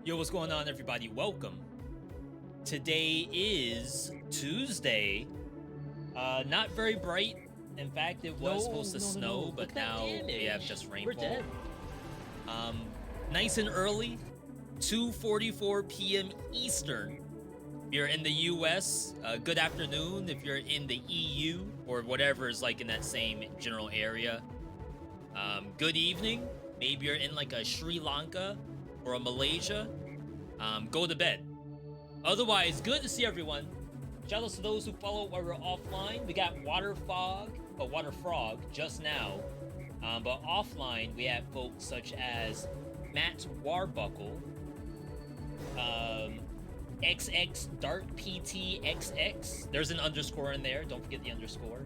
Yo, what's going on, everybody? Welcome. Today is Tuesday. Not very bright. In fact, it was supposed to snow, but now we have just rainfall. We're dead. Nice and early, 2:44 p.m. Eastern. If you're in the US, good afternoon. If you're in the EU or whatever is like in that same general area, good evening. Maybe you're in like a Sri Lanka or a Malaysia. Go to bed. Otherwise, good to see everyone. Shout out to those who follow while we're offline. We got Water Frog just now. But offline, we have folks such as Matt Warbuckle, XX Dark PTXX. There's an underscore in there. Don't forget the underscore.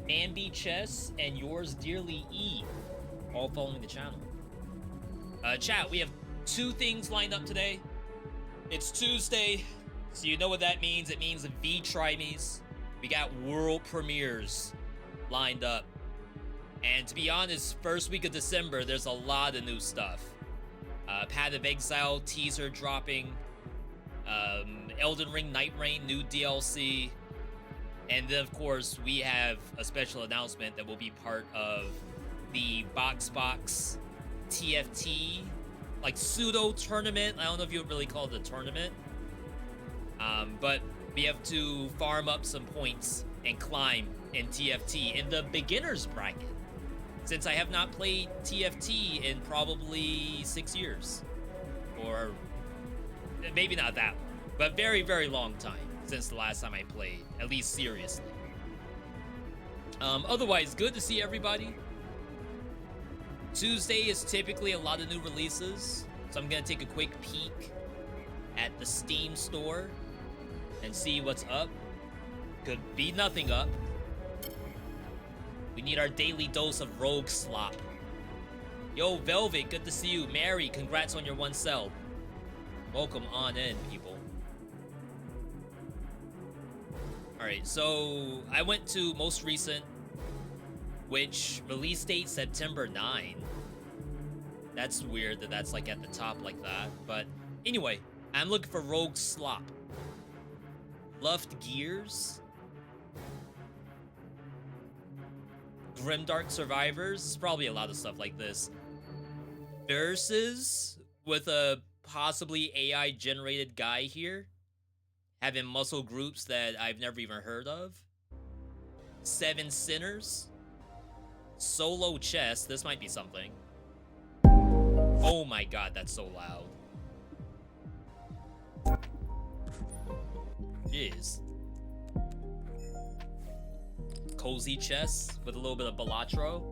Ambi Chess and yours dearly E, all following the channel. Chat, we have two things lined up today. It's Tuesday, so you know what that means. It means VeeDotVOD. We got world premieres lined up. And to be honest, first week of December, there's a lot of new stuff. Path of Exile teaser dropping. Elden Ring Night Rain new DLC. And then, of course, we have a special announcement that will be part of the Box TFT, like pseudo tournament. I don't know if you would really call it a tournament. But we have to farm up some points and climb in TFT in the beginner's bracket, since I have not played TFT in probably 6 years, or maybe not that long, but very, very long time since the last time I played, at least seriously. Otherwise, good to see everybody. Tuesday is typically a lot of new releases, so I'm gonna take a quick peek at the Steam store and see what's up. Could be nothing up. We need our daily dose of rogue slop. Yo, Velvet, good to see you. Mary, congrats on your 1 cell. Welcome on in, people. Alright, so I went to most recent, which release date September 9. That's weird that that's like at the top like that. But anyway, I'm looking for rogue slop. Luft Gears. Grimdark Survivors, probably a lot of stuff like this. Versus with a possibly AI generated guy here, having muscle groups that I've never even heard of. 7 Sinners. Solo chess, this might be something. Oh my god, that's so loud. Jeez. Cozy chess with a little bit of Balatro.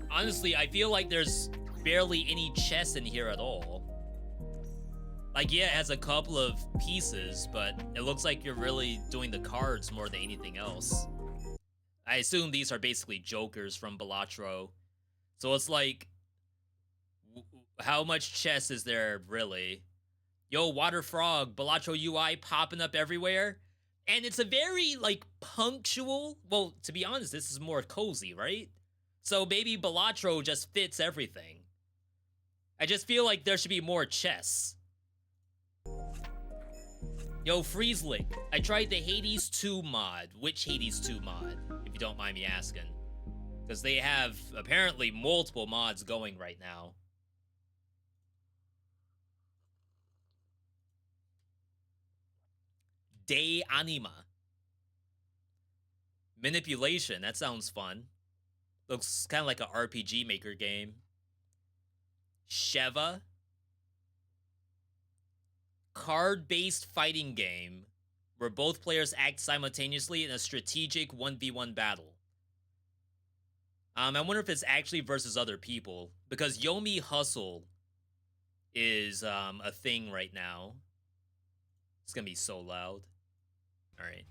Honestly, I feel like there's barely any chess in here at all. Like, yeah, it has a couple of pieces, but it looks like you're really doing the cards more than anything else. I assume these are basically jokers from Balatro. So it's like, how much chess is there, really? Yo, Water Frog, Balatro UI popping up everywhere. And it's a very, like, punctual... Well, to be honest, this is more cozy, right? So maybe Balatro just fits everything. I just feel like there should be more chess. Yo, Freezelick, I tried the Hades 2 mod. Which Hades 2 mod, if you don't mind me asking? Because they have, apparently, multiple mods going right now. De Anima. Manipulation, that sounds fun. Looks kind of like an RPG Maker game. Sheva. Card-based fighting game where both players act simultaneously in a strategic 1v1 battle. I wonder if it's actually versus other people, because Yomi Hustle is a thing right now. It's gonna be so loud. Alright.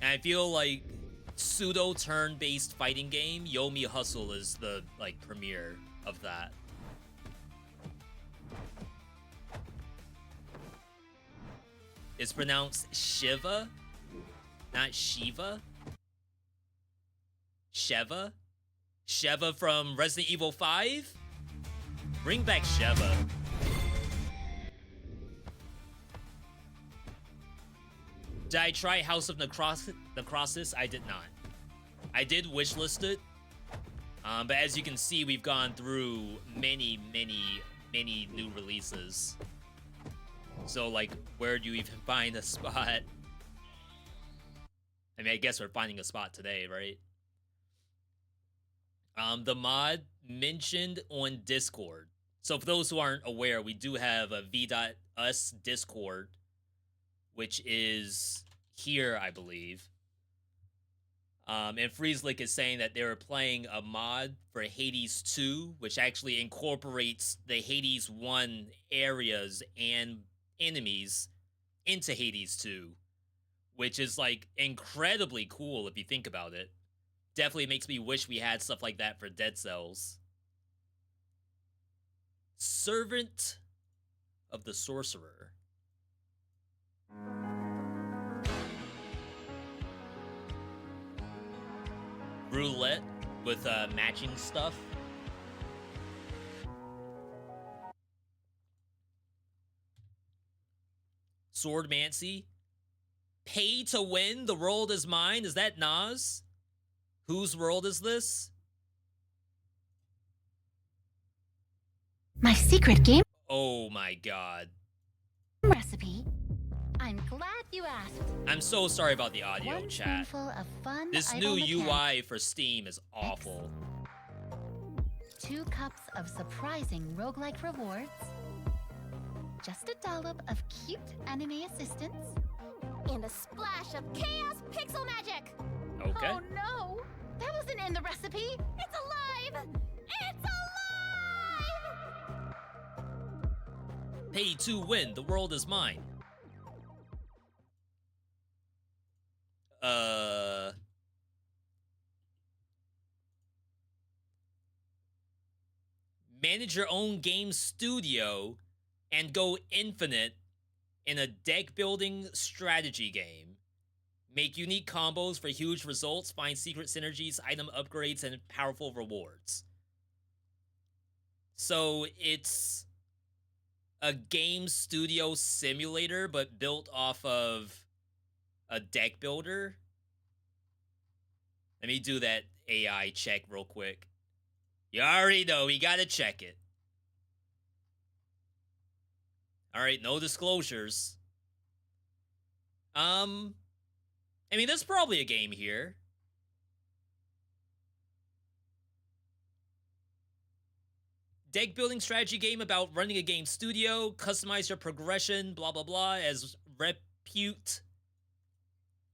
And I feel like pseudo turn-based fighting game, Yomi Hustle is the, like, premiere of that. It's pronounced Shiva. Not Shiva? Sheva? Sheva from Resident Evil 5? Bring back Sheva. Did I try House of Necrosis? I did not. I did wishlist it. But as you can see, we've gone through many new releases. So, like, where do you even find a spot? I mean, I guess we're finding a spot today, right? The mod mentioned on Discord. So for those who aren't aware, we do have a V.us Discord, which is here, I believe. And Freezelick is saying that they were playing a mod for Hades 2, which actually incorporates the Hades 1 areas and enemies into Hades 2, which is, like, incredibly cool if you think about it. Definitely makes me wish we had stuff like that for Dead Cells. Servant of the Sorcerer. Roulette with matching stuff. Swordmancy. Pay to win, the world is mine. Is that Nas? Whose world is this? My secret game Oh my god. recipe. I'm glad you asked. I'm so sorry about the audio, One chat. spoonful of fun This idle new mechanics. UI for Steam is awful. 2 cups of surprising roguelike rewards. Just a dollop of cute anime assistance. And a splash of chaos pixel magic! Okay. Oh no! That wasn't in the recipe! It's alive! It's alive! Pay to win, the world is mine. Manage your own game studio and go infinite in a deck building strategy game. Make unique combos for huge results, find secret synergies, item upgrades, and powerful rewards. So it's a game studio simulator, but built off of a deck builder. Let me do that AI check real quick. You already know, we gotta check it. Alright, no disclosures. I mean, there's probably a game here. Deck building strategy game about running a game studio, customize your progression, blah blah blah, as repute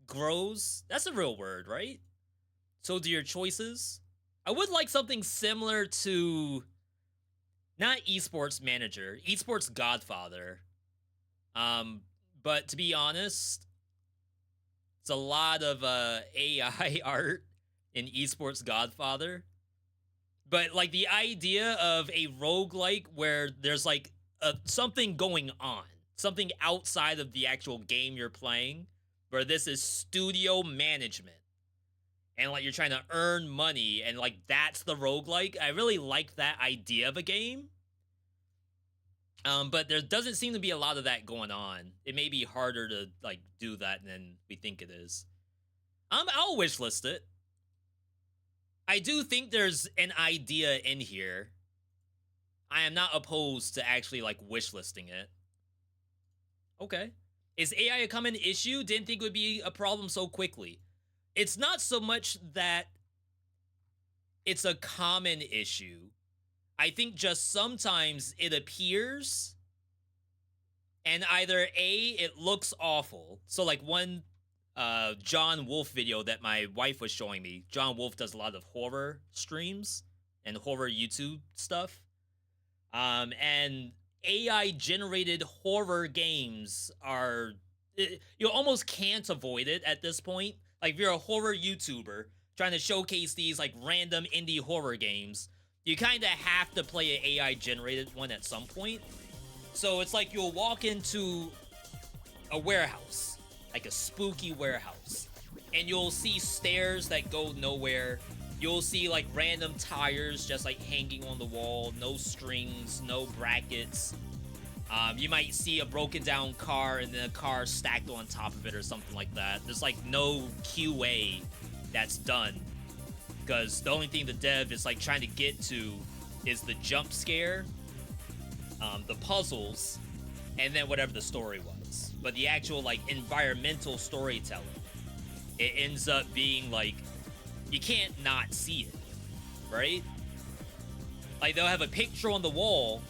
grows. That's a real word, right? So do your choices. I would like something similar to, not Esports Manager, Esports Godfather. But to be honest, it's a lot of AI art in Esports Godfather. But like the idea of a roguelike where there's like something going on, something outside of the actual game you're playing, where this is studio management. And like you're trying to earn money, and like that's the roguelike. I really like that idea of a game. But there doesn't seem to be a lot of that going on. It may be harder to like do that than we think it is. I'll wishlist it. I do think there's an idea in here. I am not opposed to actually like wishlisting it. Okay. Is AI a common issue? Didn't think it would be a problem so quickly. It's not so much that it's a common issue. I think just sometimes it appears and either A, it looks awful. So like one John Wolf video that my wife was showing me. John Wolf does a lot of horror streams and horror YouTube stuff. And AI generated horror games are, you almost can't avoid it at this point. Like if you're a horror YouTuber trying to showcase these like random indie horror games, you kind of have to play an AI generated one at some point. So it's like you'll walk into a warehouse, like a spooky warehouse, and you'll see stairs that go nowhere. You'll see like random tires just like hanging on the wall, no strings, no brackets. You might see a broken down car and then a car stacked on top of it or something like that. There's like no QA that's done, because the only thing the dev is like trying to get to is the jump scare, the puzzles, and then whatever the story was. But the actual like environmental storytelling, it ends up being like, you can't not see it, right? Like they'll have a picture on the wall,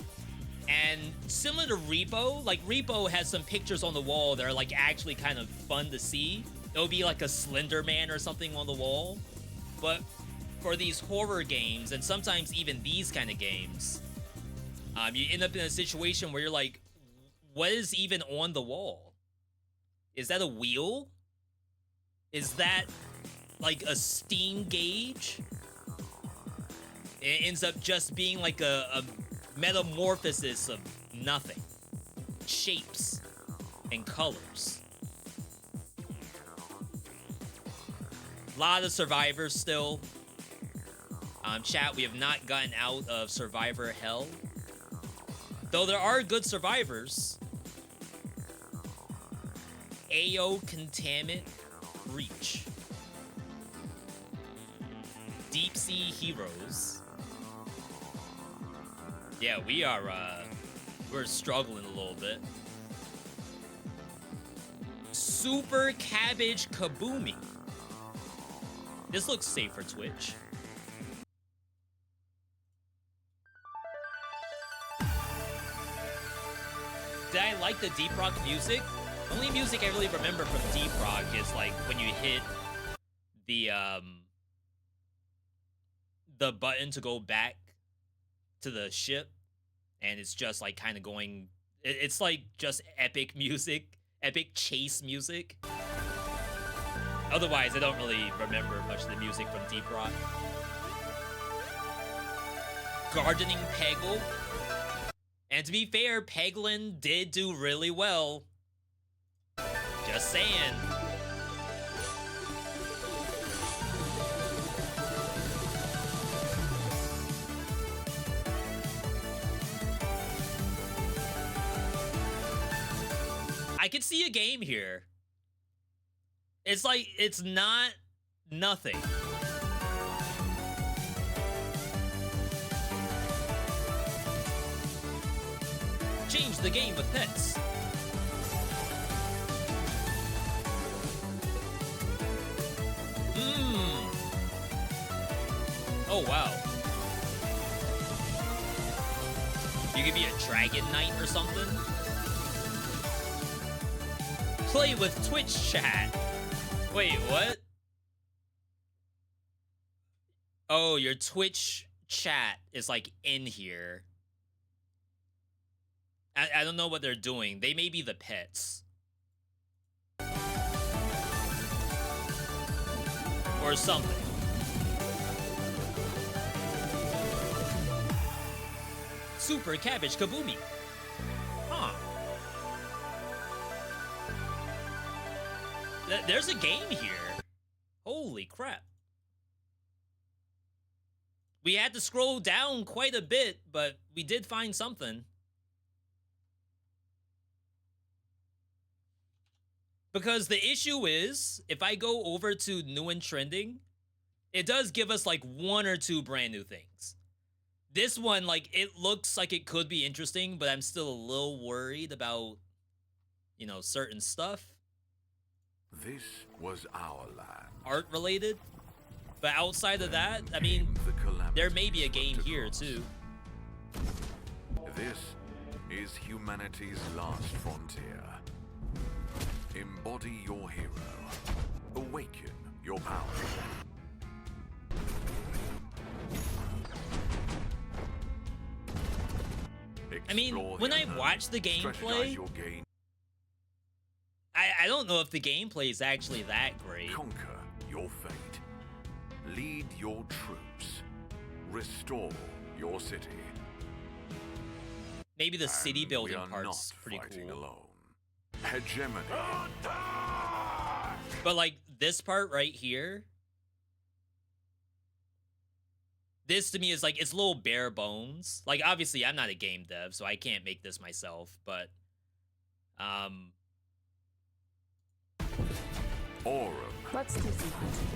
and similar to Repo, like Repo has some pictures on the wall that are like actually kind of fun to see. It'll be like a Slender Man or something on the wall. But for these horror games, and sometimes even these kind of games, you end up in a situation where you're like, what is even on the wall? Is that a wheel? Is that like a steam gauge? It ends up just being like a metamorphosis of nothing. Shapes and colors. A lot of survivors still. Chat, we have not gotten out of survivor hell. Though there are good survivors. AO Contaminant Breach. Deep Sea Heroes. Yeah, we're struggling a little bit. Super Cabbage Kaboomy. This looks safe for Twitch. Did I like the Deep Rock music? The only music I really remember from Deep Rock is like when you hit the button to go back to the ship, and it's just like kind of going, it's like just epic music, epic chase music. Otherwise, I don't really remember much of the music from Deep Rock. Gardening Peggle. And to be fair, Peglin did do really well. Just saying. I could see a game here. It's like, it's not nothing. Change the game with pets. Oh, wow. You could be a dragon knight or something. Play with Twitch chat. Wait, what? Oh, your Twitch chat is like in here. I don't know what they're doing. They may be the pets. Or something. Super Cabbage Kaboomy. Huh. There's a game here. Holy crap. We had to scroll down quite a bit, but we did find something. Because the issue is, if I go over to new and trending, it does give us like one or two brand new things. This one, like, it looks like it could be interesting, but I'm still a little worried about, you know, certain stuff. This was our land. Art related. But outside of that, I mean, there may be a game here too. This is humanity's last frontier. Embody your hero. Awaken your power. I mean, when I watch the gameplay, I don't know if the gameplay is actually that great. Conquer your fate. Lead your troops. Restore your city. Maybe the city building we are part's not pretty fighting cool. Alone. Hegemony. But like this part right here, this to me is like, it's a little bare bones. Like, obviously, I'm not a game dev, so I can't make this myself, but, Aurum. Let's do some hunting.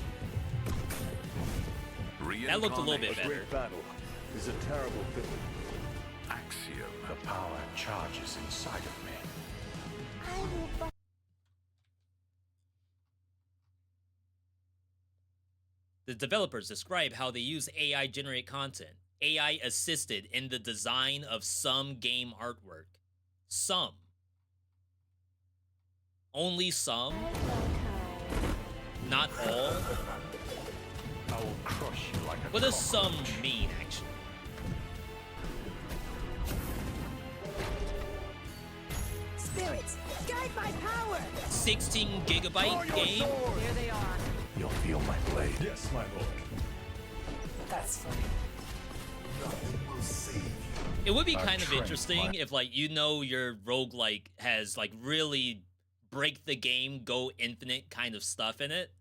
that looked a little bit better. Great battle is a terrible thing. Axiom. The power charges inside of me. I will fight. The developers describe how they use AI generate content. AI assisted in the design of some game artwork. Some. Only some. Not all. I will crush you like a What does some cockroach. mean, actually? Spirits, guide my power. 16 gigabyte game? There they are. You'll feel my blade. Yes, my lord. That's funny. It would be I've kind of trained interesting my- if, like, you know, your roguelike has, like, really break the game, go infinite kind of stuff in it.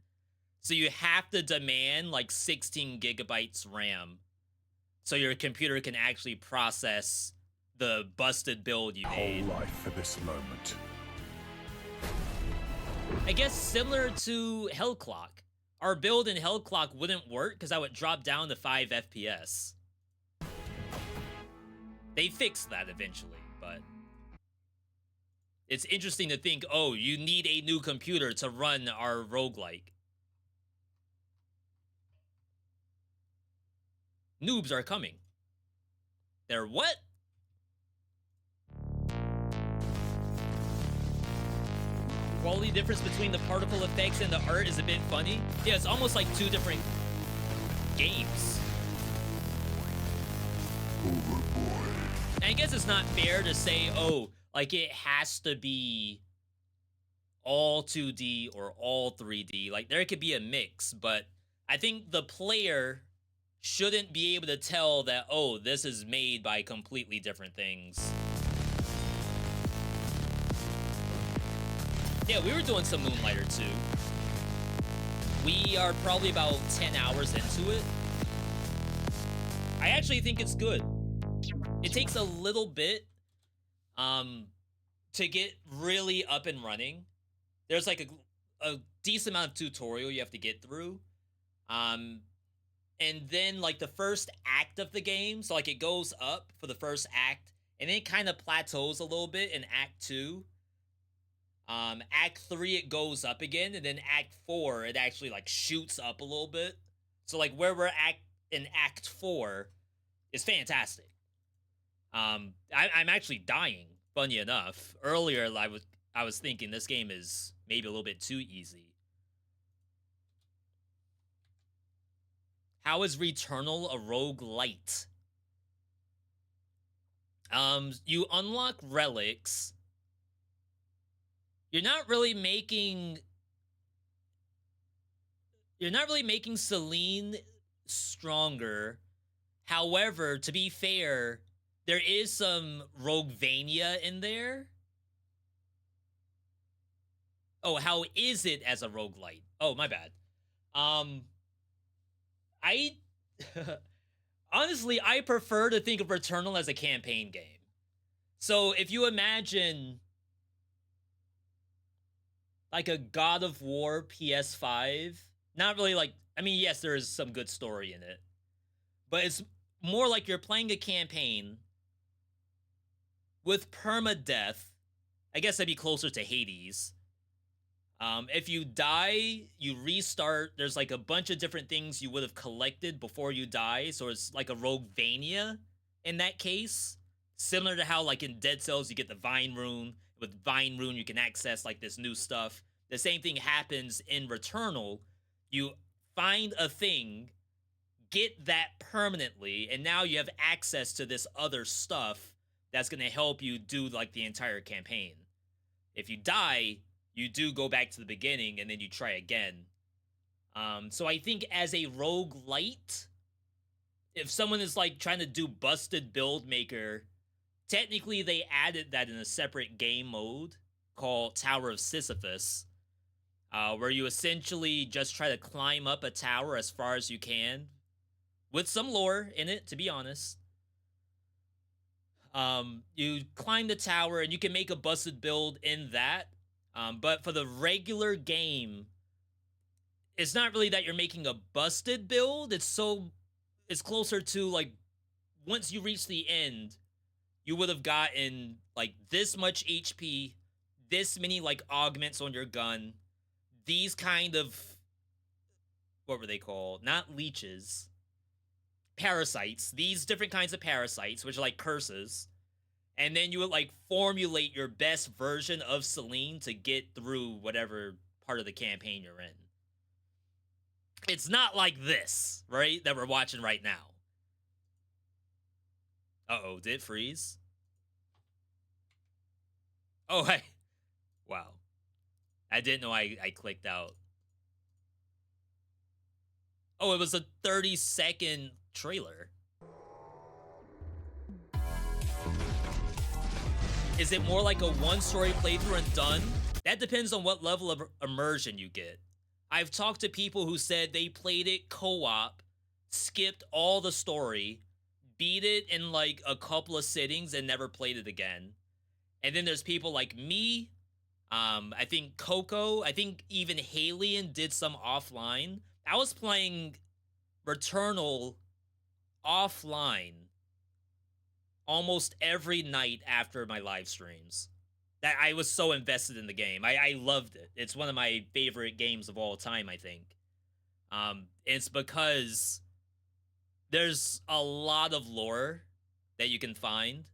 So you have to demand, like, 16 gigabytes RAM so your computer can actually process the busted build you Whole made. life for this moment. I guess similar to Hellclock. Our build in Hellclock wouldn't work because I would drop down to 5 FPS. They fixed that eventually, but it's interesting to think, oh, you need a new computer to run our roguelike. Noobs are coming. They're what? Quality difference between the particle effects and the art is a bit funny. Yeah, it's almost like two different games. And I guess it's not fair to say, oh, like it has to be all 2D or all 3D. Like there could be a mix, but I think the player shouldn't be able to tell that, oh, this is made by completely different things. Yeah, we were doing some Moonlighter too. We are probably about 10 hours into it. I actually think it's good. It takes a little bit to get really up and running. There's like a decent amount of tutorial you have to get through. And then like the first act of the game, so like it goes up for the first act, and then it kind of plateaus a little bit in Act 2. Act 3 it goes up again, and then Act 4 it actually like shoots up a little bit. So like where we're at in Act 4 is fantastic. I'm actually dying, funny enough. Earlier I was thinking this game is maybe a little bit too easy. How is Returnal a roguelite? You unlock relics. You're not really making Celine stronger. However, to be fair, there is some Roguevania in there. Oh, how is it as a roguelite? Oh, my bad. I honestly, I prefer to think of Returnal as a campaign game. So if you imagine like a God of War PS5, not really like, I mean, yes, there is some good story in it, but it's more like you're playing a campaign with permadeath. I guess that'd be closer to Hades. If you die, you restart. There's like a bunch of different things you would have collected before you die. So it's like a Roguevania in that case. Similar to how like in Dead Cells, you get the Vine Rune. With Vine Rune, you can access like this new stuff. The same thing happens in Returnal. You find a thing, get that permanently, and now you have access to this other stuff that's going to help you do like the entire campaign. If you die, you do go back to the beginning and then you try again. So I think as a roguelite, if someone is like trying to do busted build maker, technically they added that in a separate game mode called Tower of Sisyphus. where you essentially just try to climb up a tower as far as you can, with some lore in it, to be honest. You climb the tower and you can make a busted build in that. But for the regular game, it's not really that you're making a busted build. It's closer to like, once you reach the end, you would have gotten like this much HP, this many like augments on your gun, these kind of, what were they called? Not leeches. Parasites. These different kinds of parasites, which are like curses. And then you would like formulate your best version of Selene to get through whatever part of the campaign you're in. It's not like this, right? That we're watching right now. Uh-oh, did it freeze? Oh, wow. I didn't know I clicked out. Oh, it was a 30-second trailer. Is it more like a one-story playthrough and done? That depends on what level of immersion you get. I've talked to people who said they played it co-op, skipped all the story, beat it in like a couple of sittings and never played it again. And then there's people like me, I think Coco, I think even Halion did some offline. I was playing Returnal offline almost every night after my live streams. That I was so invested in the game. I loved it. It's one of my favorite games of all time, I think. It's because there's a lot of lore that you can find.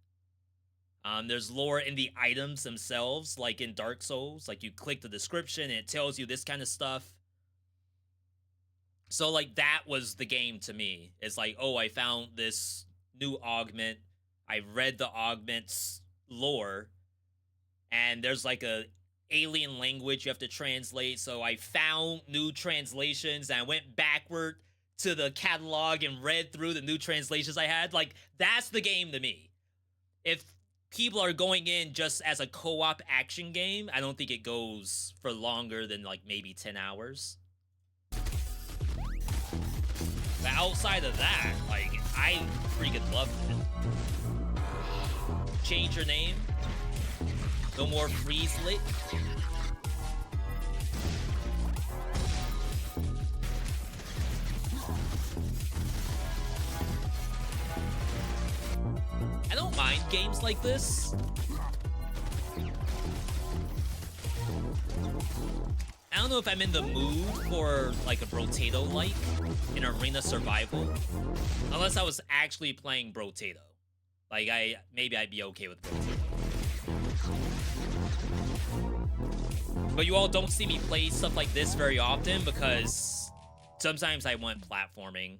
There's lore in the items themselves, like in Dark Souls. Like, you click the description and it tells you this kind of stuff. So, like, that was the game to me. It's like, oh, I found this new augment. I read the augment's lore. And there's, like, a alien language you have to translate. So I found new translations and I went backward to the catalog and read through the new translations I had. Like, that's the game to me. If people are going in just as a co-op action game, I don't think it goes for longer than, like, maybe 10 hours. But outside of that, like, I freaking loved it. Change your name. No more freeze lit. I don't mind games like this. I don't know if I'm in the mood for like a Brotato-like in arena survival. Unless I was actually playing Brotato. Like, maybe I'd be okay with Brotato. But you all don't see me play stuff like this very often because sometimes I want platforming.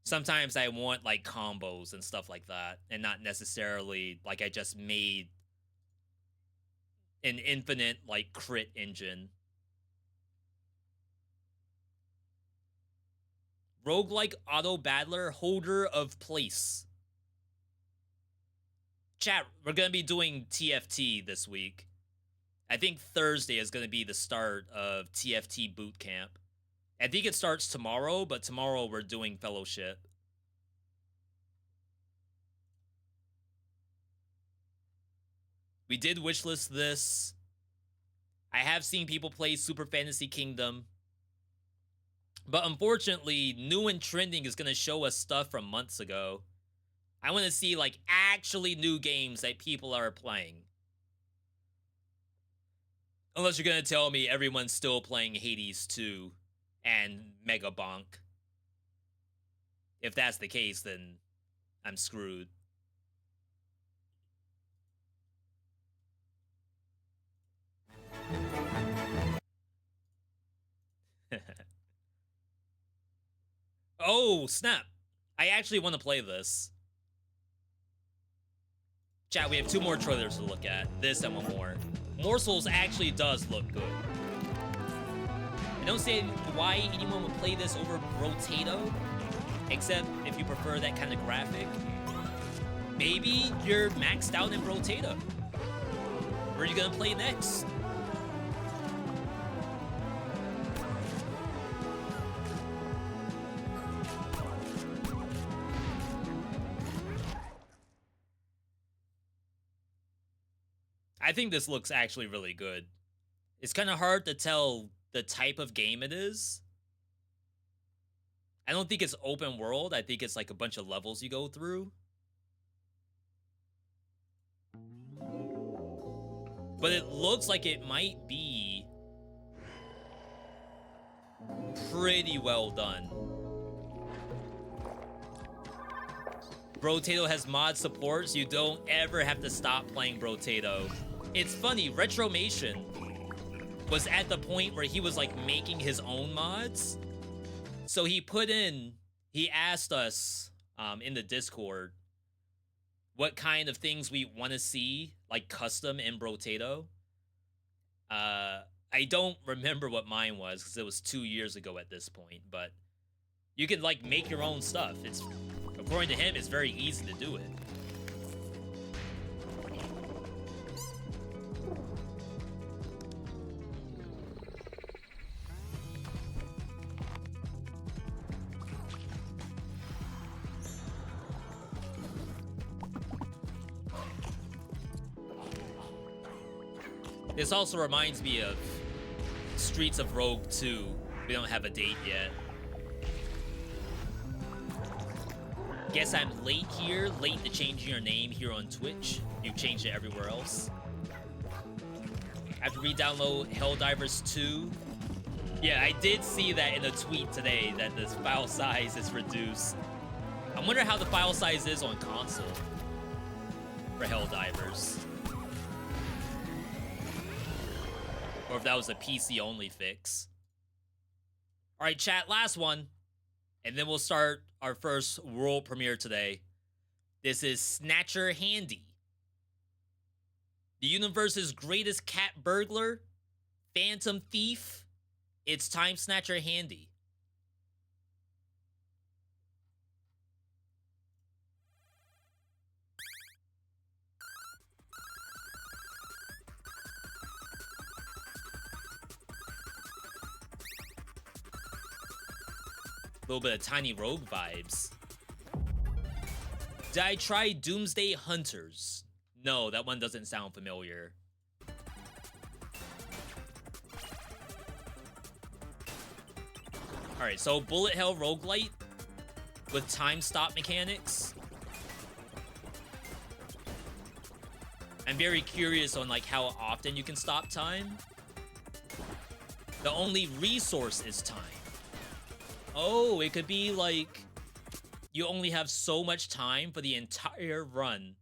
Sometimes I want, like, combos and stuff like that, and not necessarily, like, I just made an infinite, like, crit engine. Roguelike auto-battler, holder of place. Chat, we're gonna be doing TFT this week. I think Thursday is gonna be the start of TFT boot camp. I think it starts tomorrow, but tomorrow we're doing Fellowship. We did wishlist this. I have seen people play Super Fantasy Kingdom. But unfortunately, new and trending is going to show us stuff from months ago. I want to see, like, actually new games that people are playing. Unless you're going to tell me everyone's still playing Hades 2 and Mega Bonk. If that's the case, then I'm screwed. Oh, snap. I actually want to play this. Chat, we have 2 more trailers to look at. This and one more. Morsels actually does look good. I don't see why anyone would play this over Brotato, except if you prefer that kind of graphic. Maybe you're maxed out in Brotato. Where are you gonna play next? I think this looks actually really good. It's kind of hard to tell the type of game it is. I don't think it's open world. I think it's like a bunch of levels you go through. But it looks like it might be pretty well done. Brotato has mod support, so you don't ever have to stop playing Brotato. It's funny, Retromation was at the point where he was like making his own mods. So he asked us in the Discord what kind of things we want to see like custom in Brotato. I don't remember what mine was because it was 2 years ago at this point, but you can like make your own stuff. It's, according to him, it's very easy to do it. This also reminds me of Streets of Rogue 2. We don't have a date yet. Guess I'm late here, late to changing your name here on Twitch. You've changed it everywhere else. I have to re-download Helldivers 2. Yeah, I did see that in a tweet today that the file size is reduced. I wonder how the file size is on console for Helldivers. Or if that was a PC only fix. All right, chat, last one. And then we'll start our first world premiere today. This is Snatcher Handy. The universe's greatest cat burglar, Phantom Thief. It's Time Snatcher Handy. A little bit of Tiny Rogue vibes. Did I try Doomsday Hunters? No, that one doesn't sound familiar. Alright, so Bullet Hell Roguelite with time stop mechanics. I'm very curious on like how often you can stop time. The only resource is time. Oh, it could be like you only have so much time for the entire run.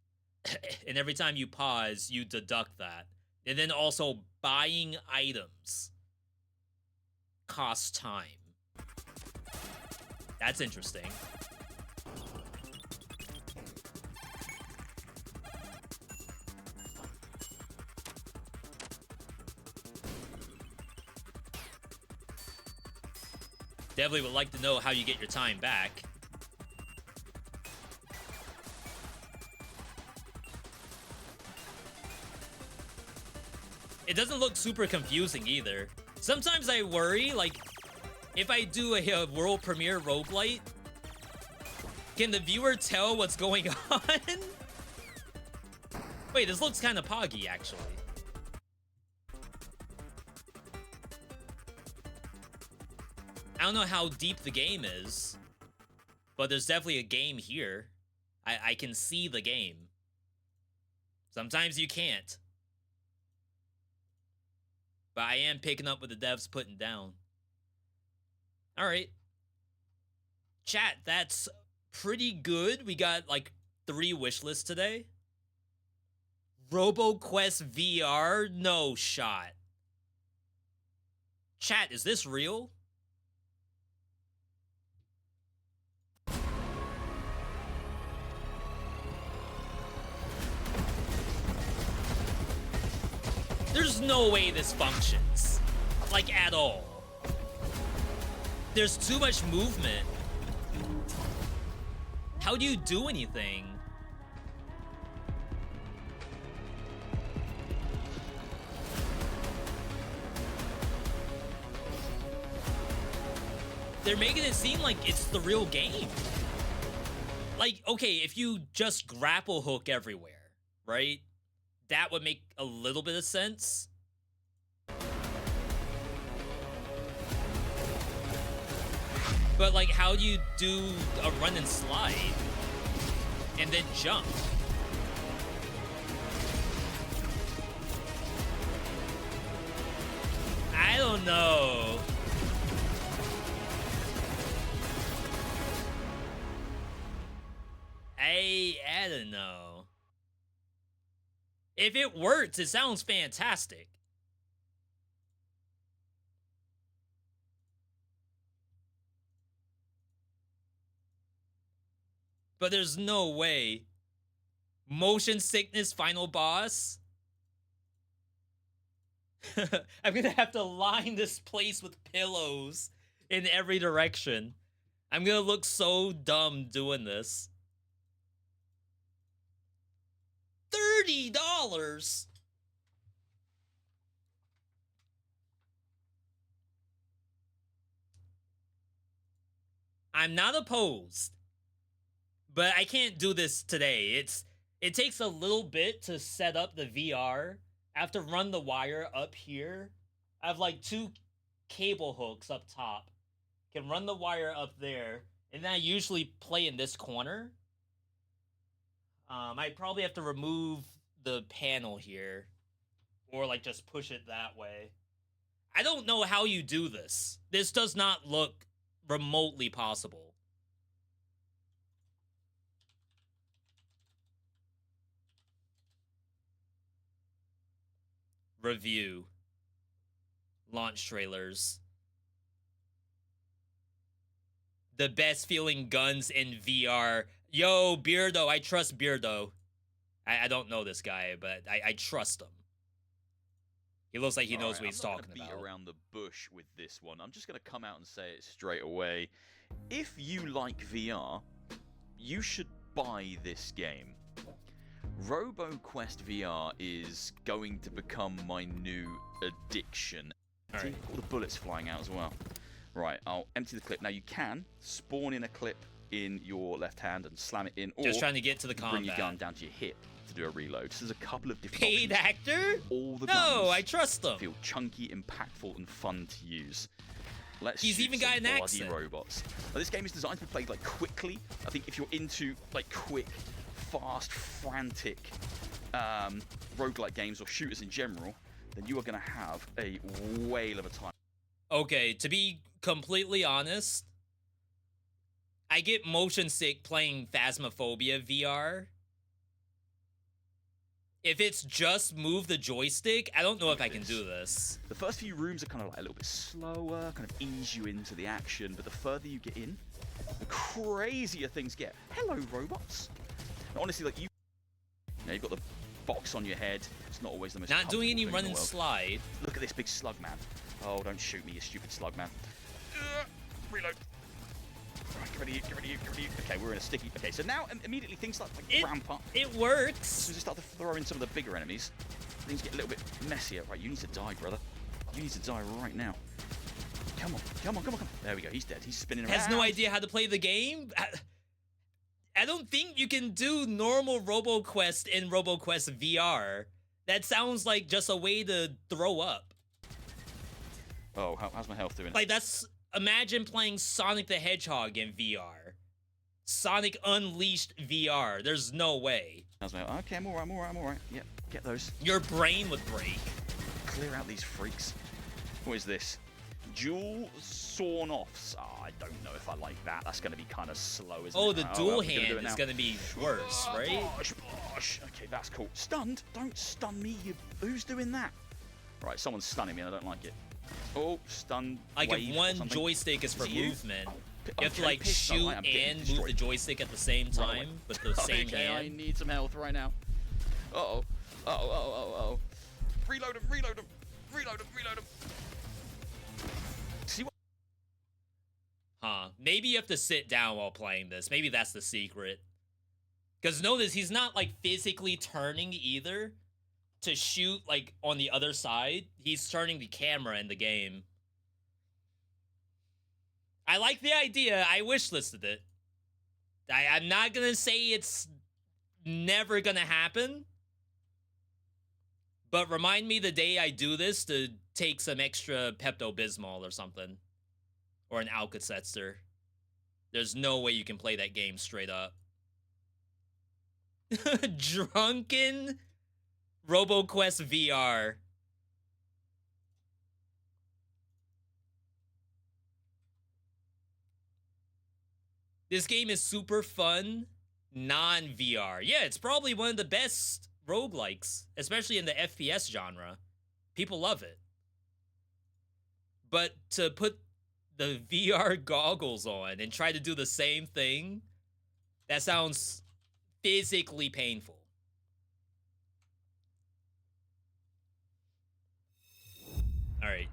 And every time you pause, you deduct that. And then also buying items costs time. That's interesting. Definitely would like to know how you get your time back. It doesn't look super confusing either. Sometimes I worry, like, if I do a world premiere roguelite, can the viewer tell what's going on? Wait, this looks kind of poggy, actually. I don't know how deep the game is, but there's definitely a game here. I can see the game. Sometimes you can't. But I am picking up what the devs putting down. Alright. Chat, that's pretty good. We got like 3 wish lists today. RoboQuest VR? No shot. Chat, is this real? There's no way this functions. Like, at all. There's too much movement. How do you do anything? They're making it seem like it's the real game. Like, okay, if you just grapple hook everywhere, right? that would make a little bit of sense. But like, how do you do a run and slide and then jump? I don't know. I don't know. If it works, it sounds fantastic. But there's no way. Motion sickness final boss? I'm gonna have to line this place with pillows in every direction. I'm gonna look so dumb doing this. $30! I'm not opposed, but I can't do this today. It takes a little bit to set up the VR. I have to run the wire up here. I have like 2 cable hooks up top. Can run the wire up there, and then I usually play in this corner. I probably have to remove the panel here, or like just push it that way. I don't know how you do this. This does not look remotely possible. Review. Launch trailers. The best feeling guns in VR. Yo, Beardo, I trust Beardo. I don't know this guy, but I trust him. He looks like he knows what he's talking about. I'm not gonna beat around the bush with this one. I'm just going to come out and say it straight away. If you like VR, you should buy this game. RoboQuest VR is going to become my new addiction. All right. All the bullets flying out as well. Right, I'll empty the clip. Now you can spawn in a clip in your left hand and slam it in, or just trying to get to the combat. Bring your gun down to your hip to do a reload. So there's a couple of different Paid options. actor? All the no, guns I trust them. feel chunky, impactful, and fun to use. Let's He's shoot even some got an bloody accent. robots. Now, this game is designed to be played like quickly. I think if you're into like quick, fast, frantic roguelike games or shooters in general, then you are going to have a whale of a time. Okay, to be completely honest, I get motion sick playing Phasmophobia VR. If it's just move the joystick, I don't know if I can do this. The first few rooms are kind of like a little bit slower, kind of ease you into the action, but the further you get in, the crazier things get. Hello, robots. Now, honestly, like you've got the box on your head. It's not always the most. Not doing any comfortable run thing in and the world. slide. Look at this big slug man. Oh, don't shoot me, you stupid slug man. Reload. Right, get rid of you, get rid of you, get rid of you. Okay, we're in a sticky. Okay, so now immediately things start to ramp up. It As works. soon as you start to throw in some of the bigger enemies, things get a little bit messier. Right, you need to die, brother. You need to die right now. Come on, come on, come on, come on. There we go, he's dead. He's spinning around. Has no idea how to play the game. I don't think you can do normal RoboQuest in RoboQuest VR. That sounds like just a way to throw up. Oh, how's my health doing? Like, that's... Imagine playing Sonic the Hedgehog in VR. Sonic Unleashed VR. There's no way. How's my health? Okay, I'm alright, I'm alright, I'm alright. Yep, get those. Your brain would break. Clear out these freaks. What is this? Dual sawn-offs. Oh, I don't know if I like that. That's going to be kind of slow, isn't it? Oh, the Well, dual we're gonna do hand it is now. going to be worse, right? Bosh, bosh. Okay, that's cool. Stunned? Don't stun me. Who's doing that? Right, someone's stunning me and I don't like it. Oh, stun. Like, wave if or one something. joystick is for Is it you? movement, Oh, you have to, okay, like, pissed. Oh, shoot I am getting and move destroyed. the joystick at the same Run away. time with the same okay, I hand. need some health right now. Uh-oh. Uh-oh, uh-oh, uh-oh. Reload him, reload him. Reload him, reload him. See what? Huh. Maybe you have to sit down while playing this. Maybe that's the secret. Because notice, he's not, like, physically turning either to shoot, like, on the other side. He's turning the camera in the game. I like the idea. I wishlisted it. I'm not gonna say it's never gonna happen. But remind me the day I do this to take some extra Pepto-Bismol or something. Or an Alka-Seltzer. There's no way you can play that game straight up. Drunken RoboQuest VR. This game is super fun, non-VR. Yeah, it's probably one of the best roguelikes, especially in the FPS genre. People love it. But to put the VR goggles on and try to do the same thing, that sounds physically painful. All right.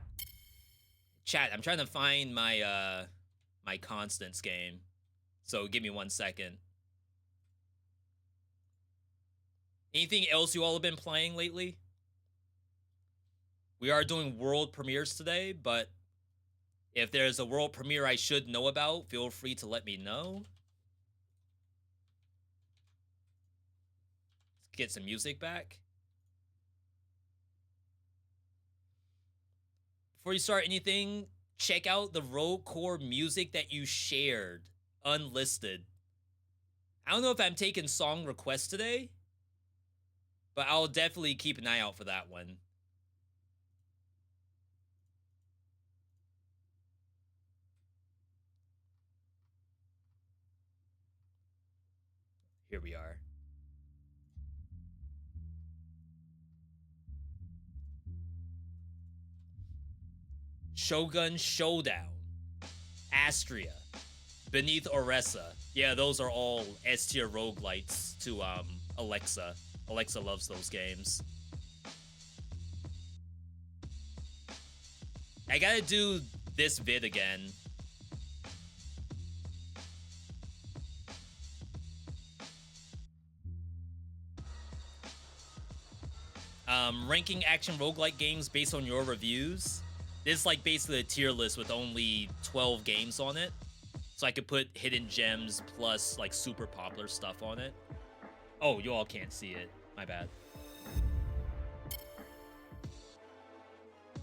Chat, I'm trying to find my my Constance game. So give me 1 second. Anything else you all have been playing lately? We are doing world premieres today, but if there's a world premiere I should know about, feel free to let me know. Let's get some music back. Before you start anything, check out the Rogue Core music that you shared, unlisted. I don't know if I'm taking song requests today, but I'll definitely keep an eye out for that one. Here we are. Shogun Showdown, Astria, Beneath Oresa. Yeah, those are all S-tier roguelites to Alexa. Alexa loves those games. I gotta do this vid again. Ranking action roguelike games based on your reviews. This is like basically a tier list with only 12 games on it. So I could put hidden gems plus like super popular stuff on it. Oh, you all can't see it. My bad.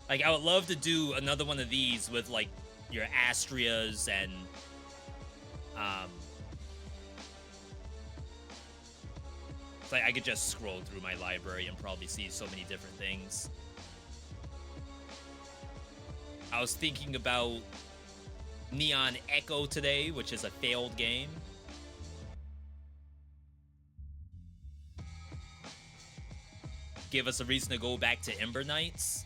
Like, I would love to do another one of these with like your Astrias and it's like I could just scroll through my library and probably see so many different things. I was thinking about Neon Echo today, which is a failed game. Give us a reason to go back to Ember Knights.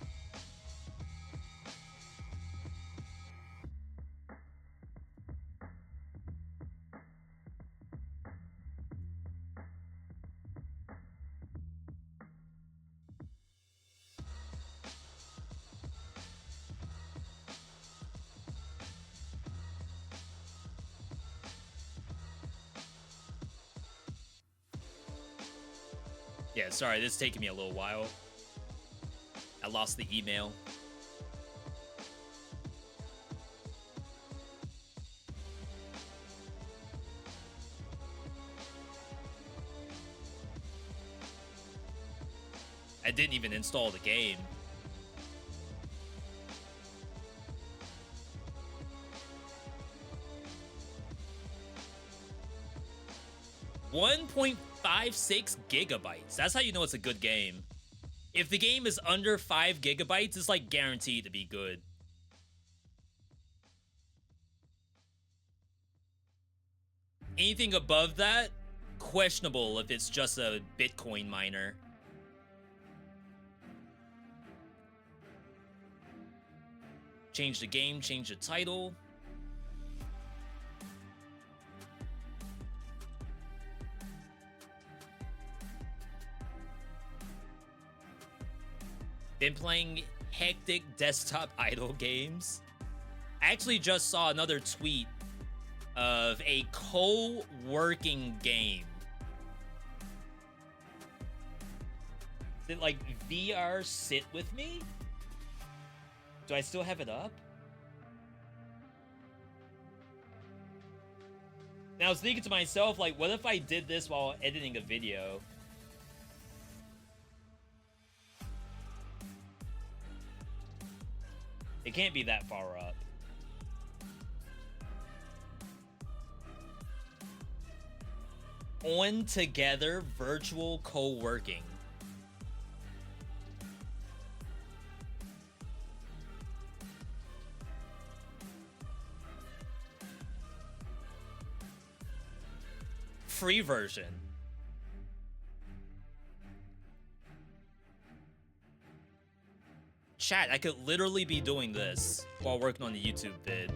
Yeah, sorry, this is taking me a little while. I lost the email. I didn't even install the game. $1.56 gigabytes. That's how you know it's a good game. If the game is under 5 gigabytes, it's like guaranteed to be good. Anything above that, questionable if it's just a Bitcoin miner. Change the game, change the title. Been playing hectic desktop idle games. I actually just saw another tweet of a co-working game. Is it like VR Sit With Me? Do I still have it up? Now I was thinking to myself, like, what if I did this while editing a video? It can't be that far up. On together virtual co-working. Free version. Chat, I could literally be doing this while working on the YouTube vid.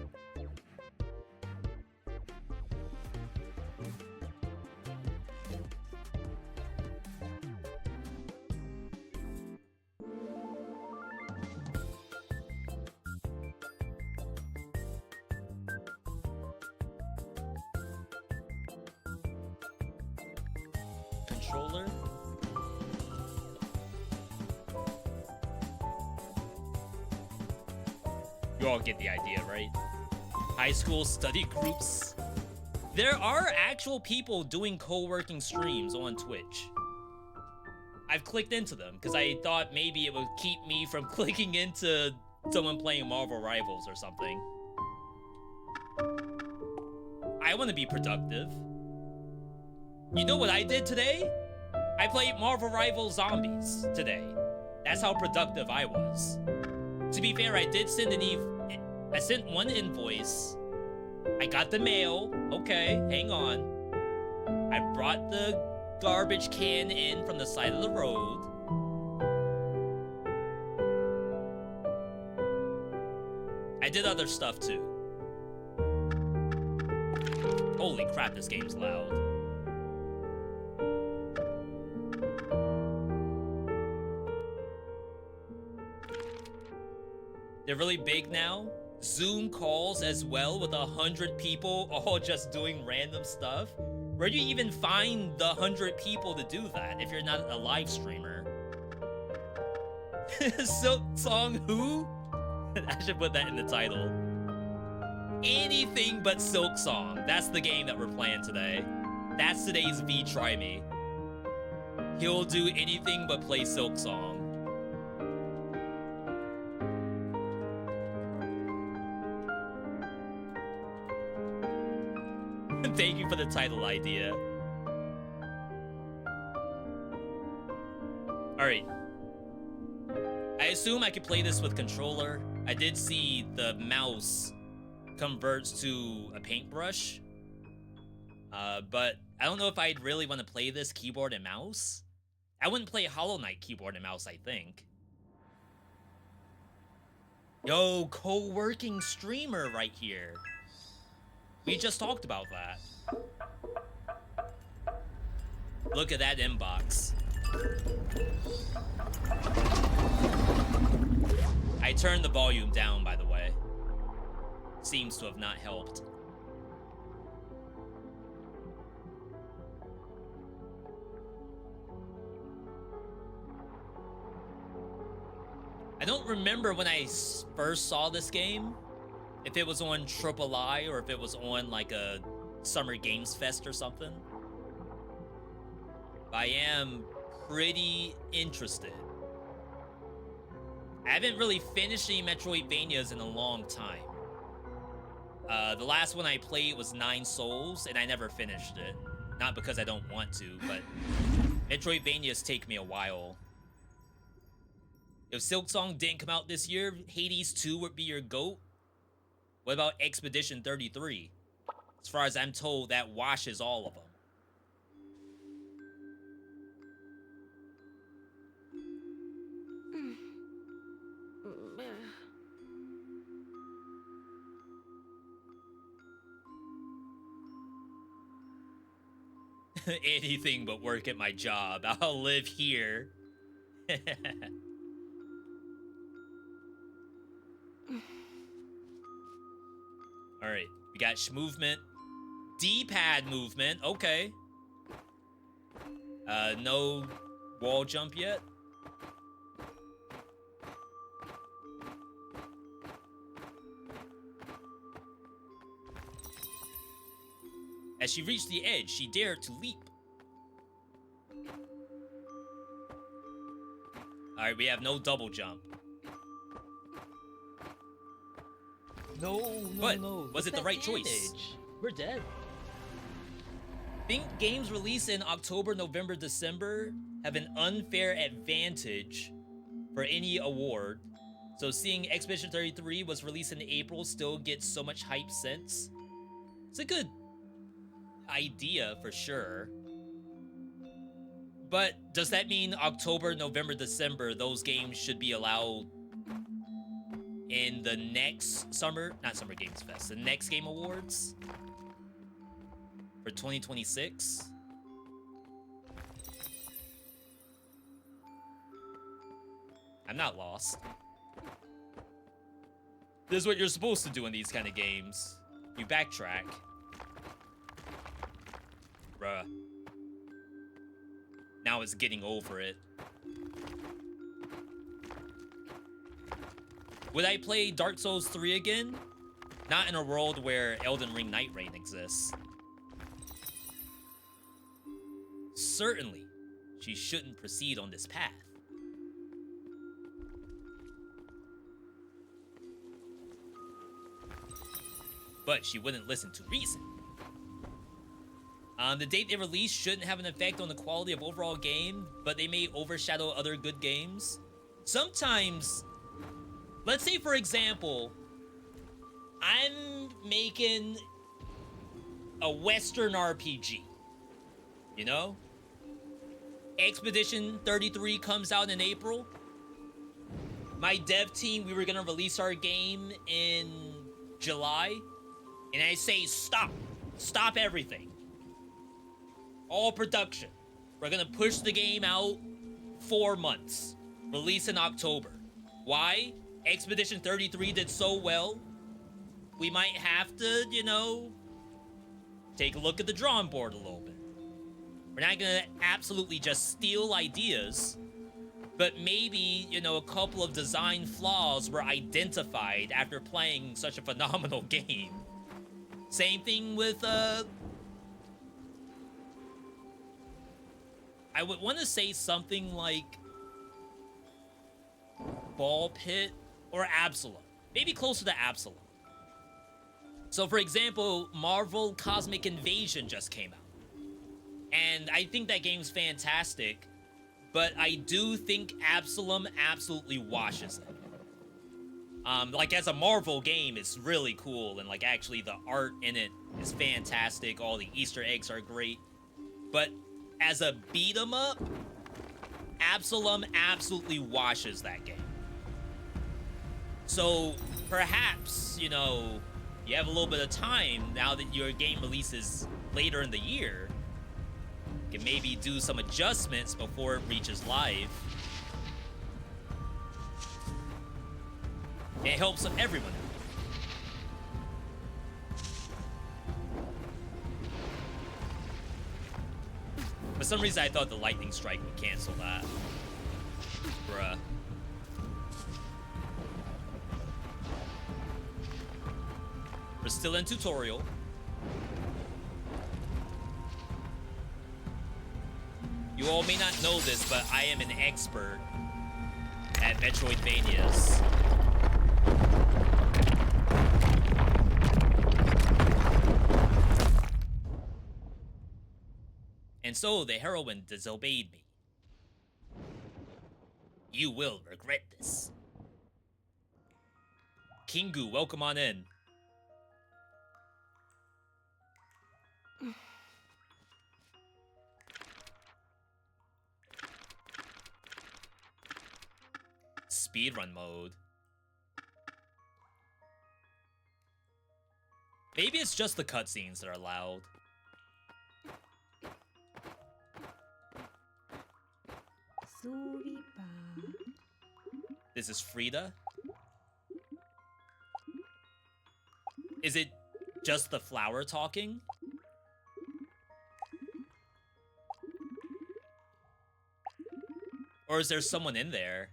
Controller. You all get the idea, right? High school study groups. There are actual people doing co-working streams on Twitch. I've clicked into them because I thought maybe it would keep me from clicking into someone playing Marvel Rivals or something. I want to be productive. You know what I did today? I played Marvel Rivals Zombies today. That's how productive I was. To be fair, I did send I sent one invoice. I got the mail. Okay, hang on. I brought the garbage can in from the side of the road. I did other stuff too. Holy crap, this game's loud. They're really big now. Zoom calls as well with 100 people all just doing random stuff. Where do you even find the 100 people to do that if you're not a live streamer? Silk Song who? I should put that in the title. Anything but Silk Song. That's the game that we're playing today. That's today's V Try Me. He'll do anything but play Silk Song. Thank you for the title idea. Alright. I assume I could play this with controller. I did see the mouse converts to a paintbrush. But I don't know if I'd really want to play this keyboard and mouse. I wouldn't play Hollow Knight keyboard and mouse, I think. Yo, co-working streamer right here. We just talked about that. Look at that inbox. I turned the volume down, by the way. Seems to have not helped. I don't remember when I first saw this game. If it was on III or if it was on like a Summer Games Fest or something. I am pretty interested. I haven't really finished any Metroidvanias in a long time. The last one I played was 9 Souls, and I never finished it. Not because I don't want to, but Metroidvanias take me a while. If Silksong didn't come out this year, Hades 2 would be your GOAT. What about Expedition 33? As far as I'm told, that washes all of them. Anything but work at my job. I'll live here. Alright, we got movement. D-pad movement, okay. No wall jump yet. As she reached the edge, she dared to leap. Alright, we have no double jump. But was it the right choice? We're dead. Think games released in October, November, December have an unfair advantage for any award. So seeing Expedition 33 was released in April still gets so much hype since. It's a good idea for sure. But does that mean October, November, December, those games should be allowed in the next summer, not Summer Games Fest, the next Game Awards for 2026? I'm not lost. This is what you're supposed to do in these kind of games. You backtrack. Bruh. Now it's getting over it. Would I play Dark Souls 3 again? Not in a world where Elden Ring Night Rain exists. Certainly, she shouldn't proceed on this path. But she wouldn't listen to reason. The date they release shouldn't have an effect on the quality of overall game, but they may overshadow other good games. Sometimes, let's say for example, I'm making a Western RPG, you know? Expedition 33 comes out in April. My dev team, we were gonna release our game in July, and I say stop everything. All production. We're gonna push the game out 4 months. Release in October. Why? Expedition 33 did so well. We might have to, you know, take a look at the drawing board a little bit. We're not gonna absolutely just steal ideas, but maybe, you know, a couple of design flaws were identified after playing such a phenomenal game. Same thing with, I would want to say something like Ball Pit or Absalom. Maybe closer to Absalom. So, for example, Marvel Cosmic Invasion just came out. And I think that game's fantastic, but I do think Absalom absolutely washes it. Like, as a Marvel game, it's really cool, and, like, actually the art in it is fantastic. All the Easter eggs are great. But as a beat-em-up, Absalom absolutely washes that game. So, perhaps, you know, you have a little bit of time now that your game releases later in the year. You can maybe do some adjustments before it reaches live. It helps everyone. For some reason, I thought the lightning strike would cancel that. Bruh. We're still in tutorial. You all may not know this, but I am an expert at Metroidvanias. And so the heroine disobeyed me. You will regret this. Kingu, welcome on in. Speedrun mode. Maybe it's just the cutscenes that are loud. This is Frida. Is it just the flower talking? Or is there someone in there?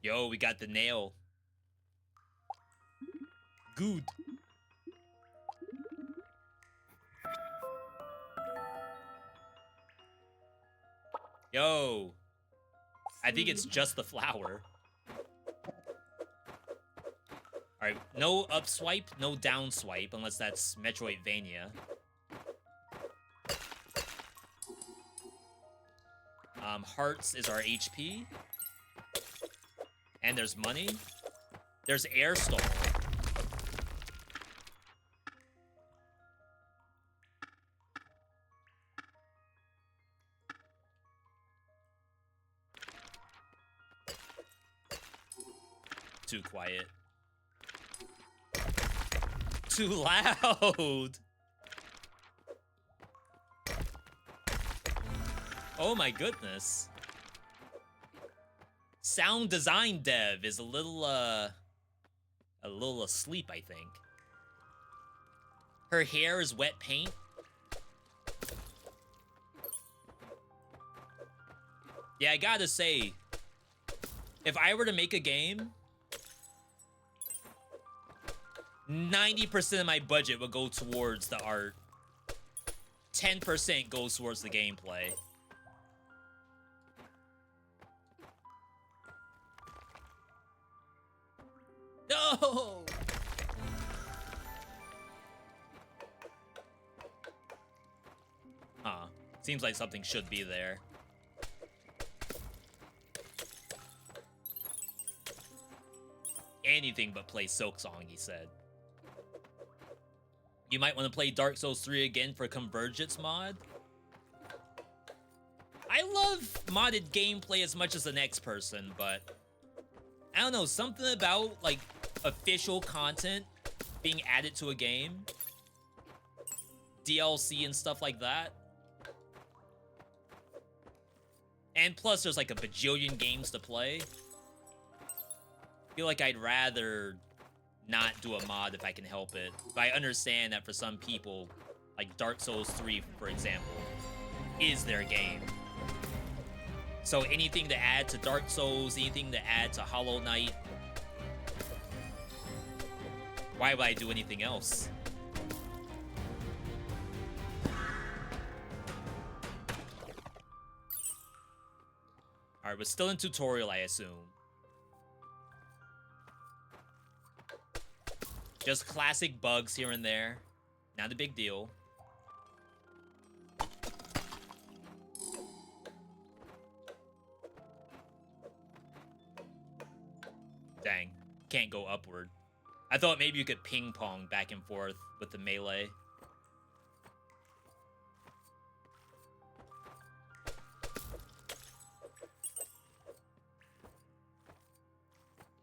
Yo, we got the nail. good. Yo. I think it's just the flower. Alright, no up swipe, no down swipe, unless that's Metroidvania. Hearts is our HP. And there's money. There's air stall. Too quiet. Too loud. Oh my goodness. Sound design dev is a little asleep, I think. Her hair is wet paint. Yeah, I gotta say, if I were to make a game, 90% of my budget would go towards the art. 10% goes towards the gameplay. No! Huh. Seems like something should be there. Anything but play Silksong, he said. You might want to play Dark Souls 3 again for Convergence mod. I love modded gameplay as much as the next person, but I don't know, something about, like, official content being added to a game, DLC and stuff like that. And plus, there's like a bajillion games to play. I feel like I'd rather not do a mod if I can help it. But I understand that for some people, like Dark Souls 3, for example, is their game. So anything to add to Dark Souls, anything to add to Hollow Knight, why would I do anything else? Alright, we're still in tutorial, I assume. Just classic bugs here and there. Not a big deal. Dang, can't go upward. I thought maybe you could ping pong back and forth with the melee.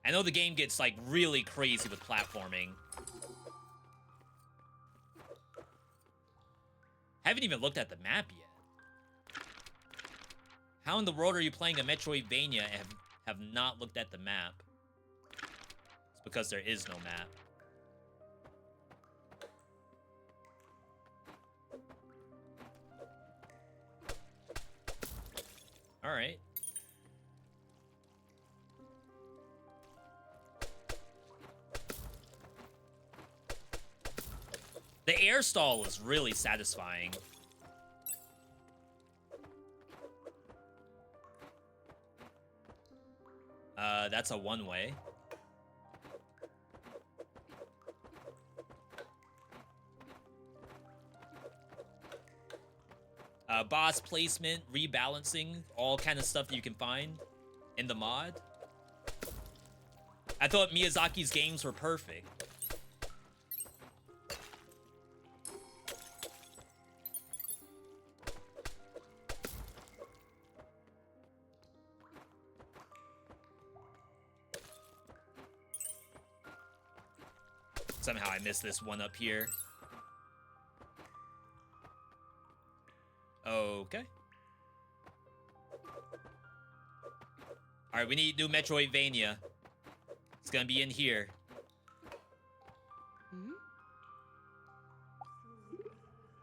I know the game gets like really crazy with platforming. Haven't even looked at the map yet. How in the world are you playing a Metroidvania and have not looked at the map? It's because there is no map. Alright. The air stall is really satisfying. That's a one-way. Boss placement, rebalancing, all kind of stuff that you can find in the mod. I thought Miyazaki's games were perfect. Somehow I missed this one up here. Okay. Alright, we need new Metroidvania. It's gonna be in here.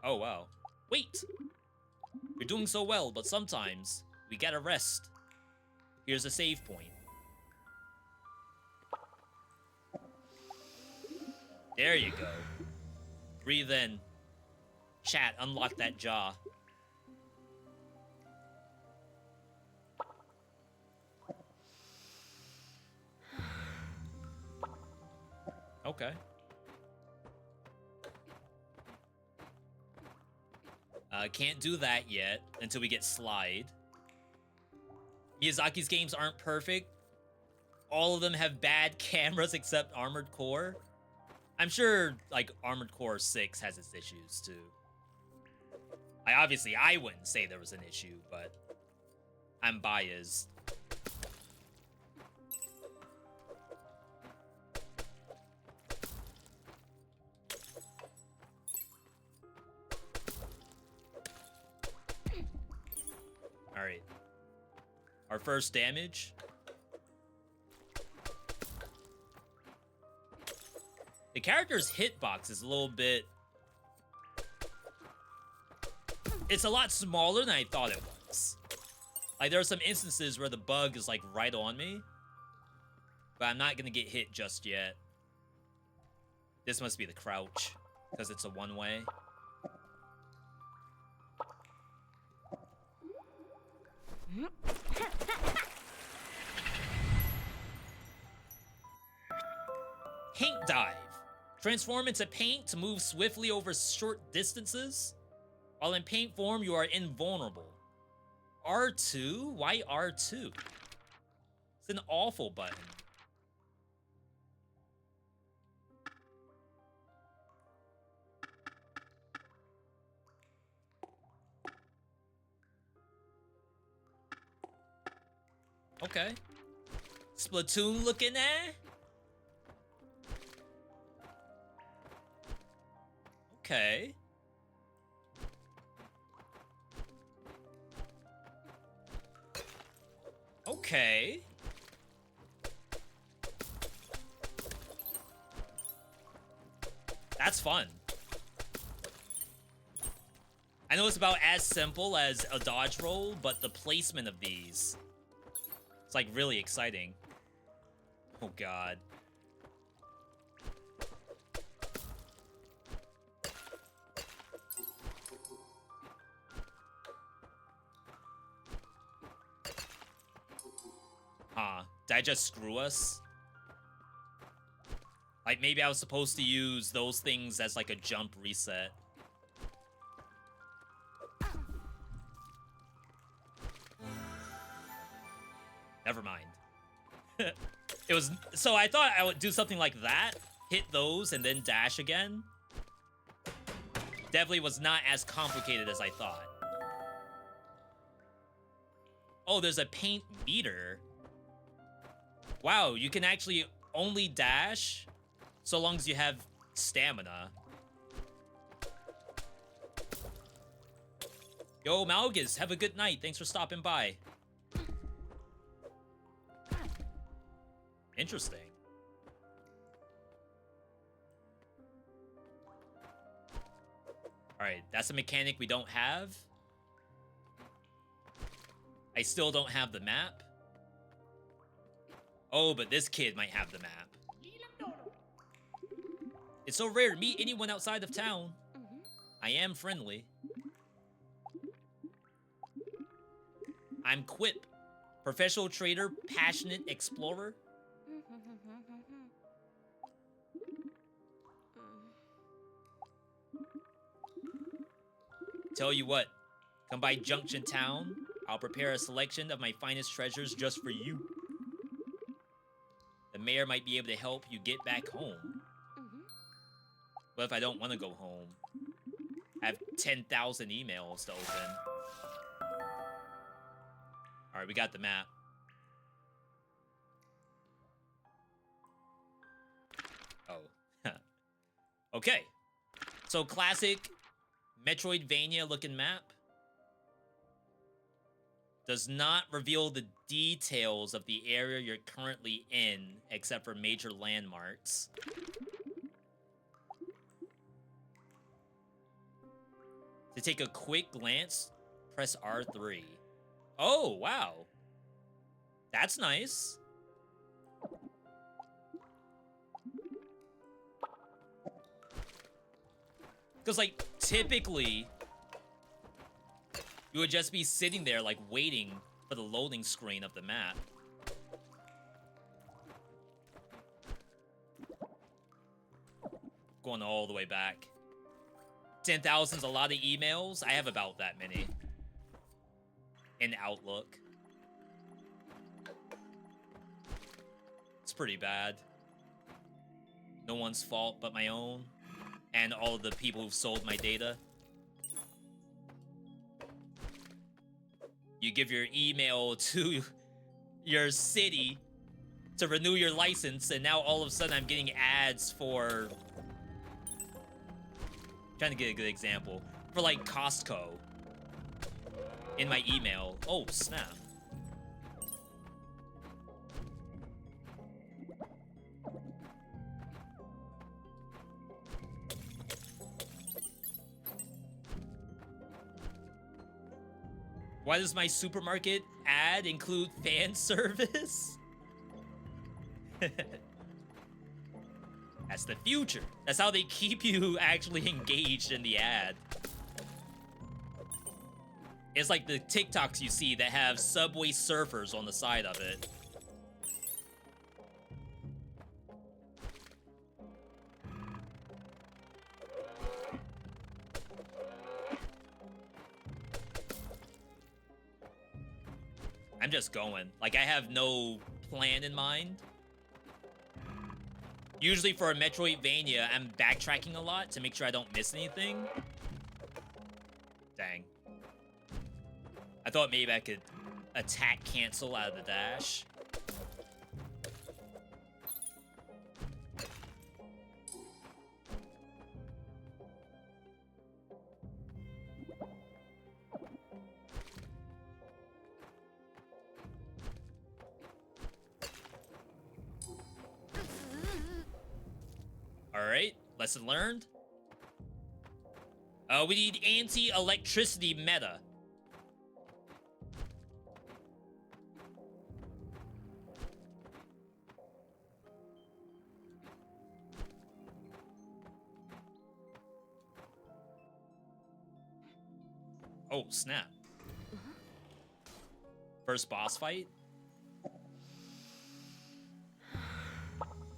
Oh, wow. Wait! You're doing so well, but sometimes we gotta rest. Here's a save point. There you go. Breathe in. Chat, unlock that jaw. Okay. Can't do that yet until we get Slide. Miyazaki's games aren't perfect. All of them have bad cameras except Armored Core. I'm sure, like, Armored Core 6 has its issues, too. I wouldn't say there was an issue, but I'm biased. Alright. Our first damage. The character's hitbox is a little bit... It's a lot smaller than I thought it was. Like, there are some instances where the bug is, like, right on me. But I'm not gonna get hit just yet. This must be the crouch, because it's a one-way. Paint dive. Transform into paint to move swiftly over short distances. While in paint form, you are invulnerable. R2? Why R2? It's an awful button. Okay. Splatoon looking at? Okay. Okay. That's fun. I know it's about as simple as a dodge roll, but the placement of these, it's like really exciting. Oh god. Huh. Did I just screw us? Like, maybe I was supposed to use those things as, like, a jump reset. Never mind. It was... So I thought I would do something like that, hit those, and then dash again. Definitely was not as complicated as I thought. Oh, there's a paint meter. Wow, you can actually only dash so long as you have stamina. Yo, Malgus, have a good night. Thanks for stopping by. Interesting. Alright, that's a mechanic we don't have. I still don't have the map. Oh, but this kid might have the map. It's so rare to meet anyone outside of town. I am friendly. I'm Quip. Professional trader, passionate explorer. Tell you what, come by Junction Town. I'll prepare a selection of my finest treasures just for you. The mayor might be able to help you get back home. What if I don't want to go home? I have 10,000 emails to open. Alright, we got the map. Oh. Okay. So, classic Metroidvania looking map. Does not reveal the details of the area you're currently in, except for major landmarks. To take a quick glance, press R3. Oh, wow. That's nice. Because, like, typically, you would just be sitting there, like, waiting for the loading screen of the map. Going all the way back. 10,000's a lot of emails. I have about that many. In Outlook. It's pretty bad. No one's fault but my own. And all of the people who've sold my data. You give your email to your city to renew your license, and now all of a sudden I'm getting ads for... Trying to get a good example. For, like, Costco. In my email. Oh, snap. Why does my supermarket ad include fan service? That's the future. That's how they keep you actually engaged in the ad. It's like the TikToks you see that have Subway Surfers on the side of it. I'm just going. Like, I have no plan in mind. Usually for a Metroidvania, I'm backtracking a lot to make sure I don't miss anything. Dang. I thought maybe I could attack cancel out of the dash. Alright, lesson learned. We need anti-electricity meta. Oh, snap. First boss fight?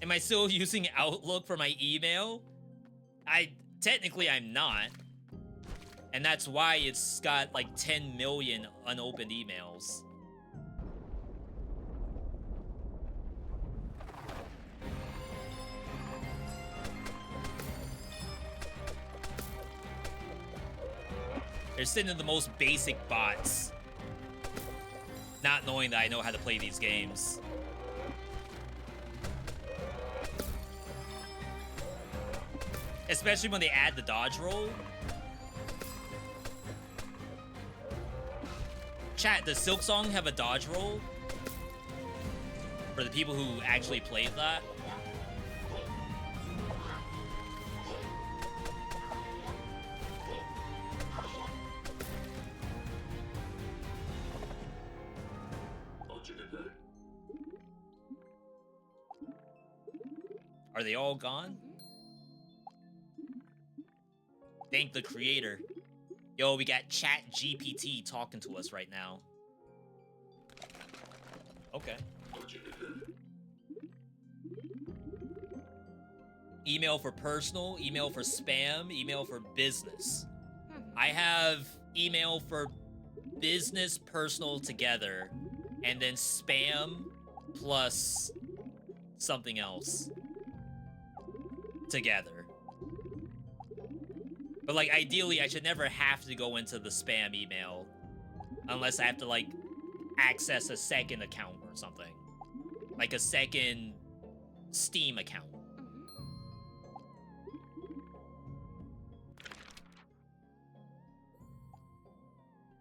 Am I still using Outlook for my email? Technically I'm not. And that's why it's got like 10 million unopened emails. They're sending the most basic bots. Not knowing that I know how to play these games. Especially when they add the dodge roll. Chat, does Silksong have a dodge roll? For the people who actually played that? Are they all gone? Thank the creator. Yo, we got Chat GPT talking to us right now. Okay. Email for personal, email for spam, email for business. I have email for business, personal together, and then spam plus something else together. But, like, ideally, I should never have to go into the spam email unless I have to, like, access a second account or something. Like a second Steam account.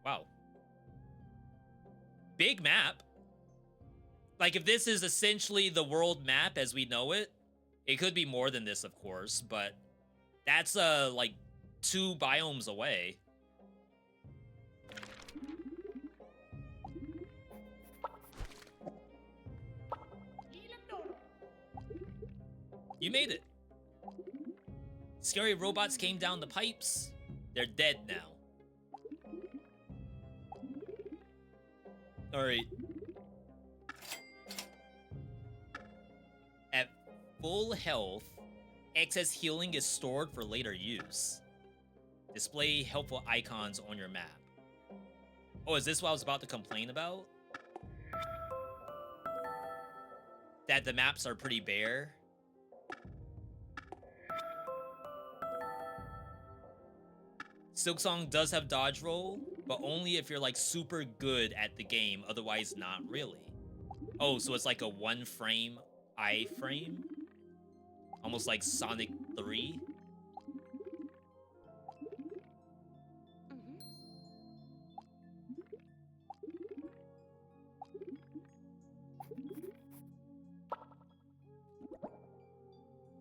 Wow. Big map. Like, if this is essentially the world map as we know it, it could be more than this, of course, but that's, like, 2 biomes away. You made it. Scary robots came down the pipes. They're dead now. Alright. At full health, excess healing is stored for later use. Display helpful icons on your map. Oh, is this what I was about to complain about? That the maps are pretty bare? Silksong does have dodge roll, but only if you're like super good at the game, otherwise not really. Oh, so it's like a 1 frame iframe? Almost like Sonic 3?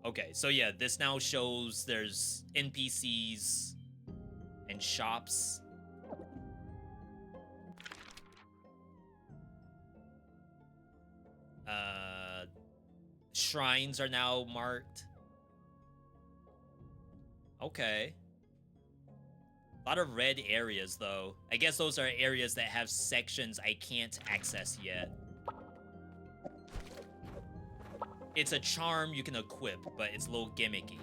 Okay, so yeah, this now shows there's NPCs and shops. Shrines are now marked. Okay. A lot of red areas, though. I guess those are areas that have sections I can't access yet. It's a charm you can equip, but it's a little gimmicky.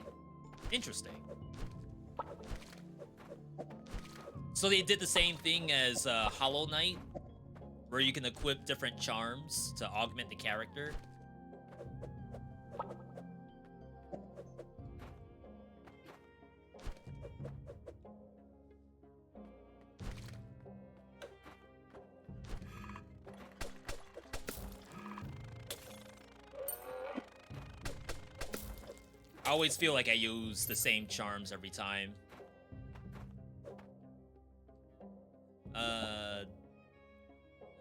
Interesting. So they did the same thing as Hollow Knight, where you can equip different charms to augment the character. I always feel like I use the same charms every time.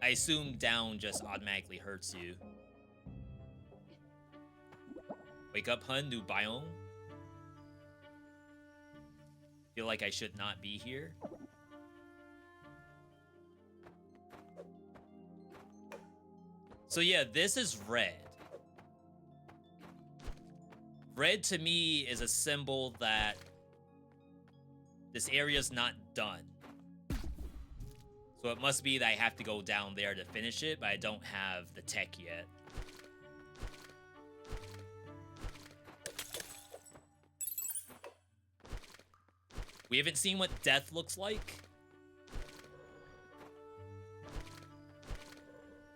I assume down just automatically hurts you. Wake up, hun, new biome. Feel like I should not be here. So yeah, this is red. Red to me is a symbol that this area's not done. So it must be that I have to go down there to finish it, but I don't have the tech yet. We haven't seen what death looks like.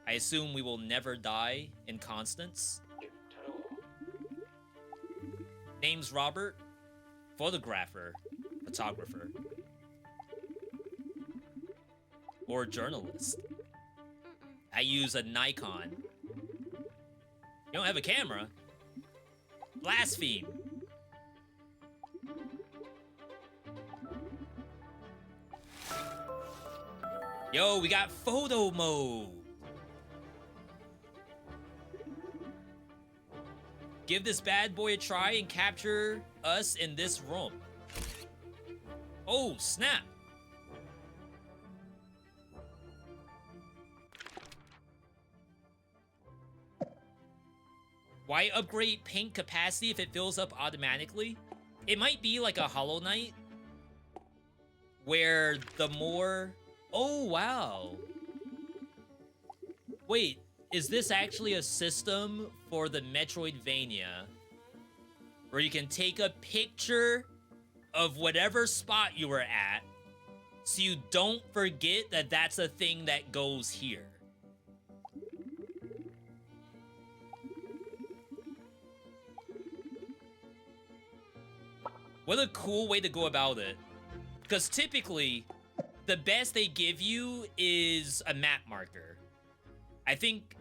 I assume we will never die in Constance. Name's Robert. Photographer. Photographer. Or journalist. I use a Nikon. You don't have a camera? Blaspheme. Yo, we got photo mode. Give this bad boy a try and capture us in this room. Oh, snap. Why upgrade paint capacity if it fills up automatically? It might be like a Hollow Knight, where the more... Oh, wow. Wait, is this actually a system for the Metroidvania where you can take a picture of whatever spot you were at so you don't forget that that's a thing that goes here? What a cool way to go about it. Because typically, the best they give you is a map marker. I think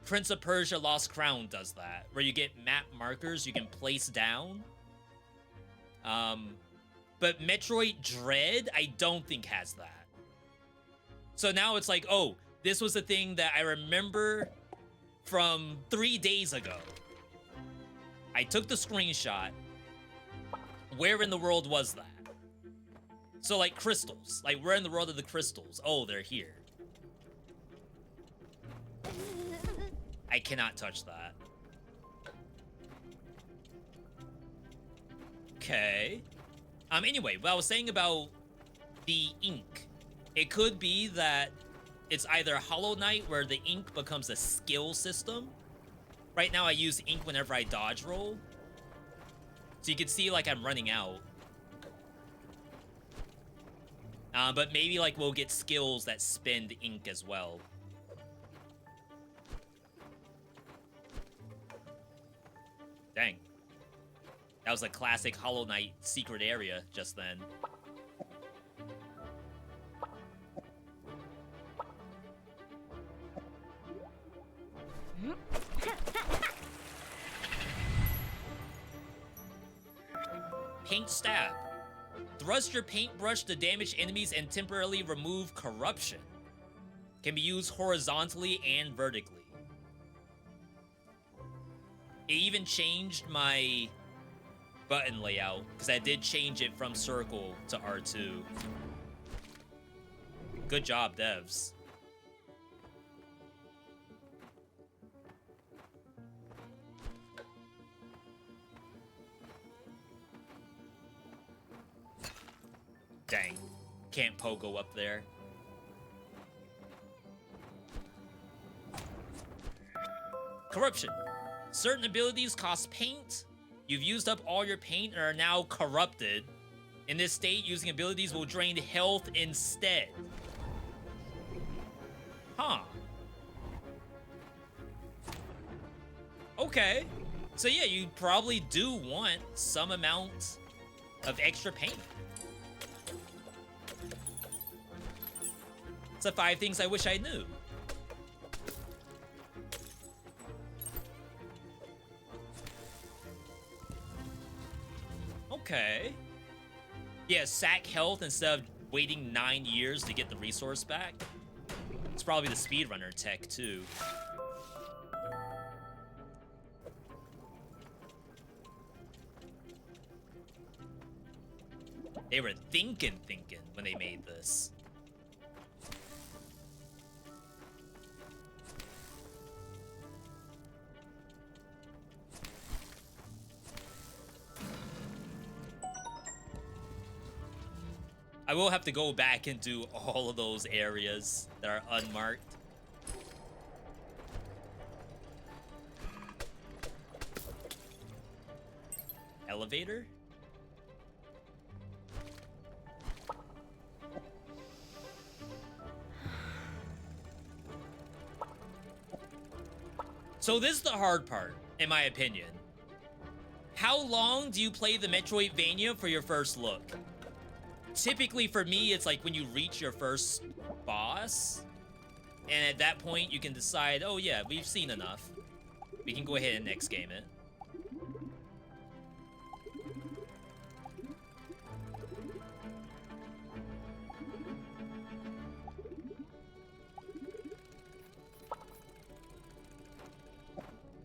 Prince of Persia Lost Crown does that, where you get map markers you can place down. But Metroid Dread, I don't think has that. So now it's like, oh, this was a thing that I remember from 3 days ago. I took the screenshot. Where in the world was that? So, like, crystals. Like, where in the world are the crystals? Oh, they're here. I cannot touch that. Okay. Anyway, what I was saying about the ink. It could be that it's either Hollow Knight where the ink becomes a skill system. Right now I use ink whenever I dodge roll. So you can see like I'm running out. But maybe like we'll get skills that spend ink as well. Dang. That was a classic Hollow Knight secret area just then. Paint stab. Thrust your paintbrush to damage enemies and temporarily remove corruption. Can be used horizontally and vertically. It even changed my button layout, because I did change it from circle to R2. Good job, devs. Dang. Can't pogo up there. Corruption. Certain abilities cost paint. You've used up all your paint and are now corrupted. In this state, using abilities will drain health instead. Huh. Okay. So yeah, you probably do want some amount of extra paint. It's the 5 things I wish I knew. Okay. Yeah, sack health instead of waiting 9 years to get the resource back. It's probably the speedrunner tech, too. They were thinking when they made this. I will have to go back and do all of those areas that are unmarked. Elevator? So this is the hard part, in my opinion. How long do you play the Metroidvania for your first look? Typically for me, it's like when you reach your first boss, and at that point you can decide, oh yeah, we've seen enough. We can go ahead and next game it.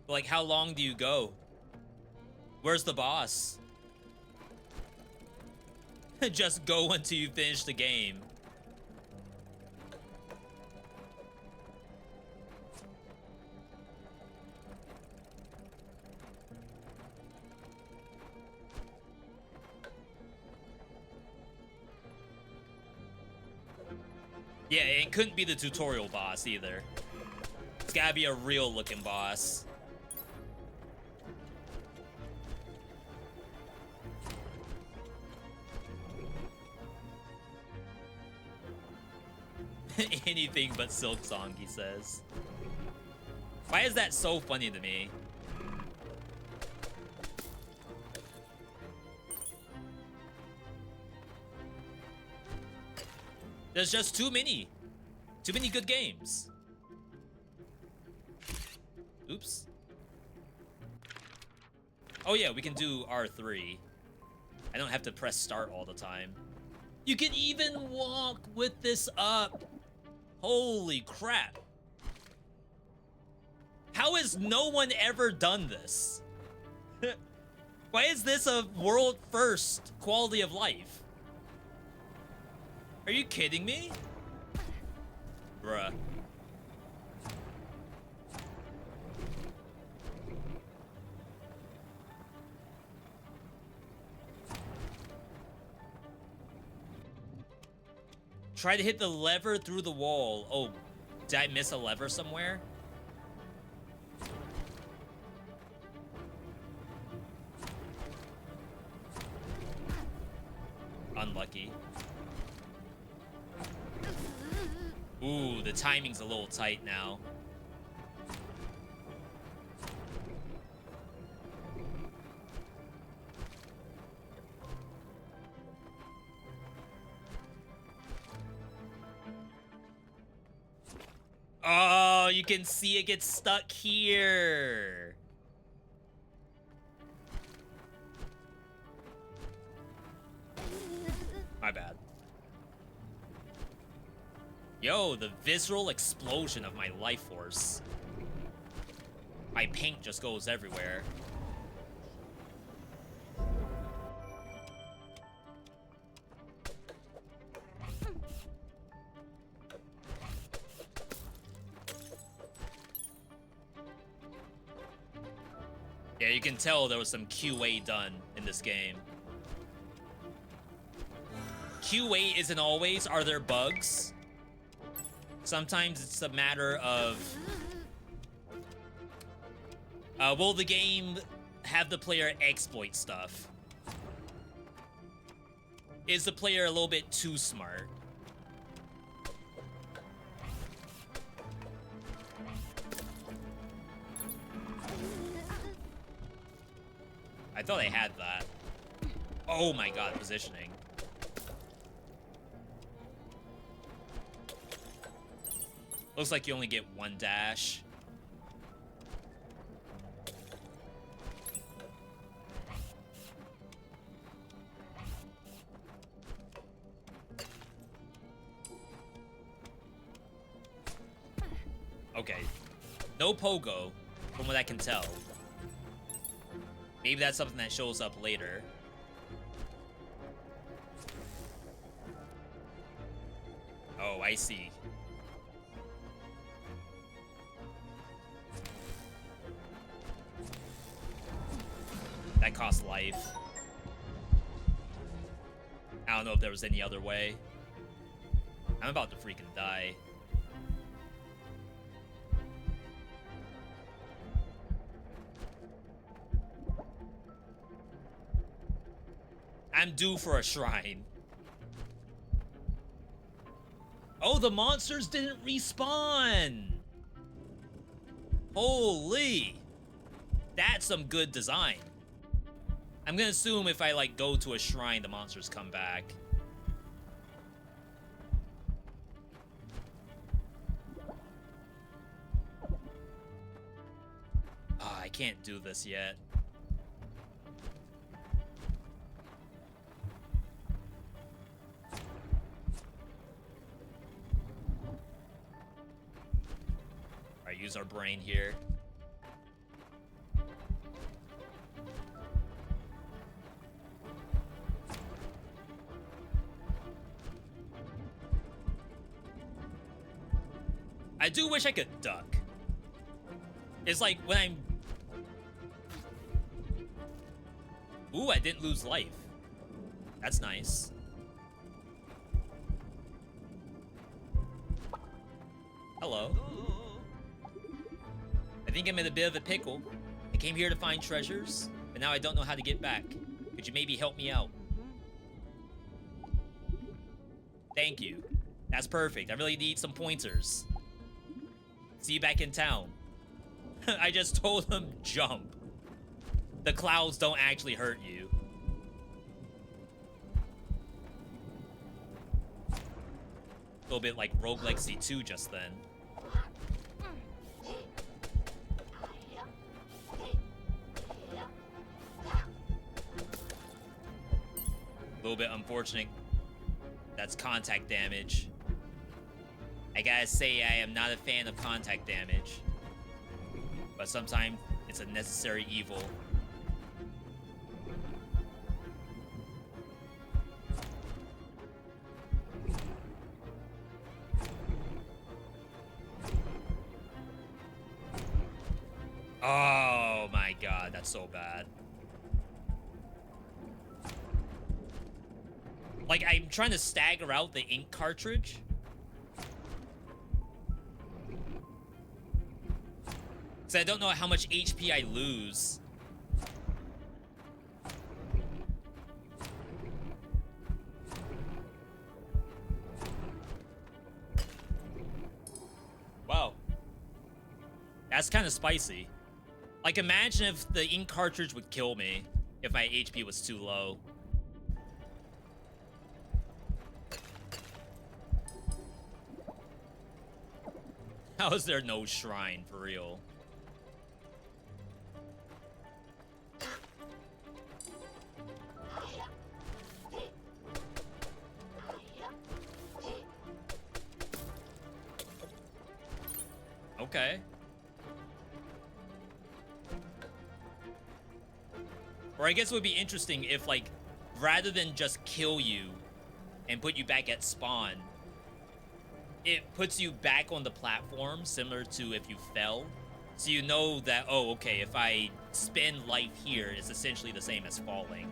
Like, how long do you go? Where's the boss? Just go until you finish the game. Yeah, it couldn't be the tutorial boss either. It's gotta be a real looking boss. Anything but Silk Song, he says. Why is that so funny to me? There's just too many good games. Oops. Oh yeah, we can do R3. I don't have to press start all the time. You can even walk with this up. Holy crap. How has no one ever done this? Why is this a world first quality of life? Are you kidding me? Bruh. Try to hit the lever through the wall. Oh, did I miss a lever somewhere? Unlucky. Ooh, the timing's a little tight now. Oh, you can see it gets stuck here. My bad. Yo, the visceral explosion of my life force. My paint just goes everywhere. Yeah, you can tell there was some QA done in this game. QA isn't always, are there bugs? Sometimes it's a matter of, will the game have the player exploit stuff? Is the player a little bit too smart? I thought I had that. Oh my god, positioning. Looks like you only get one dash. Okay. No pogo, from what I can tell. Maybe that's something that shows up later. Oh, I see. That costs life. I don't know if there was any other way. I'm about to freaking die. I'm due for a shrine. Oh, the monsters didn't respawn! Holy! That's some good design. I'm gonna assume if I, like, go to a shrine, the monsters come back. Ah, I can't do this yet. Alright, use our brain here. I do wish I could duck. It's like when I'm... Ooh, I didn't lose life. That's nice. Hello. I think I'm in a bit of a pickle. I came here to find treasures, but now I don't know how to get back. Could you maybe help me out? Thank you. That's perfect. I really need some pointers. See you back in town. I just told him jump. The clouds don't actually hurt you. A little bit like Rogue Legacy 2 just then. A little bit unfortunate. That's contact damage. I gotta say, I am not a fan of contact damage. But sometimes it's a necessary evil. Oh my god, that's so bad. Like, I'm trying to stagger out the ink cartridge. So I don't know how much HP I lose. Wow. That's kind of spicy. Like, imagine if the ink cartridge would kill me if my HP was too low. How is there no shrine, for real? Okay. Or I guess it would be interesting if, like, rather than just kill you and put you back at spawn, it puts you back on the platform, similar to if you fell. So you know that, oh, okay, if I spend life here, it's essentially the same as falling.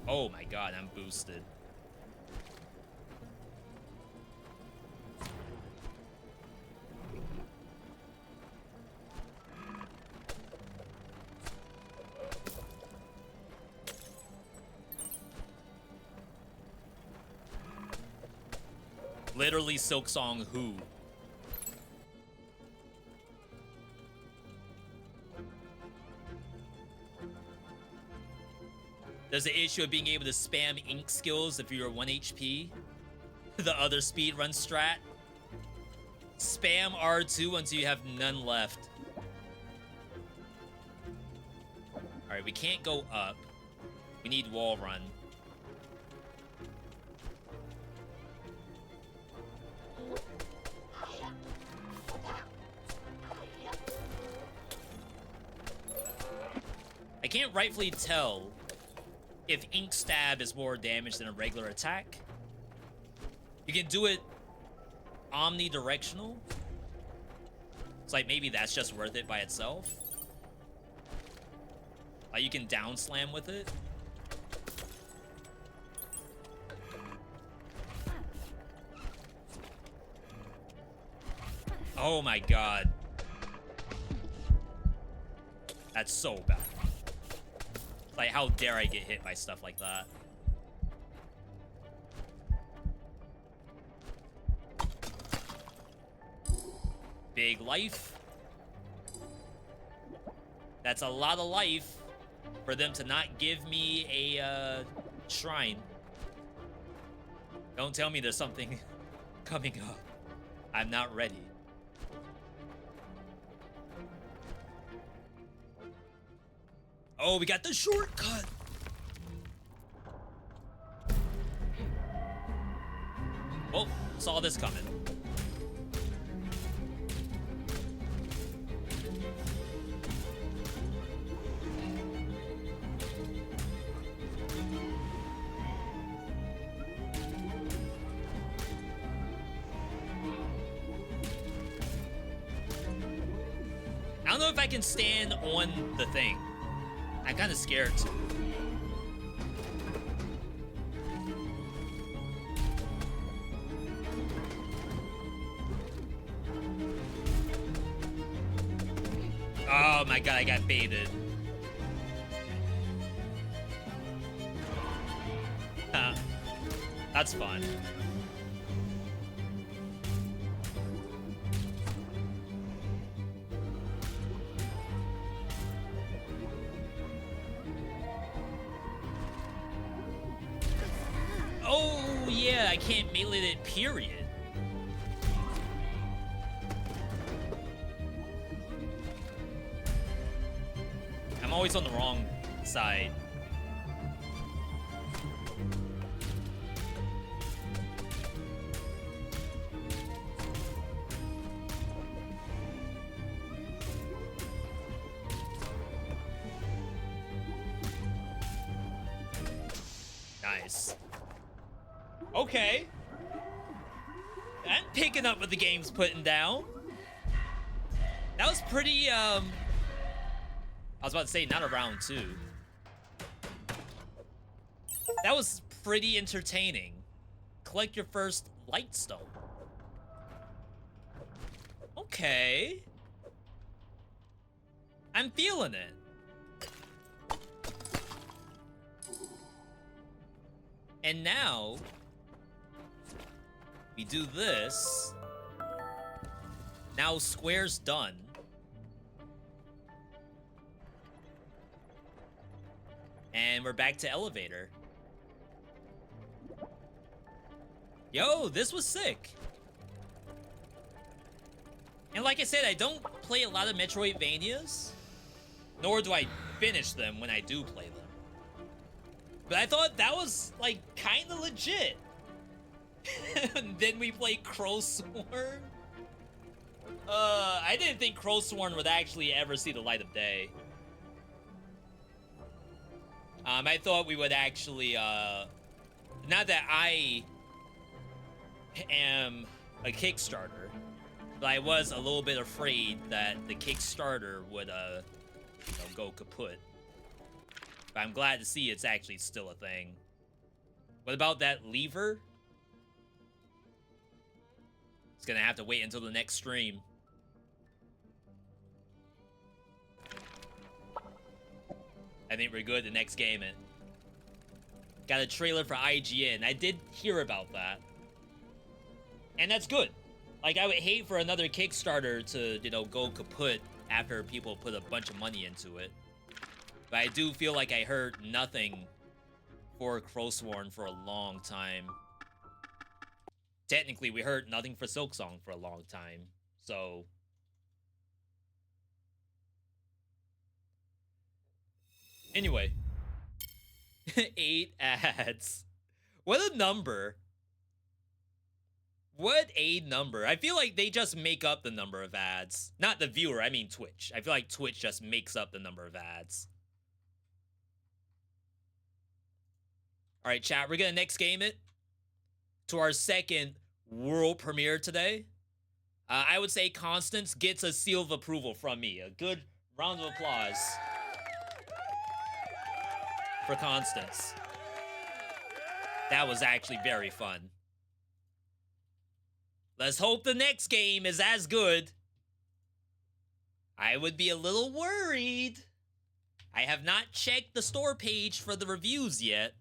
Oh my god, I'm boosted. Literally Silksong who? There's the issue of being able to spam ink skills if you're 1 HP. The other speedrun strat. Spam R2 until you have none left. Alright, we can't go up. We need wall run. I can't rightfully tell if ink stab is more damage than a regular attack. You can do it omnidirectional. It's like maybe that's just worth it by itself. Like you can down slam with it. Oh my god. That's so bad. Like, how dare I get hit by stuff like that? Big life. That's a lot of life for them to not give me a shrine. Don't tell me there's something coming up. I'm not ready. Oh, we got the shortcut. Well, saw this coming. I don't know if I can stand on the thing. I'm kind of scared. Oh my god, I got baited. That's fun. Oh, yeah, I can't melee it, period. I'm always on the wrong side. Nice. Okay. I'm picking up what the game's putting down. That was pretty, I was about to say, not a round two. That was pretty entertaining. Collect your first Lightstone. Okay. I'm feeling it. And now, we do this. Now square's done. And we're back to elevator. Yo, this was sick. And like I said, I don't play a lot of Metroidvanias, nor do I finish them when I do play them. But I thought that was, like, kind of legit. And then we played Crowsworn. I didn't think Crowsworn would actually ever see the light of day. I thought we would actually, not that I am a Kickstarter, but I was a little bit afraid that the Kickstarter would, go kaput. But I'm glad to see it's actually still a thing. What about that lever? It's gonna have to wait until the next stream. I think we're good the next game. It got a trailer for IGN. I did hear about that. And that's good. Like, I would hate for another Kickstarter to, go kaput after people put a bunch of money into it. But I do feel like I heard nothing for Crowsworn for a long time. Technically, we heard nothing for Silksong for a long time. So anyway, 8 ads. What a number. What a number. I feel like they just make up the number of ads. Not the viewer, I mean Twitch. I feel like Twitch just makes up the number of ads. Alright, chat, we're gonna next game it to our second world premiere today. I would say Constance gets a seal of approval from me. A good round of applause for Constance. That was actually very fun. Let's hope the next game is as good. I would be a little worried. I have not checked the store page for the reviews yet.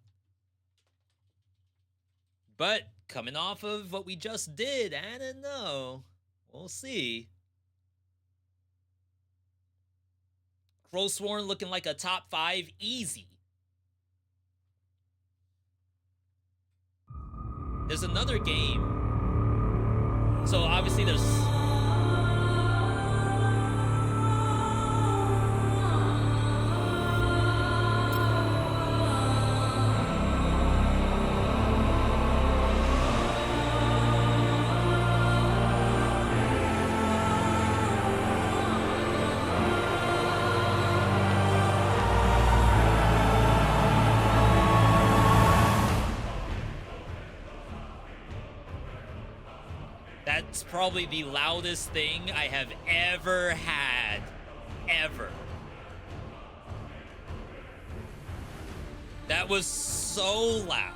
But coming off of what we just did, I don't know. We'll see. Crowsworn looking like a top 5 easy. There's another game. So obviously there's... That's probably the loudest thing I have ever had. Ever. That was so loud.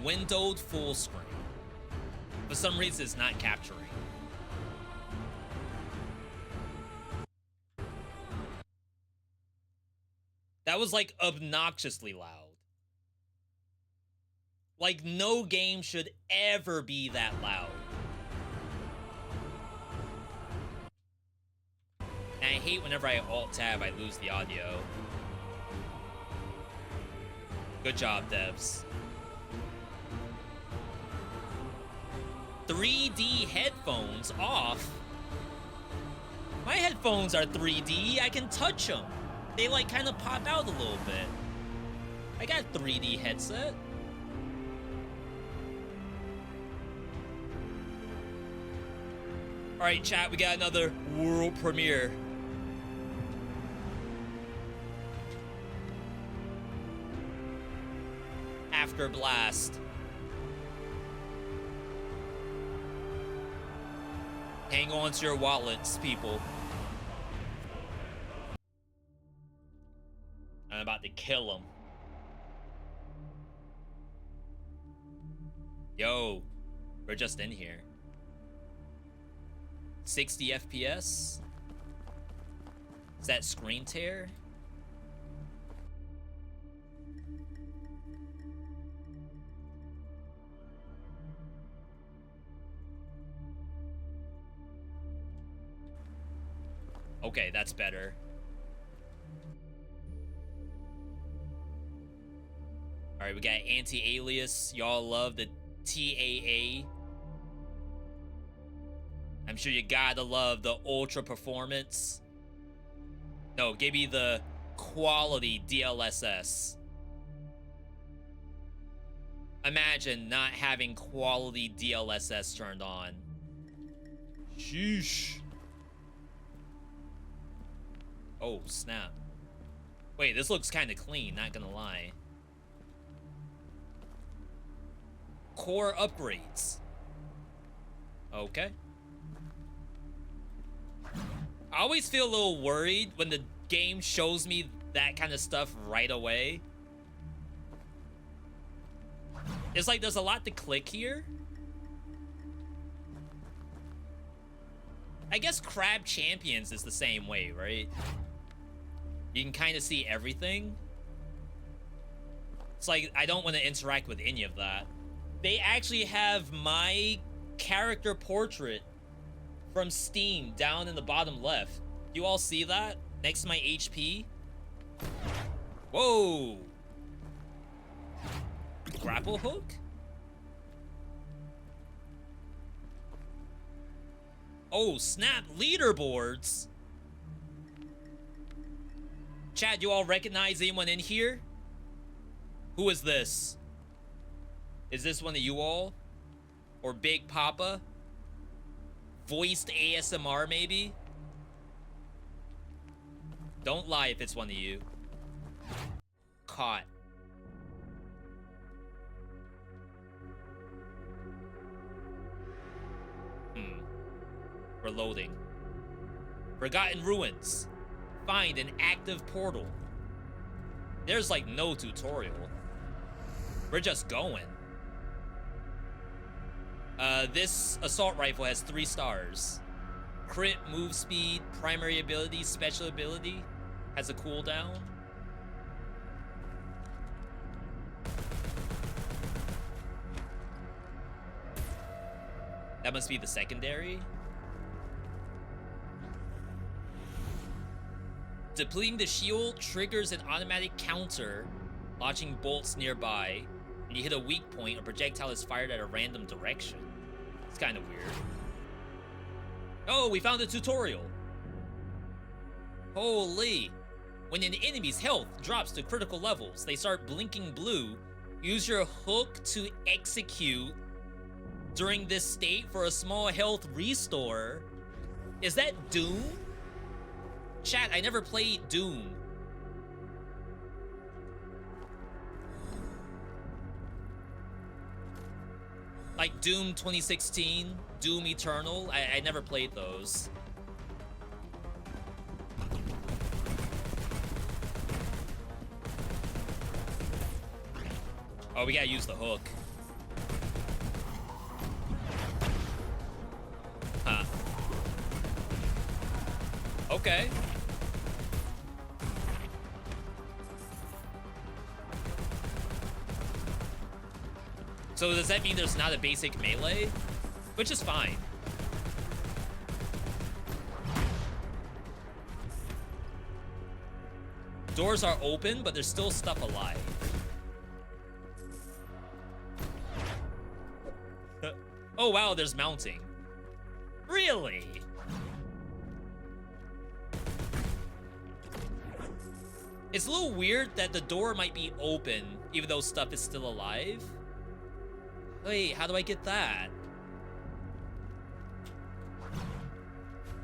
Windowed full screen. For some reason, it's not capturing. That was, like, obnoxiously loud. Like, no game should ever be that loud. And I hate whenever I alt-tab, I lose the audio. Good job, devs. 3D headphones off? My headphones are 3D, I can touch them. They, like, kind of pop out a little bit. I got 3D headset. Alright, chat, we got another world premiere. After Blast. Hang on to your wallets, people. kill him. Yo, we're just in here. 60 FPS? Is that screen tear? Okay, that's better. Alright, we got anti-alias. Y'all love the TAA. I'm sure you gotta love the ultra performance. No, give me the quality DLSS. Imagine not having quality DLSS turned on. Sheesh. Oh, snap. Wait, this looks kind of clean, not gonna lie. Core upgrades. Okay. I always feel a little worried when the game shows me that kind of stuff right away. It's like there's a lot to click here. I guess Crab Champions is the same way, right? You can kind of see everything. It's like, I don't want to interact with any of that. They actually have my character portrait from Steam down in the bottom left. You all see that? Next to my HP? Whoa! Grapple hook? Oh, snap, leaderboards! Chad, you all recognize anyone in here? Who is this? Is this one of you all? Or Big Papa? Voiced ASMR, maybe? Don't lie if it's one of you. Caught. Reloading. Forgotten Ruins. Find an active portal. There's like no tutorial. We're just going. This assault rifle has 3 stars. Crit, move speed, primary ability, special ability. Has a cooldown. That must be the secondary. Depleting the shield triggers an automatic counter, launching bolts nearby. When you hit a weak point, a projectile is fired at a random direction. It's kind of weird. Oh, we found a tutorial. Holy. When an enemy's health drops to critical levels, they start blinking blue. Use your hook to execute during this state for a small health restore. Is that Doom? Chat, I never played Doom. Like Doom 2016, Doom Eternal. I never played those. Oh, we gotta use the hook. Huh. Okay. So does that mean there's not a basic melee? Which is fine. Doors are open, but there's still stuff alive. Oh wow, there's mounting. Really? It's a little weird that the door might be open, even though stuff is still alive. Wait, how do I get that?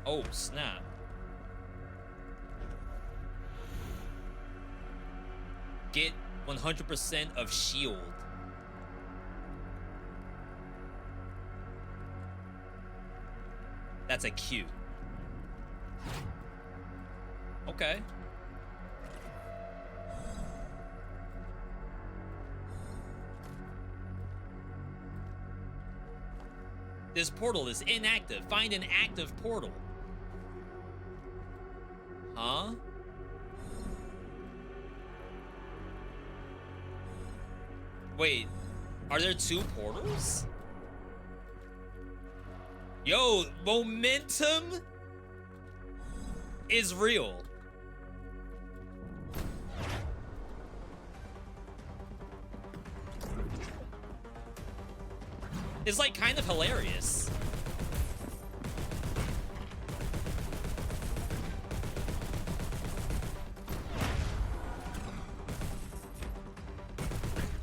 Oh, snap. Get 100% of shield. That's a Q. This portal is inactive. Find an active portal. Huh? Wait, are there 2 portals? Yo, momentum is real. It's like kind of hilarious.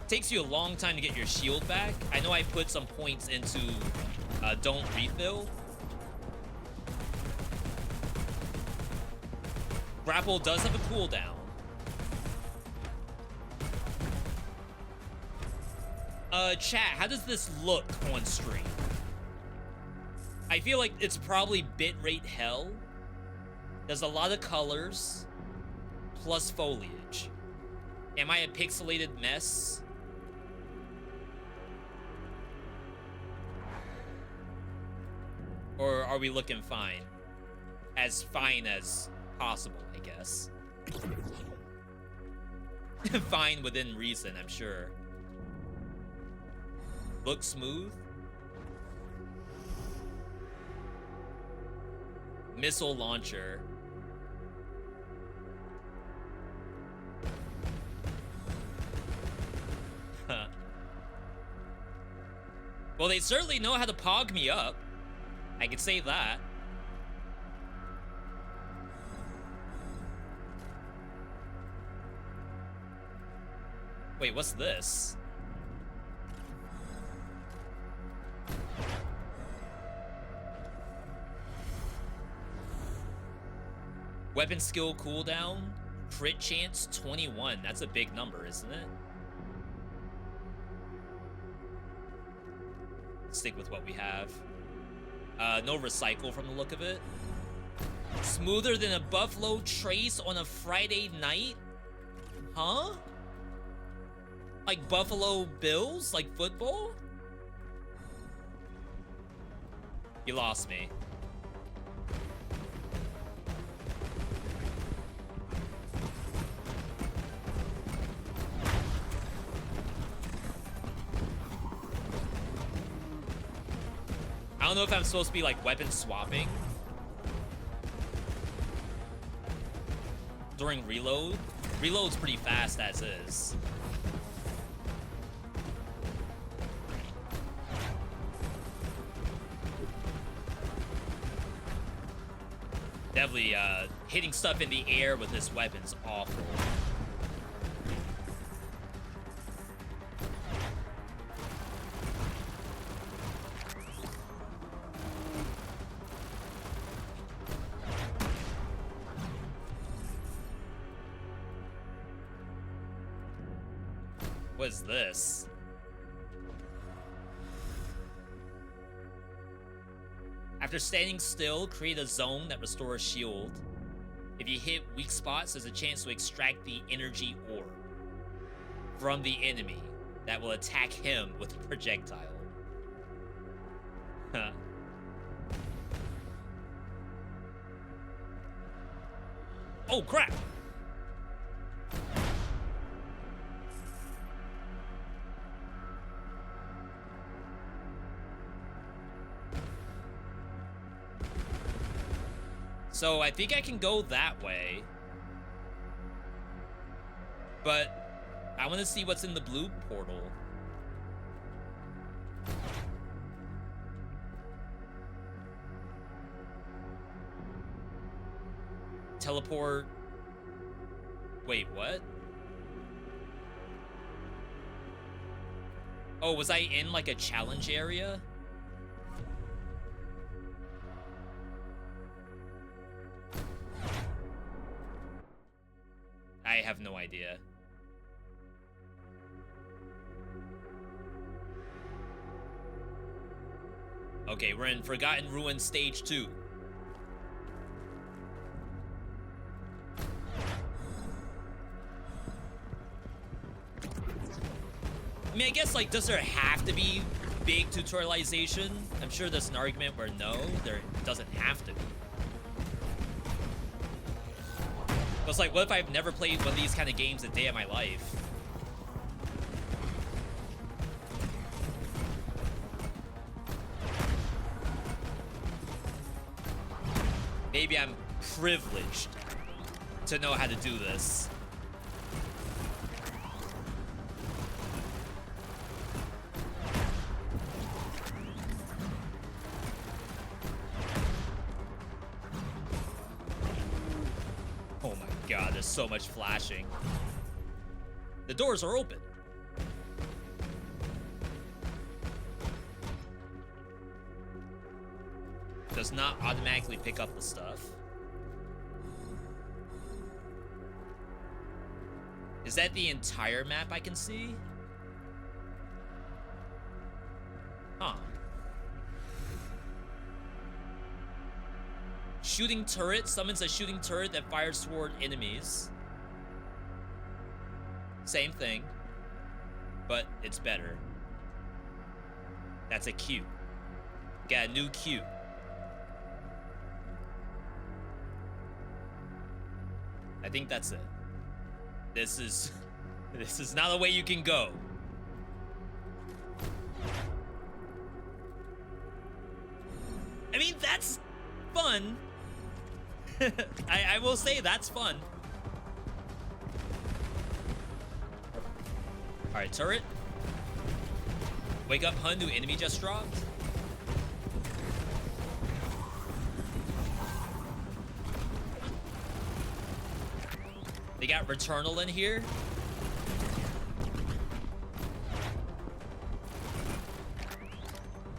Takes you a long time to get your shield back. I know I put some points into don't refill. Grapple does have a cooldown. Chat, how does this look on stream? I feel like it's probably bitrate hell. There's a lot of colors, plus foliage. Am I a pixelated mess? Or are we looking fine? As fine as possible, I guess. Fine within reason, I'm sure. Look smooth. Missile launcher. Huh. Well, they certainly know how to pog me up. I can say that. Wait, what's this? Weapon skill cooldown, crit chance 21. That's a big number, isn't it? Stick with what we have. No recycle from the look of it. Smoother than a Buffalo Trace on a Friday night? Huh? Like Buffalo Bills? Like football? You lost me. I don't know if I'm supposed to be like weapon swapping during reload. Reload's pretty fast as is. Definitely hitting stuff in the air with this weapon's awful. What is this? After standing still, create a zone that restores shield. If you hit weak spots, there's a chance to extract the energy orb from the enemy that will attack him with a projectile. Huh. Oh, crap! So I think I can go that way. But I want to see what's in the blue portal. Teleport. Wait, what? Oh, was I in like a challenge area? I have no idea. Okay, we're in Forgotten Ruins Stage 2. I mean, I guess, like, does there have to be big tutorialization. I'm sure there's an argument where no, there doesn't have to be. It's like, what if I've never played one of these kind of games a day of my life? Maybe I'm privileged to know how to do this. Oh my god, there's so much flashing. The doors are open. Does not automatically pick up the stuff. Is that the entire map I can see? Huh. Shooting turret summons a shooting turret that fires toward enemies. Same thing, but it's better. That's a Q. Got a new Q. I think that's it. This is not a way you can go. I mean, that's fun. I will say that's fun. All right, turret. Wake up, Hun. New enemy just dropped. They got Returnal in here.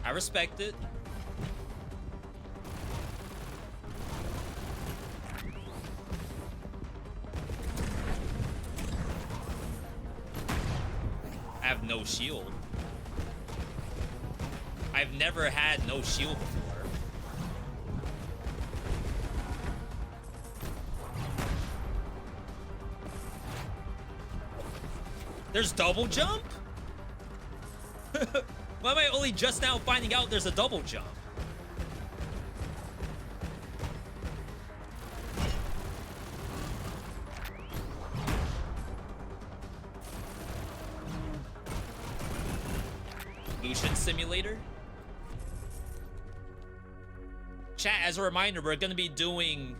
I respect it. I have no shield. I've never had no shield before. There's double jump? Why am I only just now finding out there's a double jump? Lucian Simulator? Chat, as a reminder, we're gonna be doing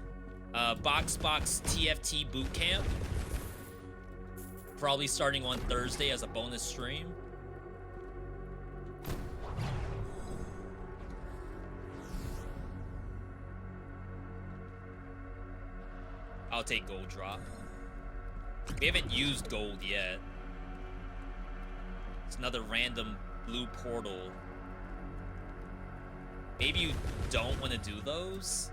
Box TFT Bootcamp. Probably starting on Thursday as a bonus stream. I'll take gold drop. We haven't used gold yet. It's another random blue portal. Maybe you don't want to do those?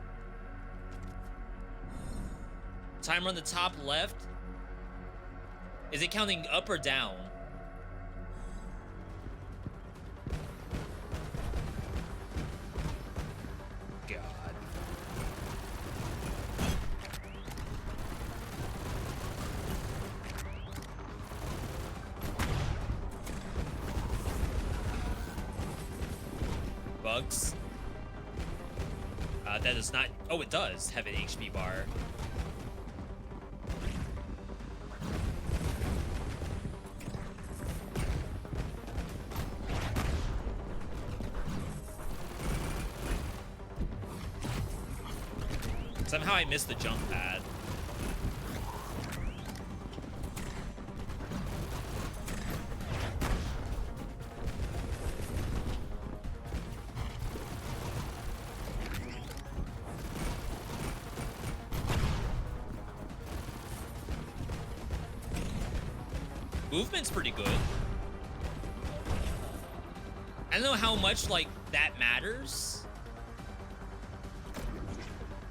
Timer on the top left. Is it counting up or down? God. Bugs. That does not... Oh, it does have an HP bar. Somehow I missed the jump pad. Movement's pretty good. I don't know how much, like, that matters.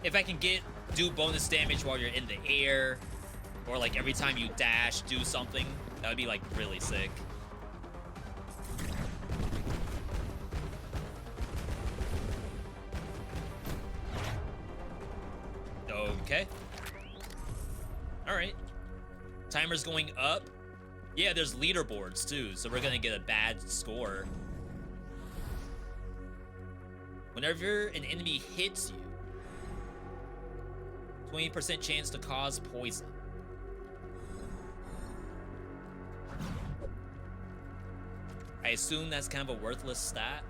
If I can do bonus damage while you're in the air, or like every time you dash, do something, that would be like really sick. Okay. All right. Timer's going up. Yeah, there's leaderboards too, so we're gonna get a bad score. Whenever an enemy hits you, 20% chance to cause poison. I assume that's kind of a worthless stat,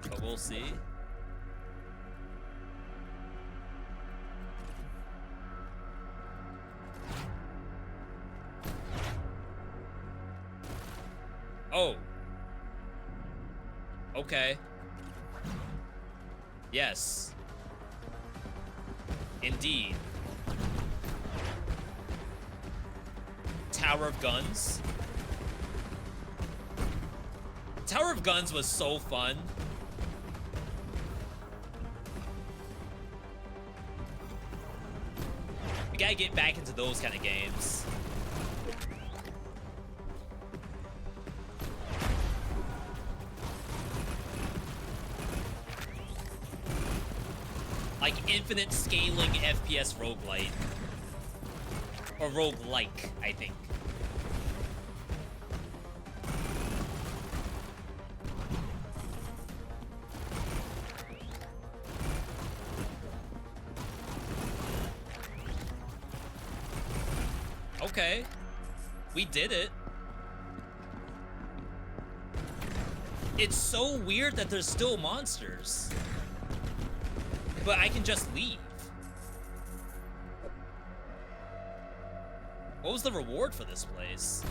but we'll see. Oh. Okay. Yes. Indeed. Tower of Guns. Tower of Guns was so fun. We gotta get back into those kind of games. Like infinite scaling FPS roguelite. Or roguelike, I think. Okay. We did it. It's so weird that there's still monsters. But I can just leave. What was the reward for this place?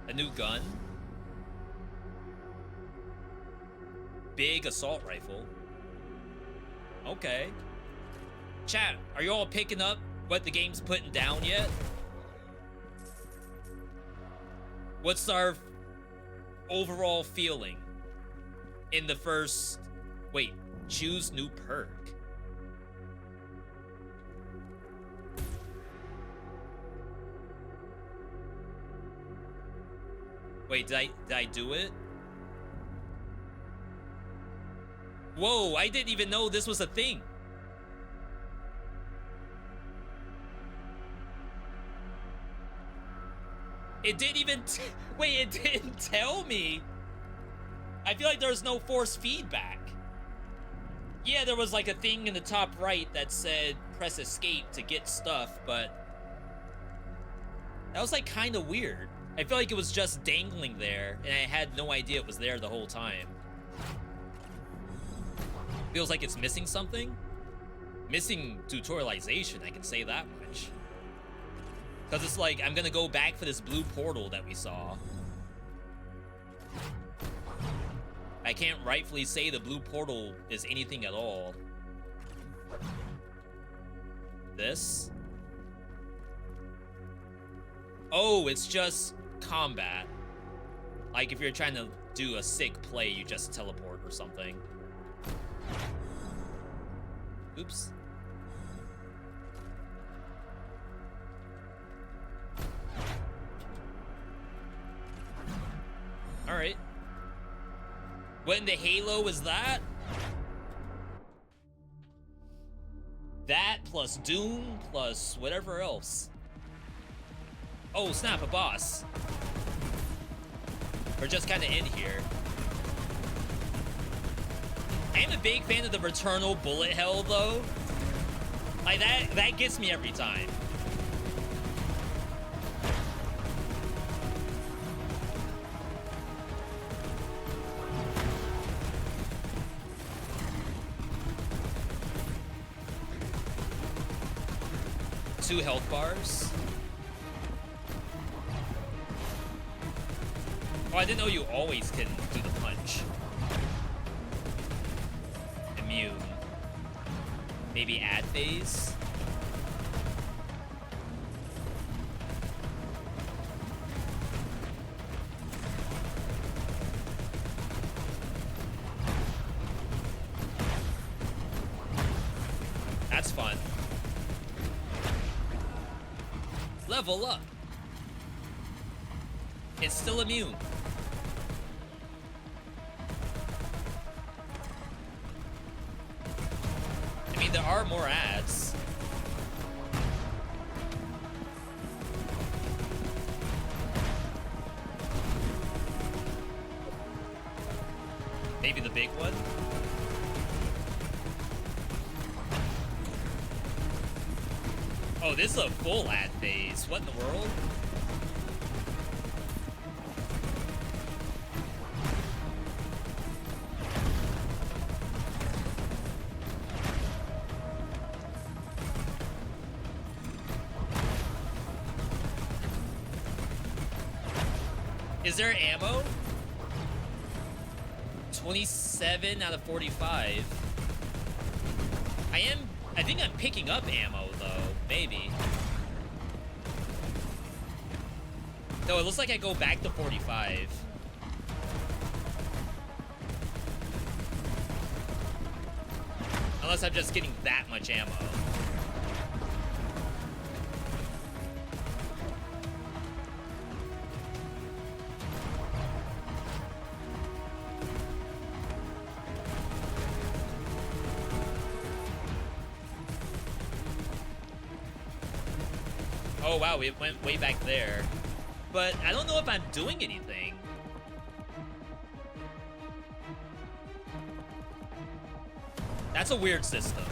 A new gun? Big assault rifle. Okay. Chat, are you all picking up what the game's putting down yet? What's our overall feeling in the first... Wait, choose new perk. Wait, did I do it? Whoa, I didn't even know this was a thing. It didn't even... Wait, it didn't tell me. I feel like there was no force feedback. Yeah, there was like a thing in the top right that said press escape to get stuff, but... that was like kind of weird. I feel like it was just dangling there, and I had no idea it was there the whole time. Feels like it's missing something. Missing tutorialization, I can say that much. Because it's like, I'm gonna go back for this blue portal that we saw. I can't rightfully say the blue portal is anything at all. This? Oh, it's just combat. Like if you're trying to do a sick play, you just teleport or something. Oops. Alright. What in the Halo is that? That plus Doom plus whatever else. Oh, snap, a boss. We're just kind of in here. I am a big fan of the Returnal bullet hell, though. Like, that gets me every time. Two health bars. Oh, I didn't know you always can do the punch. Immune. Maybe ad phase? That's fun. Level up. It's still immune. I mean, there are more ads. Maybe the big one? Oh, this is a full ad phase. What in the world? Is there ammo? 27 out of 45. I think I'm picking up ammo though, maybe. No, it looks like I go back to 45. Unless I'm just getting that much ammo. Oh wow, it went way back there. But I don't know if I'm doing anything. That's a weird system.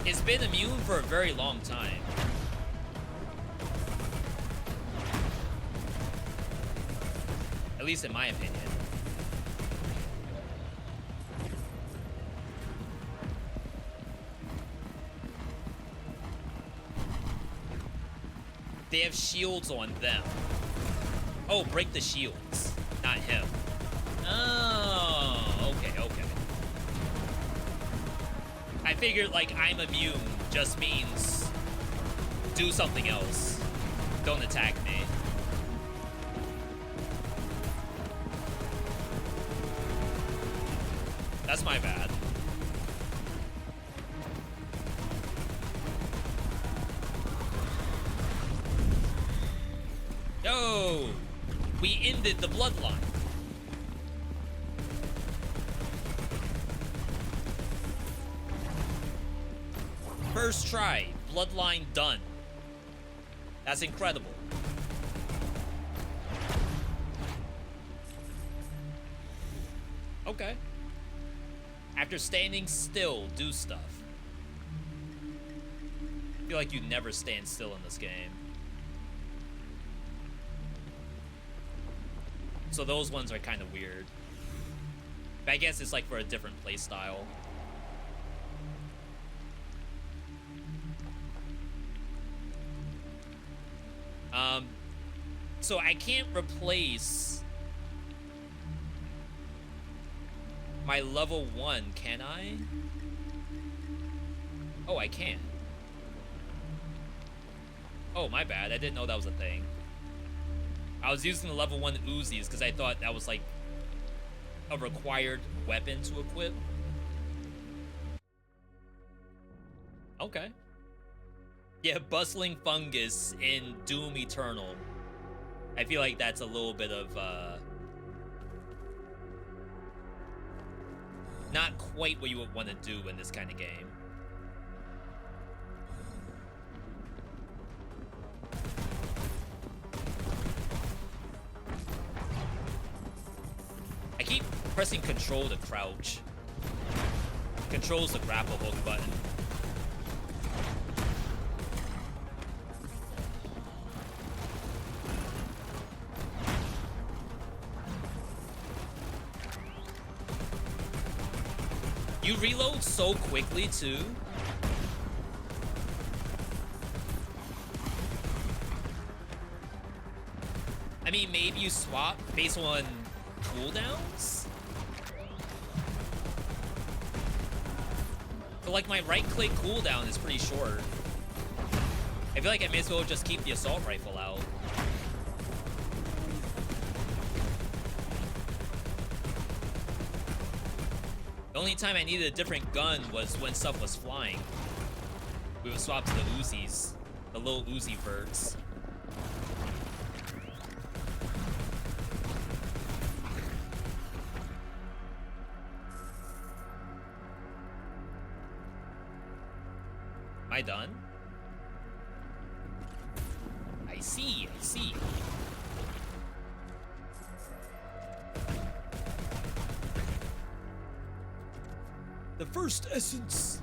It's been immune for a very long time. At least in my opinion. They have shields on them. Oh, break the shields. Not him. Oh, okay, okay. I figured, like, I'm immune just means do something else. Don't attack me. That's my bad. Yo! We ended the bloodline. First try, bloodline done. That's incredible. Okay. After standing still, do stuff. I feel like you never stand still in this game. So those ones are kind of weird. But I guess it's like for a different play style. So I can't replace my level 1, can I? Oh, I can. Oh, my bad. I didn't know that was a thing. I was using the level 1 Uzis because I thought that was like a required weapon to equip. Okay. Yeah, bustling fungus in Doom Eternal. I feel like that's a little bit of not quite what you would want to do in this kind of game. I keep pressing control to crouch. Control's the grapple hook button. You reload so quickly too. I mean, maybe you swap based on cooldowns? But like my right click cooldown is pretty short. I feel like I may as well just keep the assault rifle out. The only time I needed a different gun was when stuff was flying. We would swap to the Uzis, the little Uzi birds. Am I done? I see, I see. The first essence.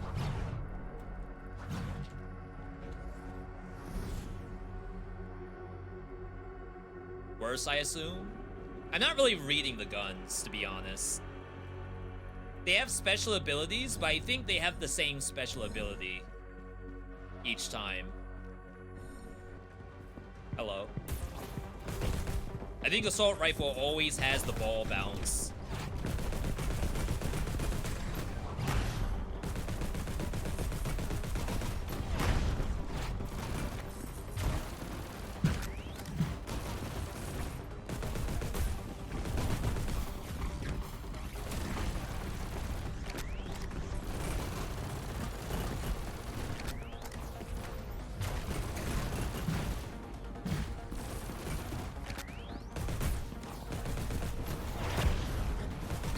Worse, I assume? I'm not really reading the guns, to be honest. They have special abilities, but I think they have the same special ability each time. Hello. I think assault rifle always has the ball bounce.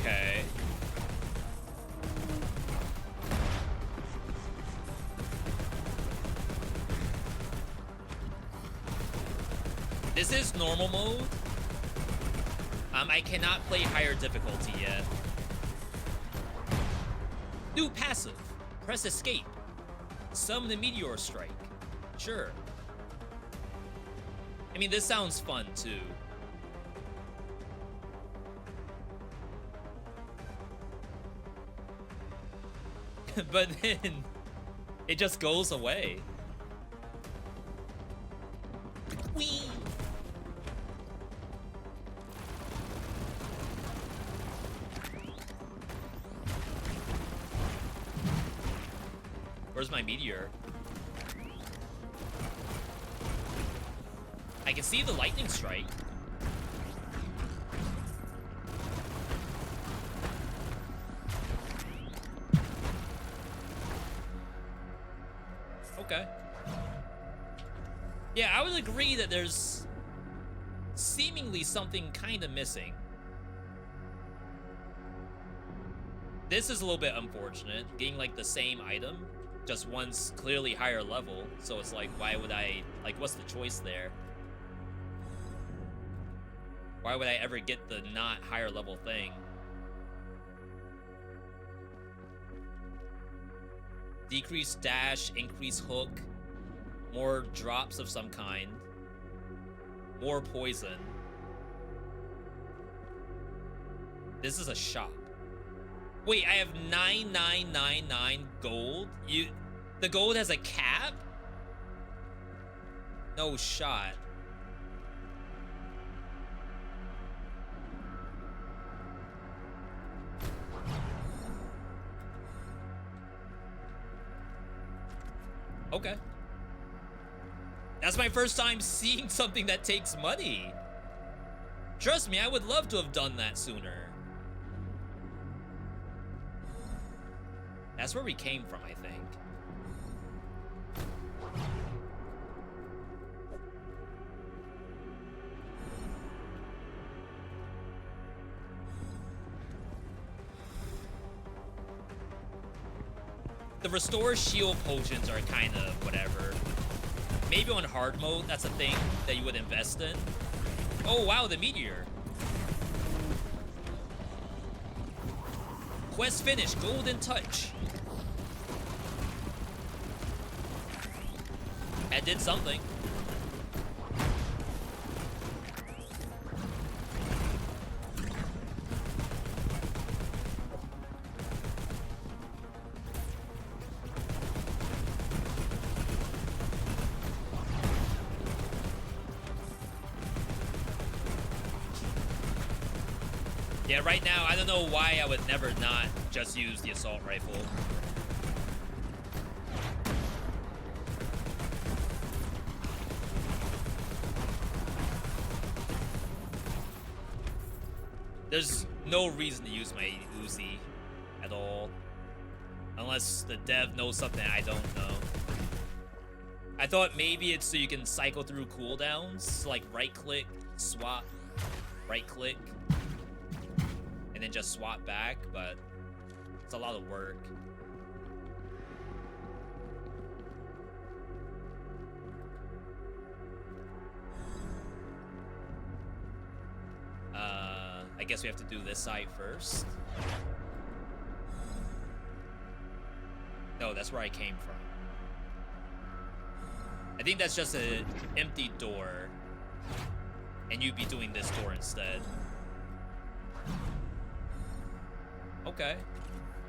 Okay. This is normal mode. I cannot play higher difficulty yet. New passive. Press escape. Summon a meteor strike. Sure. I mean, this sounds fun too. But then it just goes away. Whee! Where's my meteor? I can see the lightning strike. Okay. Yeah, I would agree that there's seemingly something kind of missing. This is a little bit unfortunate, getting like the same item, just one's clearly higher level, so it's like, why would I, like, what's the choice there? Why would I ever get the not higher level thing? Decrease dash, increase hook, more drops of some kind, more poison. This is a shop. Wait, I have 9999 gold? The gold has a cap? No shot. Okay. That's my first time seeing something that takes money. Trust me, I would love to have done that sooner. That's where we came from, I think. The restore shield potions are kind of whatever. Maybe on hard mode, that's a thing that you would invest in. Oh wow, the meteor. Quest finished, golden touch. That did something. Yeah, right now, I don't know why I would never not just use the assault rifle. There's no reason to use my Uzi at all. Unless the dev knows something I don't know. I thought maybe it's so you can cycle through cooldowns, like right-click, swap, right-click, and then just swap back, but it's a lot of work. I guess we have to do this side first. No, that's where I came from. I think that's just an empty door. And you'd be doing this door instead. Okay.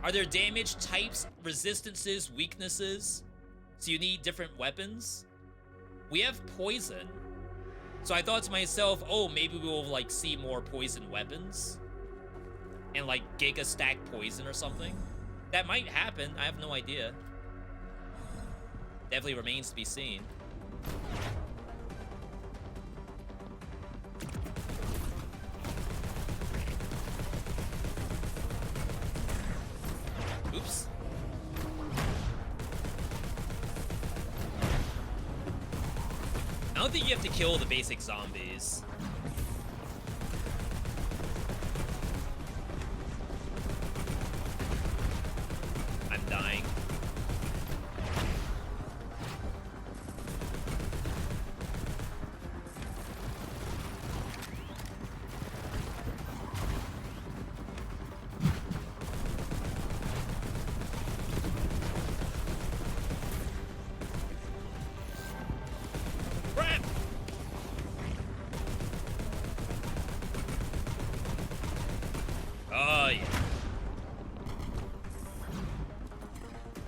Are there damage types, resistances, weaknesses? So you need different weapons? We have poison. So I thought to myself, oh, maybe we'll like see more poison weapons. And like giga stack poison or something. That might happen. I have no idea. Definitely remains to be seen. Oops. I don't think you have to kill the basic zombies. I'm dying. Crap! Oh, yeah.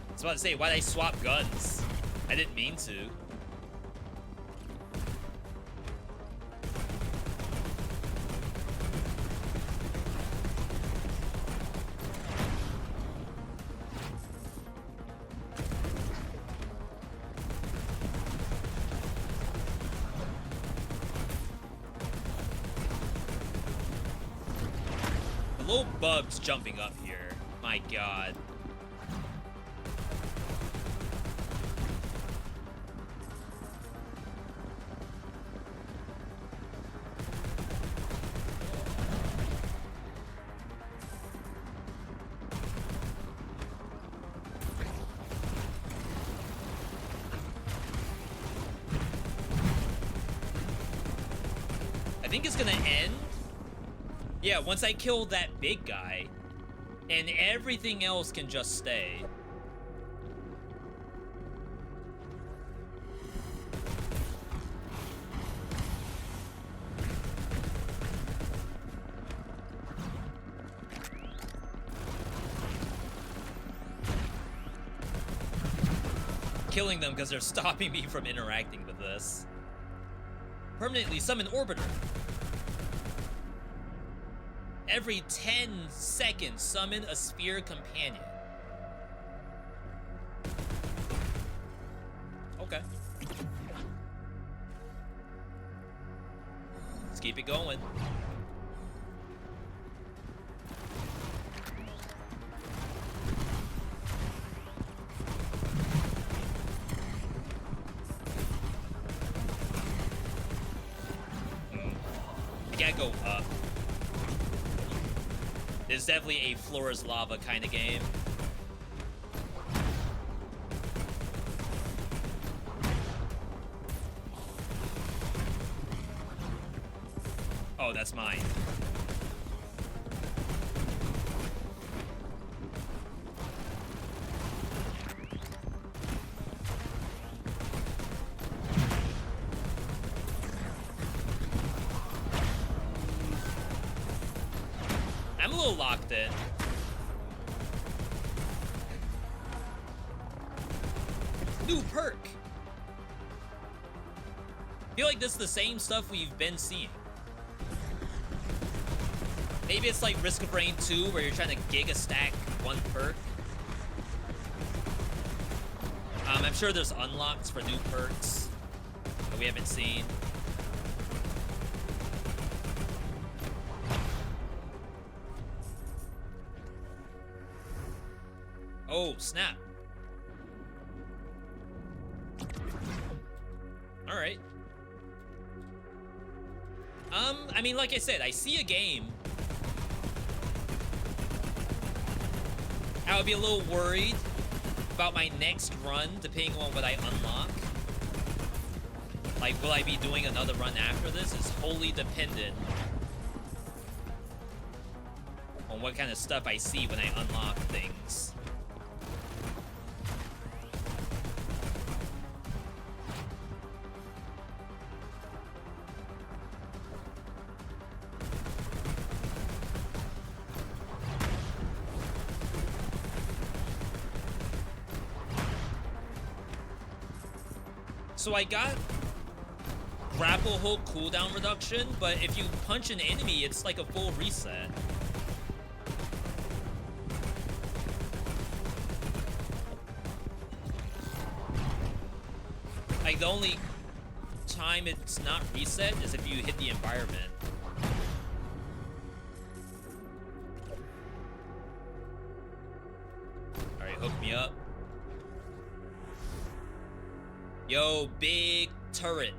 I was about to say, why'd I swap guns? I didn't mean to. The little bugs jumping up here. My God. I think it's gonna end. Yeah, once I kill that big guy, and everything else can just stay. Killing them because they're stopping me from interacting with this. Permanently summon Orbiter. Every 10 seconds, summon a sphere companion. Okay. Let's keep it going. I gotta go up. It's definitely a floor is lava kind of game. Oh, that's mine. I'm a little locked in. New perk. I feel like this is the same stuff we've been seeing. Maybe it's like Risk of Rain 2 where you're trying to giga stack one perk. I'm sure there's unlocks for new perks that we haven't seen. Oh, snap. All right. I mean, like I said, I see a game. I would be a little worried about my next run, depending on what I unlock. Like, will I be doing another run after this? It's wholly dependent on what kind of stuff I see when I unlock things. So I got grapple hook cooldown reduction, but if you punch an enemy, it's like a full reset. Like, the only time it's not reset is if you hit the environment. Alright, hook me up. Yo, big turret.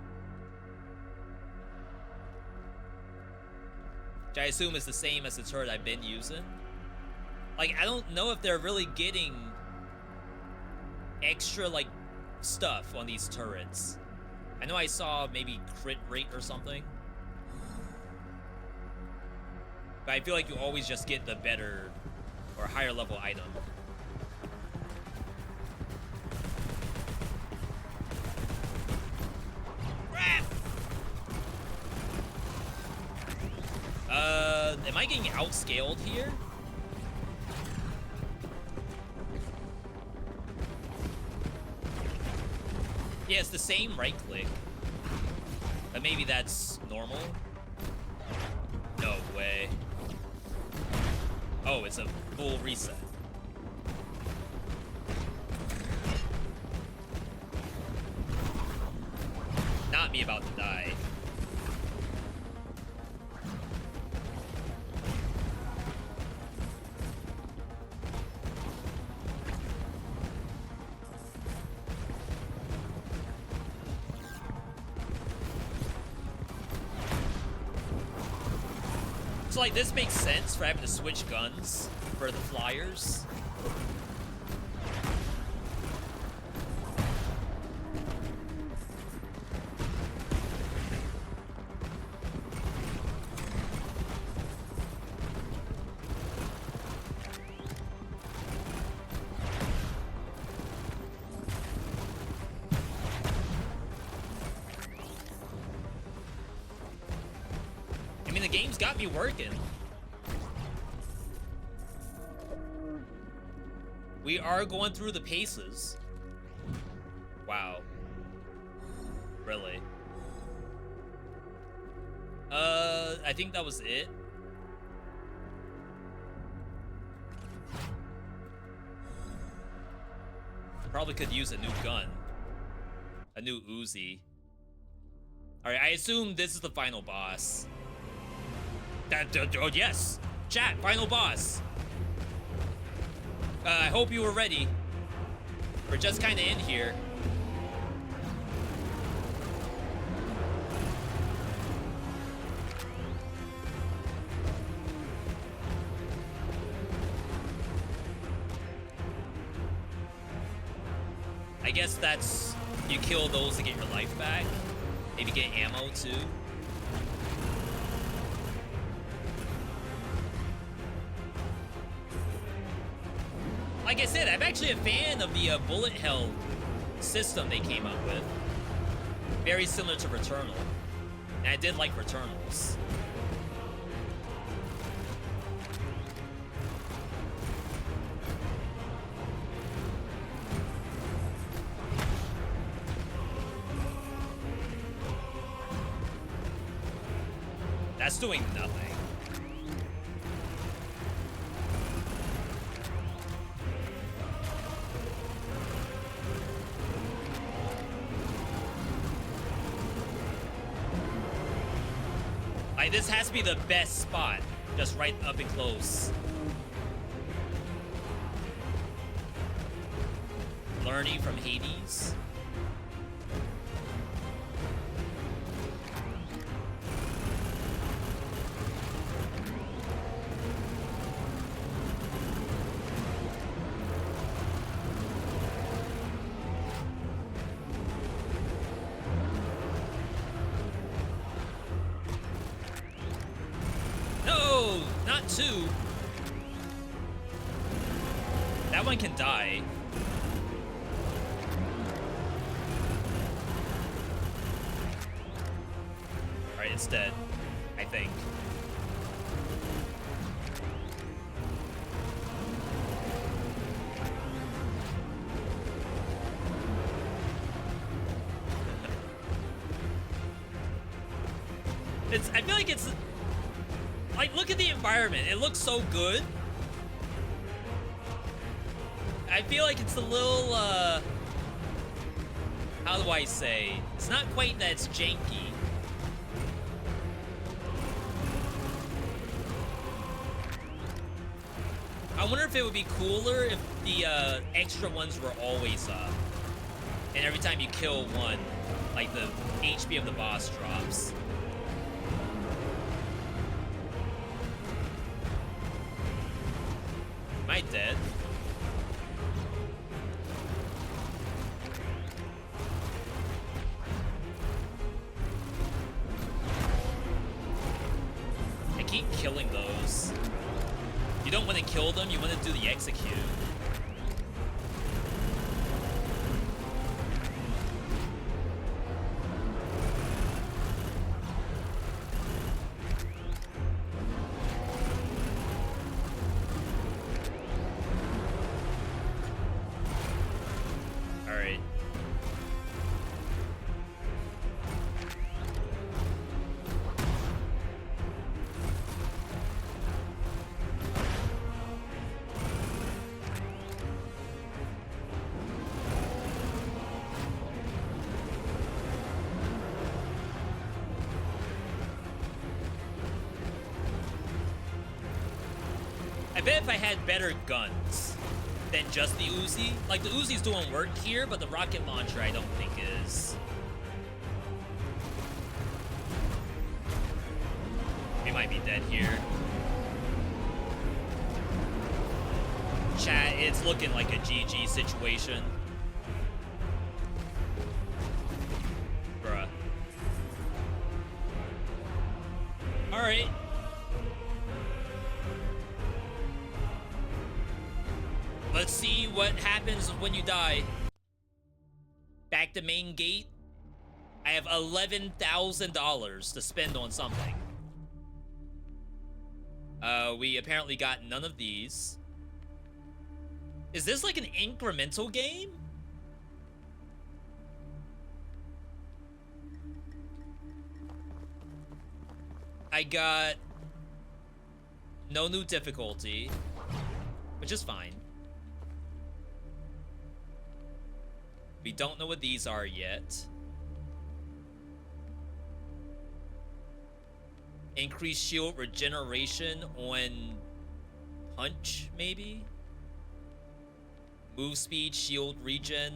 Which I assume is the same as the turret I've been using. Like, I don't know if they're really getting extra, like, stuff on these turrets. I know I saw maybe crit rate or something. But I feel like you always just get the better or higher level item. Am I getting outscaled here? Yeah, it's the same right click. But maybe that's normal? No way. Oh, it's a full reset. Not me about to die. So, like, this makes sense for having to switch guns for the flyers. I mean, the game's got me working. We are going through the paces. Wow. Really? I think that was it. Probably could use a new gun. A new Uzi. Alright, I assume this is the final boss. Oh, yes! Chat, final boss! I hope you were ready. We're just kind of in here. I guess that's... you kill those to get your life back. Maybe get ammo, too. Like I said, I'm actually a fan of the bullet hell system they came up with. Very similar to Returnal. And I did like Returnals. That's doing nothing. Like, this has to be the best spot, just right up and close. Learning from Hades. Two. That one can die. Alright, it's dead. I think. I feel like it's like, look at the environment. It looks so good. I feel like it's a little how do I say? It's not quite that it's janky. I wonder if it would be cooler if the extra ones were always up. And every time you kill one, like the HP of the boss drops. Am I dead? I keep killing those. You don't want to kill them, you want to do the execute. Alright. I bet if I had better guns than just the Uzi, like the Uzi's doing work here, but the rocket launcher I don't think is. We might be dead here. Chat, it's looking like a GG situation. Bruh. Alright. Let's see what happens when you die. Back to main gate. I have $11,000 to spend on something. We apparently got none of these. Is this like an incremental game? I got no new difficulty, which is fine. We don't know what these are yet. Increased shield regeneration on punch, maybe? Move speed, shield regen.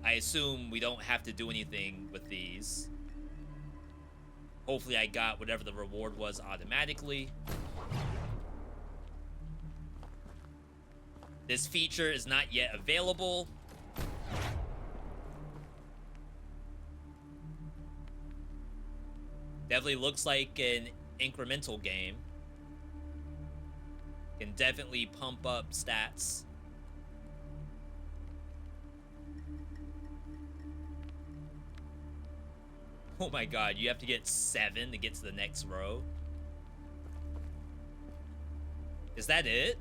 I assume we don't have to do anything with these. Hopefully I got whatever the reward was automatically. This feature is not yet available. Definitely looks like an incremental game. Can definitely pump up stats. Oh my god, you have to get 7 to get to the next row. Is that it?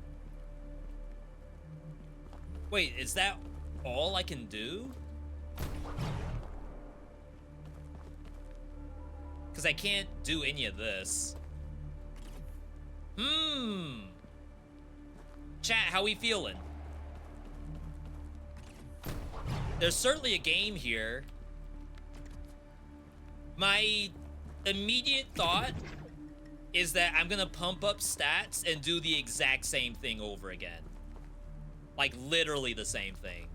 Wait, is that all I can do? Because I can't do any of this. Chat, how we feeling? There's certainly a game here. My immediate thought is that I'm gonna pump up stats and do the exact same thing over again. Like, literally the same thing.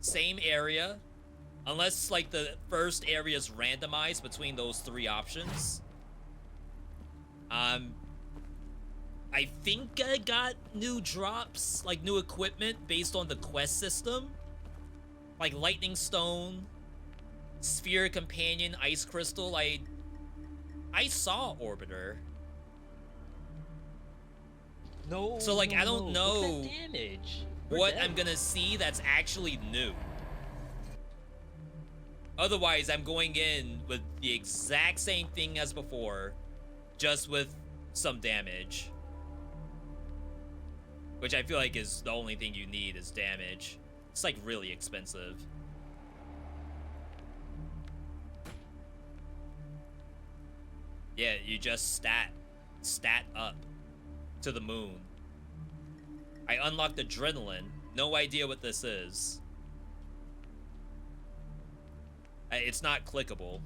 Same area. Unless, like, the first area is randomized between those 3 options. I think I got new drops, like new equipment based on the quest system. Like Lightning Stone, Sphere Companion, Ice Crystal. I saw Orbiter. No. So like, no, I don't no. know Look at that damage. We're what dead. I'm gonna see that's actually new. Otherwise, I'm going in with the exact same thing as before, just with some damage. Which I feel like is the only thing you need is damage. It's like really expensive. Yeah, you just stat up to the moon. I unlocked adrenaline. No idea what this is. It's not clickable.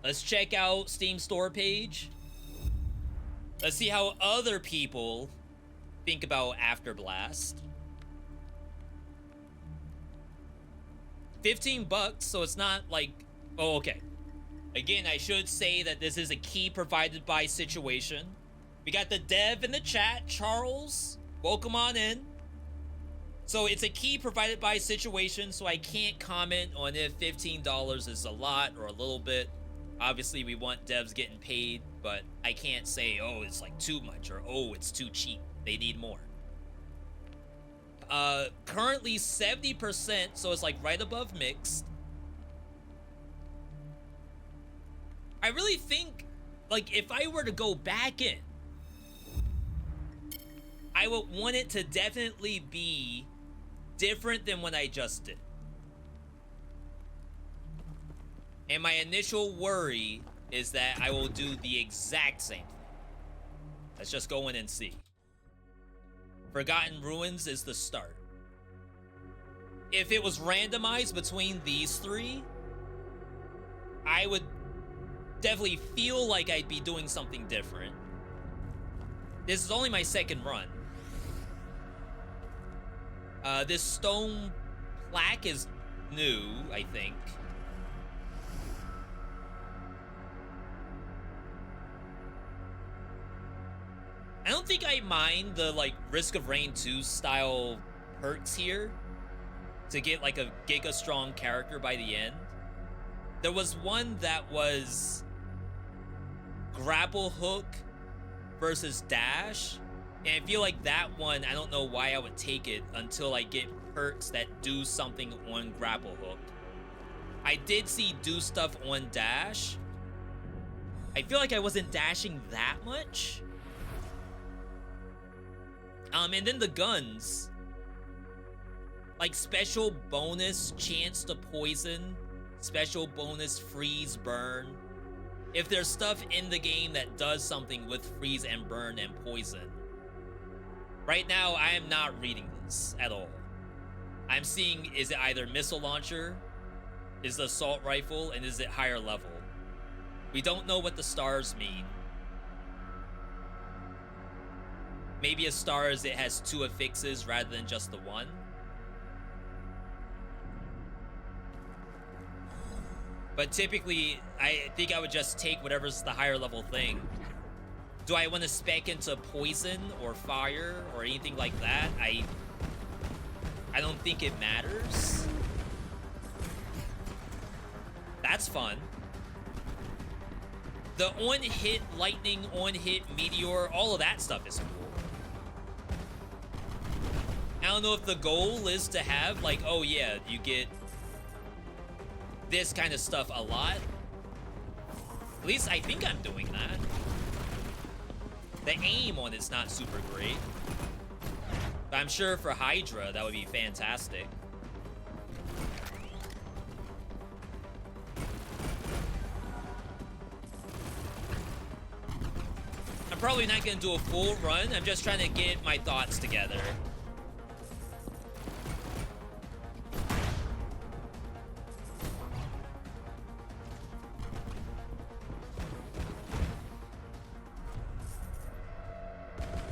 Let's check out Steam store page. Let's see how other people think about Afterblast. $15, so it's not like... Oh, okay. Again, I should say that this is a key provided by situation. We got the dev in the chat, Charles. Welcome on in. So it's a key provided by situation, so I can't comment on if $15 is a lot or a little bit. Obviously, we want devs getting paid, but I can't say, oh, it's like too much, or oh, it's too cheap. They need more. Currently 70%, so it's like right above mixed. I really think, like, if I were to go back in, I would want it to definitely be different than what I just did. And my initial worry is that I will do the exact same thing. Let's just go in and see. Forgotten Ruins is the start. If it was randomized between these three, I would definitely feel like I'd be doing something different. This is only my second run. This stone plaque is new, I think. I don't think I mind the, like, Risk of Rain 2 style perks here to get, like, a giga strong character by the end. There was one that was grapple hook versus dash, and I feel like that one, I don't know why I would take it until I get perks that do something on grapple hook. I did see do stuff on dash. I feel like I wasn't dashing that much. And then the guns, like special bonus chance to poison, special bonus freeze burn. If there's stuff in the game that does something with freeze and burn and poison. Right now, I am not reading this at all. I'm seeing, is it either missile launcher, is the assault rifle, and is it higher level? We don't know what the stars mean. Maybe a star is it has 2 affixes rather than just the one. But typically, I think I would just take whatever's the higher level thing. Do I want to spec into poison or fire or anything like that? I don't think it matters. That's fun. The on-hit lightning, on-hit meteor, all of that stuff is cool. I don't know if the goal is to have, like, oh yeah, you get this kind of stuff a lot. At least I think I'm doing that. The aim on it's not super great. But I'm sure for Hydra, that would be fantastic. I'm probably not going to do a full run. I'm just trying to get my thoughts together.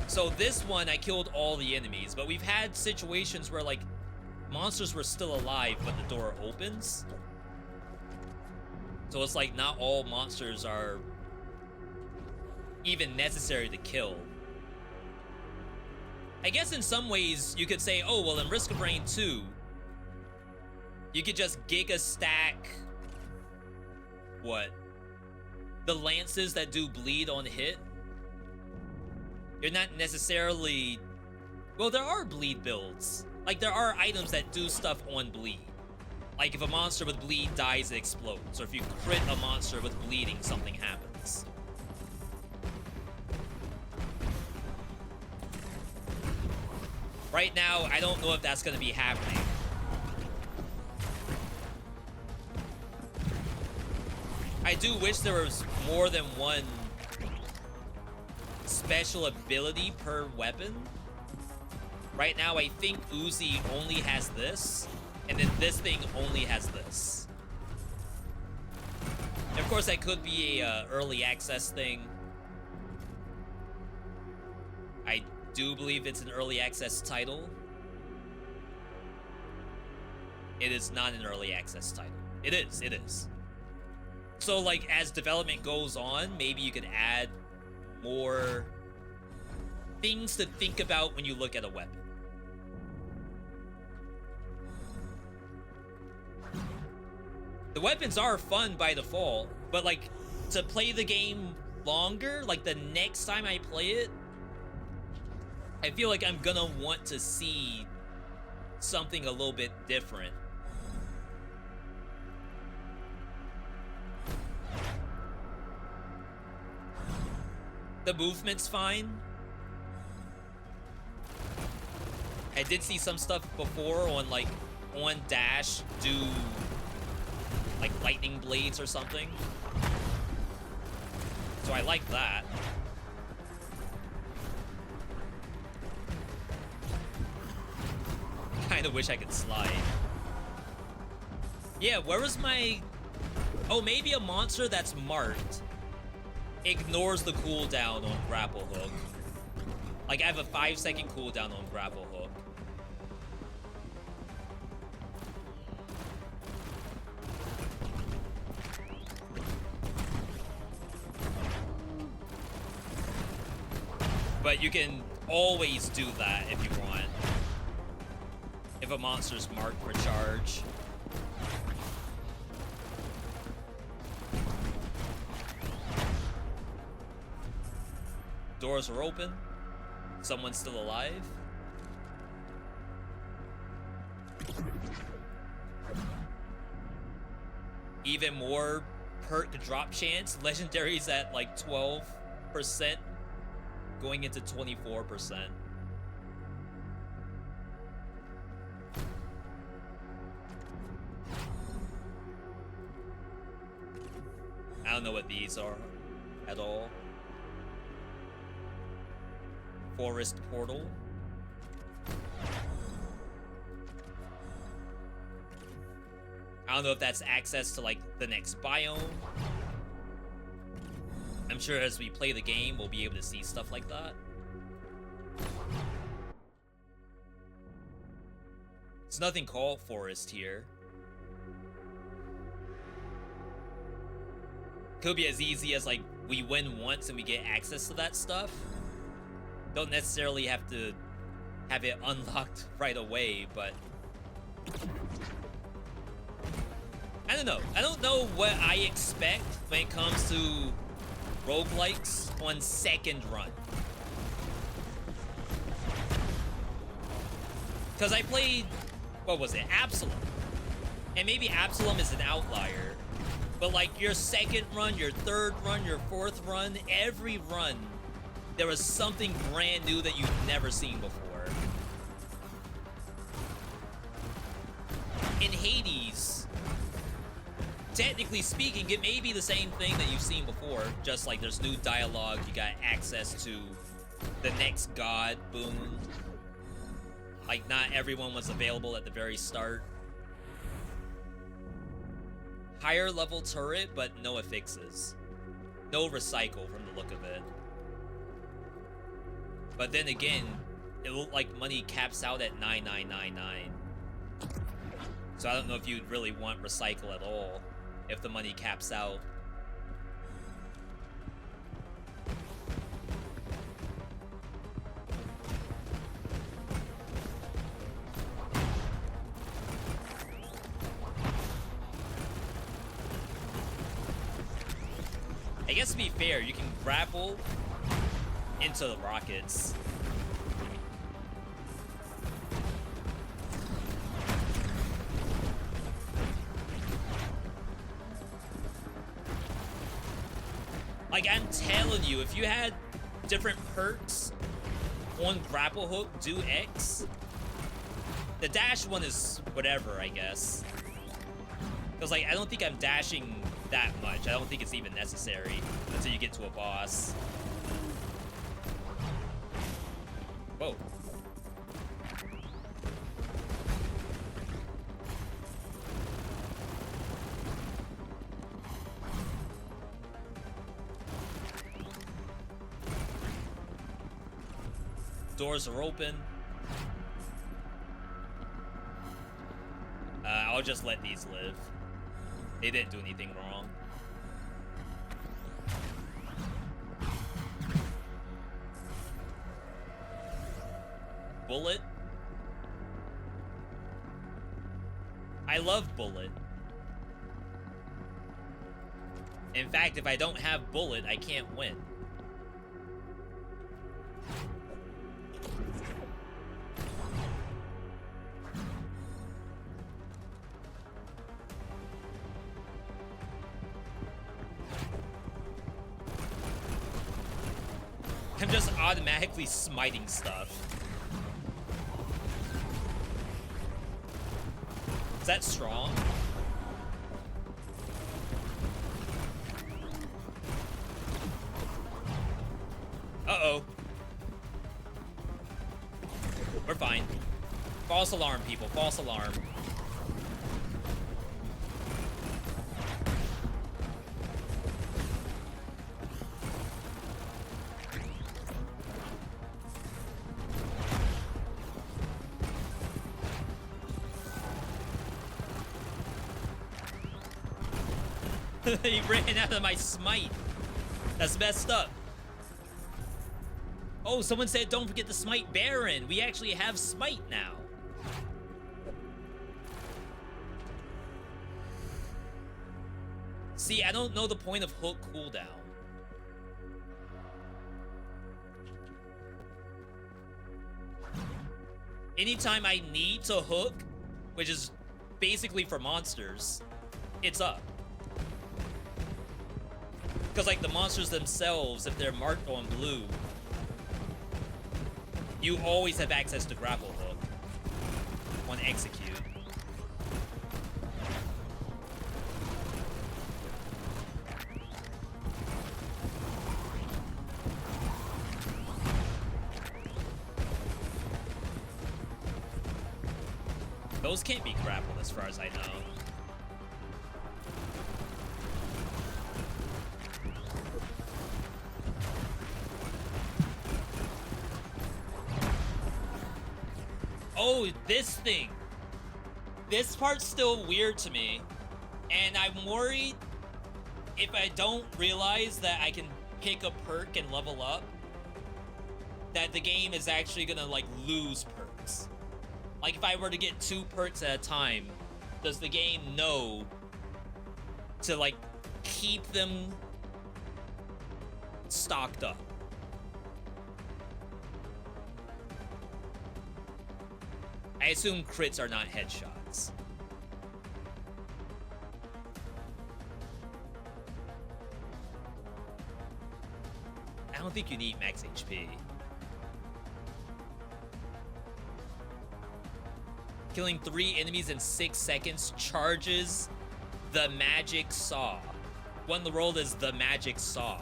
So this one, I killed all the enemies, but we've had situations where, like, monsters were still alive, but the door opens. So it's like not all monsters are even necessary to kill. I guess in some ways, you could say, oh, well, in Risk of Rain 2, you could just giga stack, what? The lances that do bleed on hit. You're not necessarily... Well, there are bleed builds. Like, there are items that do stuff on bleed. Like, if a monster with bleed dies, it explodes. Or if you crit a monster with bleeding, something happens. right now, I don't know if that's going to be happening. I do wish there was more than one special ability per weapon. Right now, I think Uzi only has this, and then this thing only has this. And of course, that could be a early access thing. I do believe it's an early access title. It is not an early access title. It is. So, like, as development goes on, maybe you could add more things to think about when you look at a weapon. The weapons are fun by default, but, like, to play the game longer, like, the next time I play it, I feel like I'm gonna want to see something a little bit different. The movement's fine. I did see some stuff before on, like, on dash do, like, lightning blades or something. So I like that. Kinda wish I could slide. Yeah, where was my... Oh, maybe a monster that's marked ignores the cooldown on grapple hook. Like, I have a 5-second cooldown on grapple hook. But you can always do that if you want. If a monster's marked for charge. Doors are open. Someone's still alive. Even more perk drop chance. Legendaries at like 12%, going into 24%. I don't know what these are at all. Forest portal. I don't know if that's access to, like, the next biome. I'm sure as we play the game, we'll be able to see stuff like that. There's nothing called forest here. Could be as easy as, like, we win once and we get access to that stuff. Don't necessarily have to have it unlocked right away, but I don't know. I don't know what I expect when it comes to roguelikes on second run. Because I played, what was it, Absalom. And maybe Absalom is an outlier, but like your second run, your third run, your fourth run, every run, there was something brand new that you've never seen before. In Hades, technically speaking, it may be the same thing that you've seen before, just like there's new dialogue, you got access to the next god boon. Like, not everyone was available at the very start. Higher level turret, but no affixes. No recycle from the look of it. But then again, it looked like money caps out at 9999. So I don't know if you'd really want recycle at all if the money caps out. I guess to be fair, you can grapple into the rockets. Like, I'm telling you, if you had different perks on grapple hook do X, The dash one is whatever, I guess. Because, like, I don't think I'm dashing that much. I don't think it's even necessary until you get to a boss. Whoa. Doors are open. I'll just let these live. They didn't do anything wrong. Bullet. I love Bullet. In fact, if I don't have Bullet, I can't win. I'm just automatically smiting stuff. Is that strong? Uh-oh. We're fine. False alarm, people. False alarm. He ran out of my smite. That's messed up. Oh, someone said don't forget to smite Baron. We actually have smite now. See, I don't know the point of hook cooldown. Anytime I need to hook, which is basically for monsters, it's up. Because, like, the monsters themselves, if they're marked on blue, you always have access to grapple hook on execute. Those can't be grappled as far as I know. Oh, this thing. This part's still weird to me. And I'm worried if I don't realize that I can pick a perk and level up, that the game is actually gonna, like, lose perks. Like, if I were to get 2 perks at a time, does the game know to, like, keep them stocked up? I assume crits are not headshots. I don't think you need max HP. Killing 3 enemies in 6 seconds charges the magic saw. Won the world is the magic saw.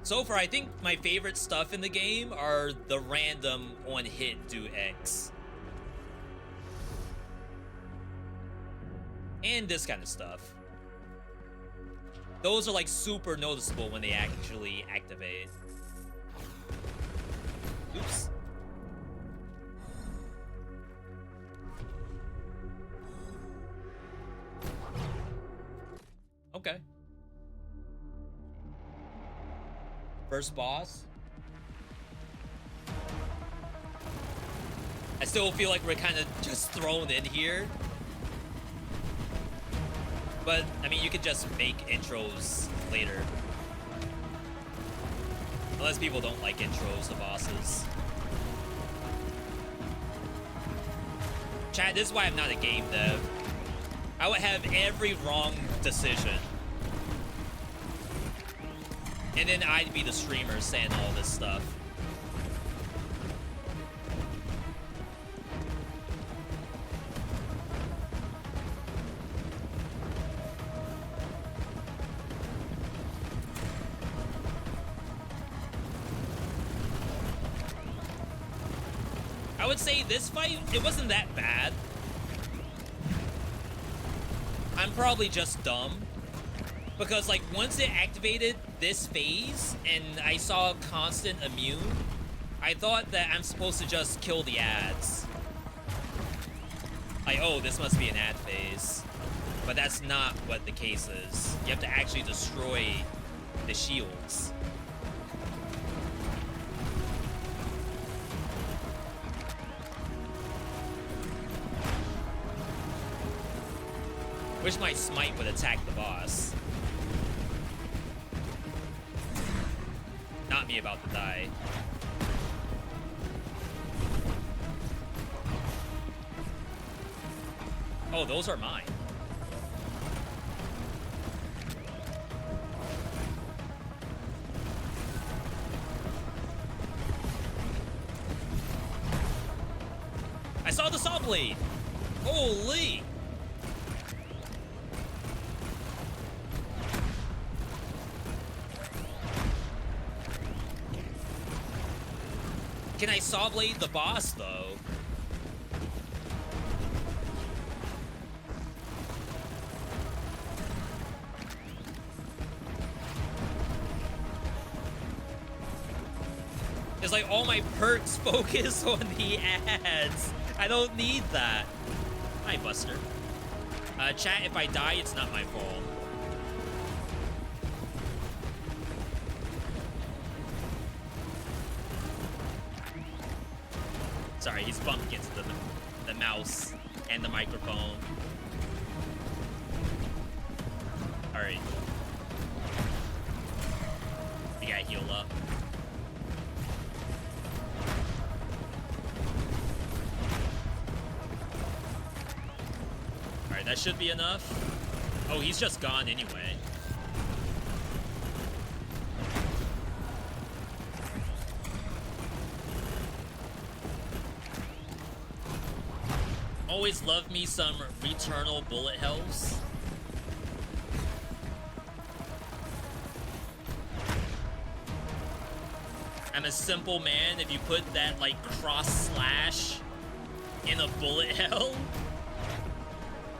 So far, I think my favorite stuff in the game are the random on hit do X. And this kind of stuff. Those are like super noticeable when they actually activate. Oops. Okay. First boss. I still feel like we're kind of just thrown in here. But, I mean, you could just make intros later. Unless people don't like intros to bosses. Chat, this is why I'm not a game dev. I would have every wrong decision. And then I'd be the streamer saying all this stuff. I would say this fight, it wasn't that bad. I'm probably just dumb. Because, like, once it activated this phase and I saw constant immune, I thought that I'm supposed to just kill the ads. Like, oh, this must be an ad phase. But that's not what the case is. You have to actually destroy the shields. Wish my smite would attack the boss. Not me about to die. Oh, those are mine. I saw the saw blade. Holy! Can I saw blade the boss though? It's like all my perks focus on the ads. I don't need that. Hi, Buster. Chat, if I die, it's not my fault. Sorry, he's bumped against the mouse and the microphone. Alright. We gotta heal up. Alright, that should be enough. Oh, he's just gone anyway. Always love me some Returnal bullet hells. I'm a simple man. If you put that like cross slash in a bullet hell,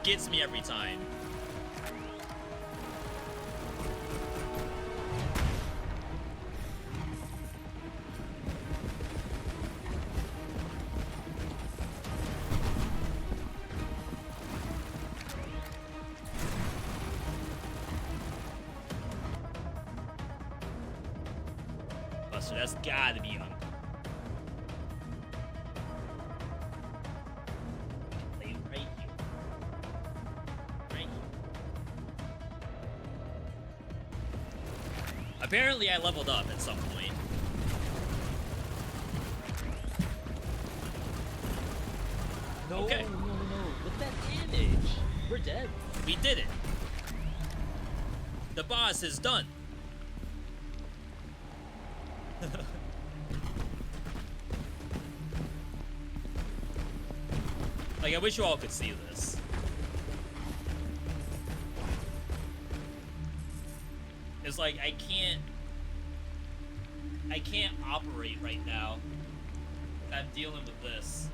gets me every time. Buster, that's gotta be Uncle. Lay right here. Right here. Apparently I leveled up at some point. No, Okay. no. With that damage, we're dead. We did it. The boss is done. Like, I wish you all could see this. It's like, I can't operate right now. I'm dealing with this.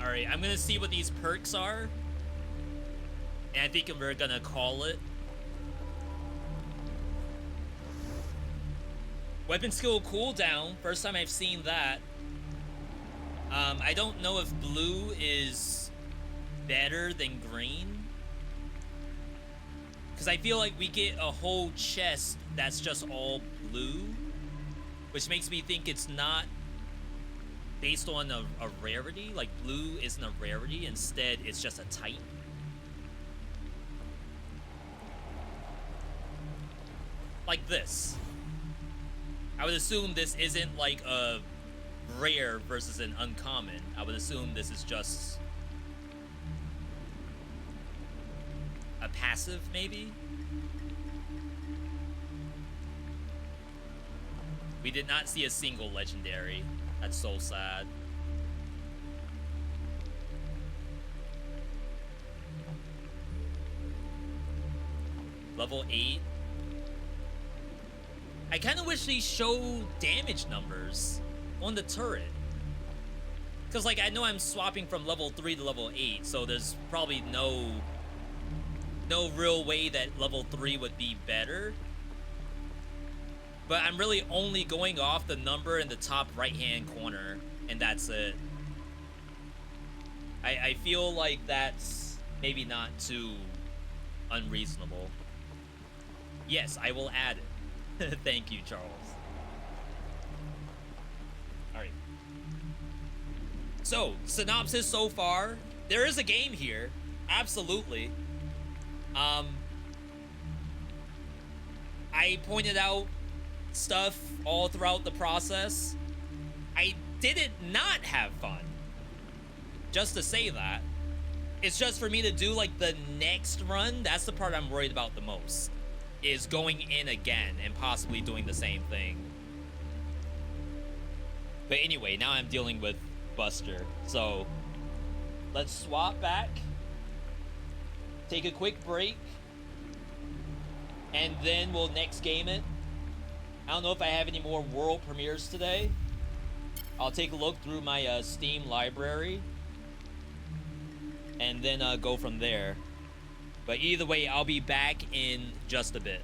Alright, I'm gonna see what these perks are. And I think we're gonna call it. Weapon skill cooldown. First time I've seen that. I don't know if blue is better than green. Because I feel like we get a whole chest that's just all blue. Which makes me think it's not based on a rarity. Like, blue isn't a rarity. Instead, it's just a type. Like this. I would assume this isn't like a rare versus an uncommon. I would assume this is just a passive, maybe? We did not see a single legendary. That's so sad. Level 8. I kind of wish they showed damage numbers on the turret. Because, like, I know I'm swapping from level 3 to level 8, so there's probably no real way that level 3 would be better. But I'm really only going off the number in the top right-hand corner, and that's it. I feel like that's maybe not too unreasonable. Yes, I will add it. Thank you, Charles. Alright. So, synopsis so far. There is a game here. Absolutely. I pointed out stuff all throughout the process. I didn't not have fun. Just to say that. It's just for me to do like the next run. That's the part I'm worried about the most. Is going in again and possibly doing the same thing. But anyway, now I'm dealing with Buster. So let's swap back. Take a quick break. And then we'll next game it. I don't know if I have any more world premieres today. I'll take a look through my Steam library. And then go from there. But either way, I'll be back in just a bit.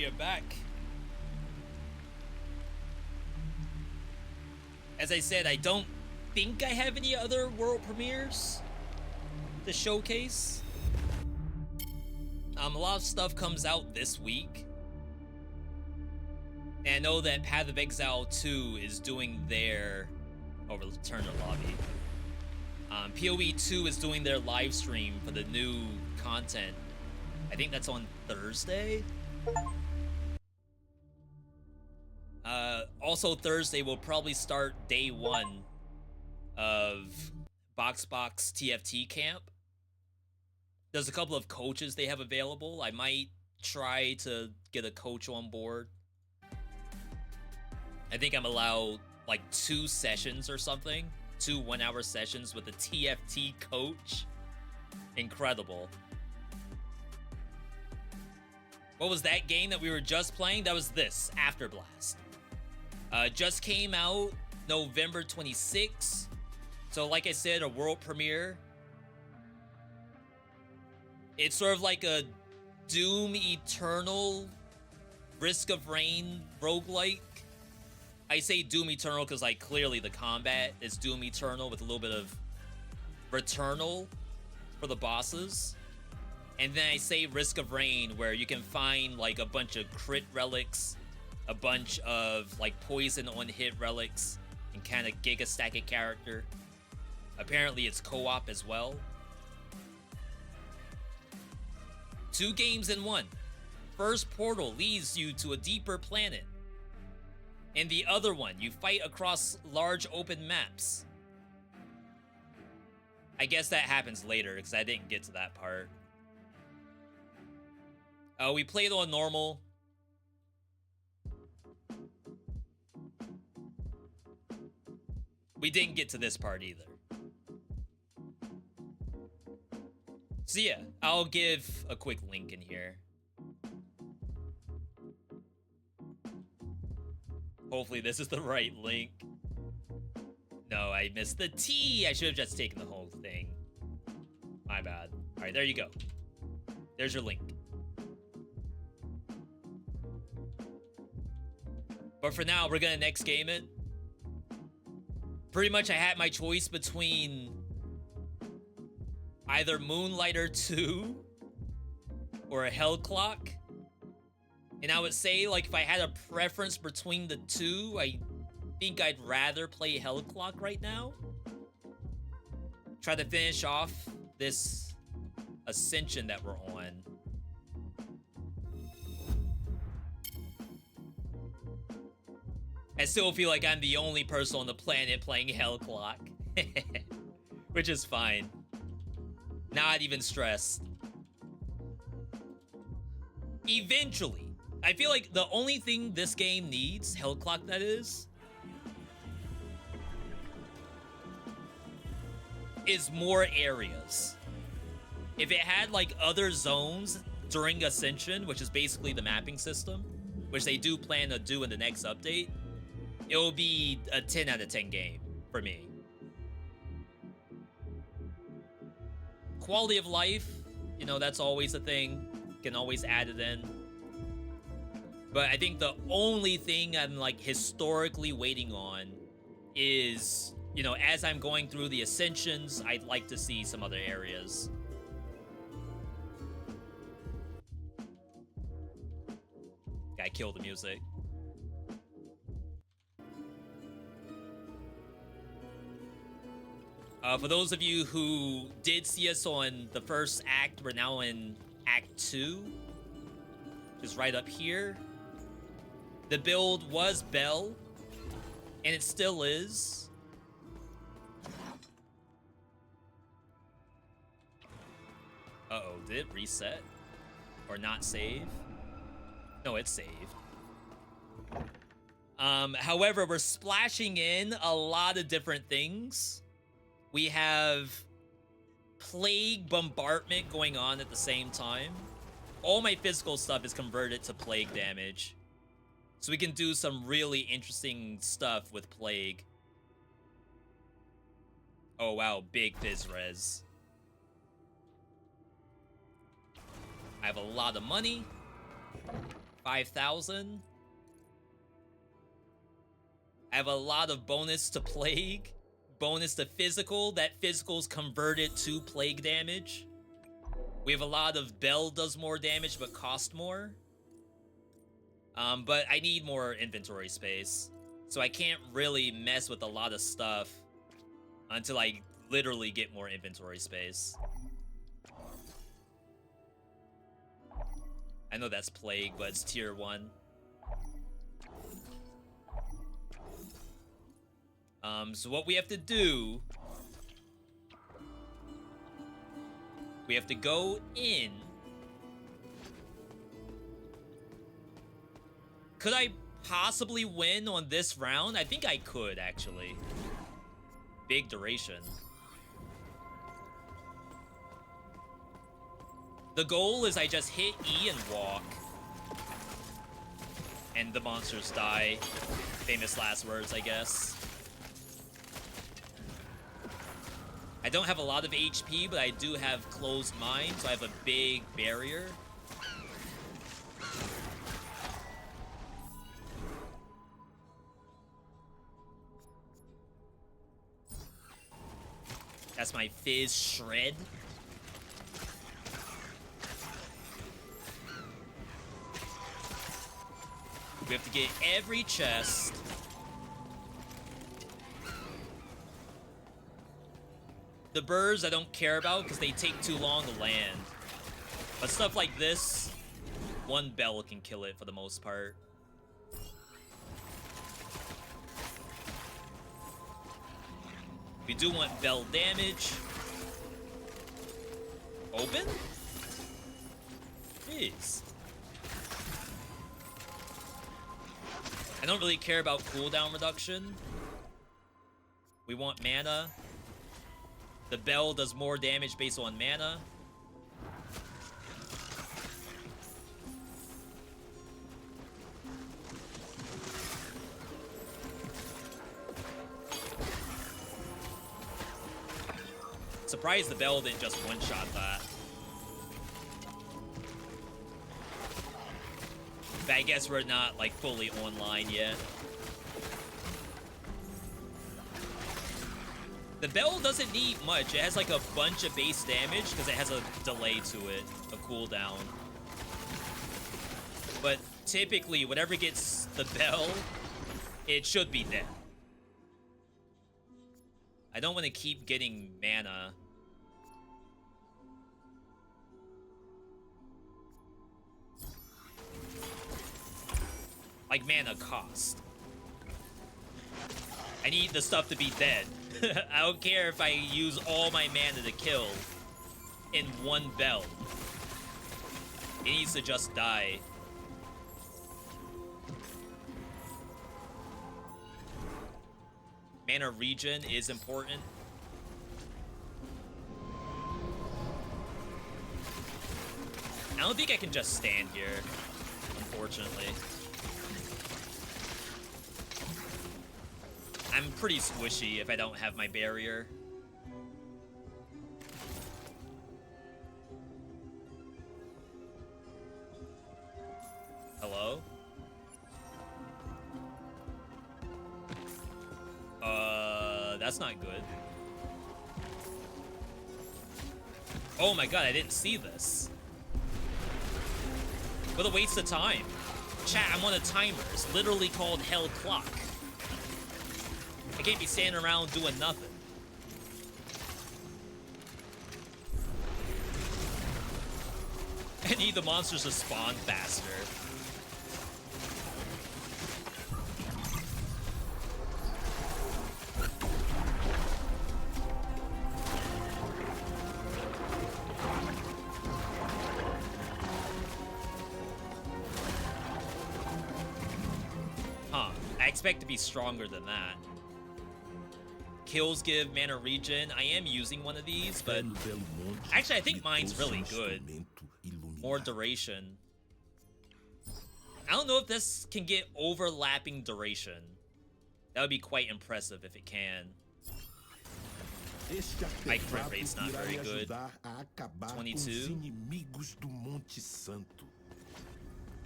we are back. As I said, I don't think I have any other world premieres to showcase. A lot of stuff comes out this week. And I know that Path of Exile 2 is doing their... Oh, return to lobby. PoE 2 is doing their live stream for the new content. I think that's on Thursday. Also Thursday we'll probably start day 1 of Box TFT camp. There's a couple of coaches they have available. I might try to get a coach on board. I think I'm allowed like 2 sessions or something. 2 one-hour sessions with a TFT coach. Incredible. What was that game that we were just playing? That was this, Afterblast. Just came out November 26th. So like I said, a world premiere. It's sort of like a Doom Eternal Risk of Rain roguelike. I say Doom Eternal because like clearly the combat is Doom Eternal with a little bit of Returnal for the bosses. And then I say Risk of Rain where you can find like a bunch of crit relics, a bunch of like poison on hit relics, and kind of giga stack a character. Apparently it's co-op as well. 2 games in 1. First portal leads you to a deeper planet. And the other one, you fight across large open maps. I guess that happens later because I didn't get to that part. We played on normal. We didn't get to this part either. So yeah, I'll give a quick link in here. Hopefully this is the right link. No, I missed the T. I should have just taken the whole thing. My bad. All right, there you go. There's your link. But for now, we're gonna next game it. Pretty much I had my choice between either Moonlighter 2 or a Hell Clock. And I would say, like, if I had a preference between the 2, I think I'd rather play Hell Clock right now. Try to finish off this Ascension that we're on. I still feel like I'm the only person on the planet playing Hell Clock. Which is fine. Not even stressed. Eventually. I feel like the only thing this game needs, Hell Clock that is more areas. If it had like other zones during Ascension, which is basically the mapping system, which they do plan to do in the next update, it will be a 10 out of 10 game for me. Quality of life, you know, that's always a thing. Can always add it in. But I think the only thing I'm like historically waiting on is, you know, as I'm going through the Ascensions, I'd like to see some other areas. Gotta kill the music. For those of you who did see us on the first act, we're now in Act 2. Just right up here. The build was Bell, and it still is. Uh-oh, did it reset? Or not save? No, it's saved. However, we're splashing in a lot of different things. We have plague bombardment going on at the same time. All my physical stuff is converted to plague damage. So we can do some really interesting stuff with plague. Oh wow, big Fizz res. I have a lot of money. 5,000. I have a lot of bonus to plague, bonus to physical. That physical's converted to plague damage. We have a lot of bell does more damage but cost more. But I need more inventory space, so I can't really mess with a lot of stuff until I literally get more inventory space. I know that's plague, but it's tier 1. So what we have to do, we have to go in. Could I possibly win on this round? I think I could, actually. Big duration. The goal is I just hit E and walk. And the monsters die. Famous last words, I guess. I don't have a lot of HP, but I do have closed mind, so I have a big barrier. That's my Fizz Shred. We have to get every chest. The birds I don't care about because they take too long to land. But stuff like this, one bell can kill it for the most part. We do want bell damage. Open? Jeez. I don't really care about cooldown reduction. We want mana. The bell does more damage based on mana. Surprised the bell didn't just one-shot that. But I guess we're not, like, fully online yet. The bell doesn't need much. It has, like, a bunch of base damage because it has a delay to it, a cooldown. But typically, whatever gets the bell, it should be dead. I don't want to keep getting mana. Like mana cost. I need the stuff to be dead. I don't care if I use all my mana to kill in one bell. It needs to just die. Mana regen is important. I don't think I can just stand here, unfortunately. I'm pretty squishy if I don't have my barrier. Hello? That's not good. Oh my god, I didn't see this. What a waste of time. Chat, I'm on a timer. It's literally called Hell Clock. I can't be standing around doing nothing. I need the monsters to spawn faster. Huh. I expect to be stronger than that. Kills give mana regen. I am using one of these, but actually I think mine's really good. More duration. I don't know if this can get overlapping duration. That would be quite impressive if it can. My crit rate's not very good. 22.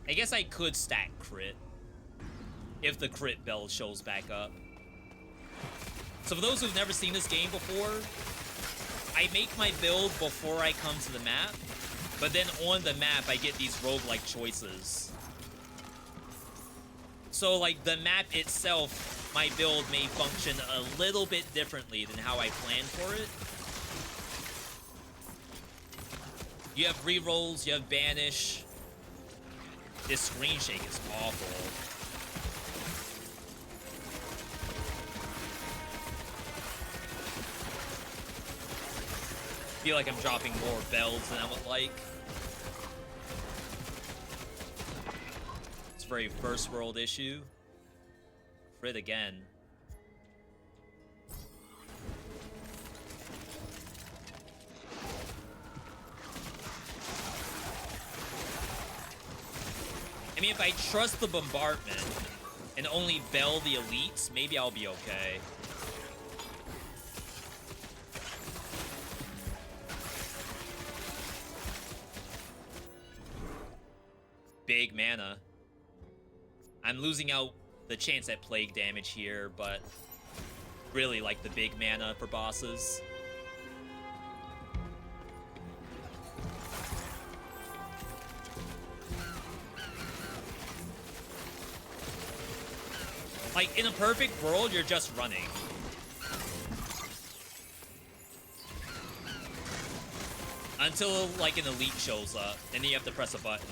I guess I could stack crit if the crit bell shows back up. So for those who've never seen this game before, I make my build before I come to the map, but then on the map I get these roguelike choices. So like the map itself, my build may function a little bit differently than how I planned for it. You have rerolls, you have banish. This screen shake is awful. I feel like I'm dropping more bells than I would like. It's a very first world issue. Crit again. I mean, if I trust the bombardment and only bell the elites, maybe I'll be okay. Big mana. I'm losing out the chance at plague damage here, but really like the big mana for bosses. Like, in a perfect world, you're just running. Until, like, an elite shows up, and then you have to press a button.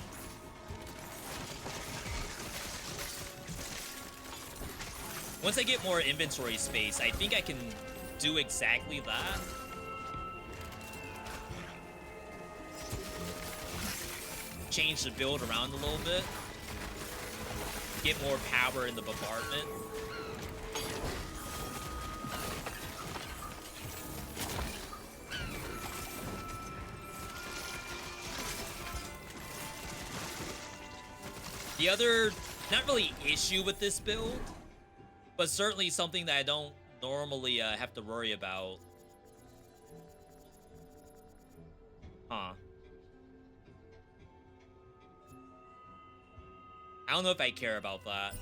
Once I get more inventory space, I think I can do exactly that. Change the build around a little bit. Get more power in the bombardment. The other, not really issue with this build, but certainly something that I don't normally have to worry about. Huh. I don't know if I care about that.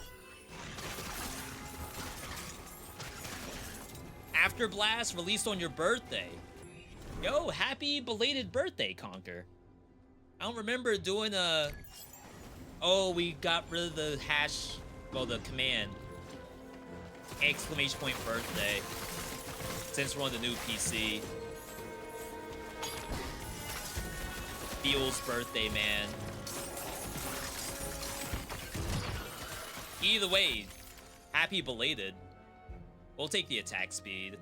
After Blast released on your birthday. Yo, happy belated birthday, Conquer. I don't remember doing a... Oh, we got rid of the hash... Well, the command. Exclamation point birthday. Since we're on the new PC. Feels birthday, man. Either way, happy belated. We'll take the attack speed.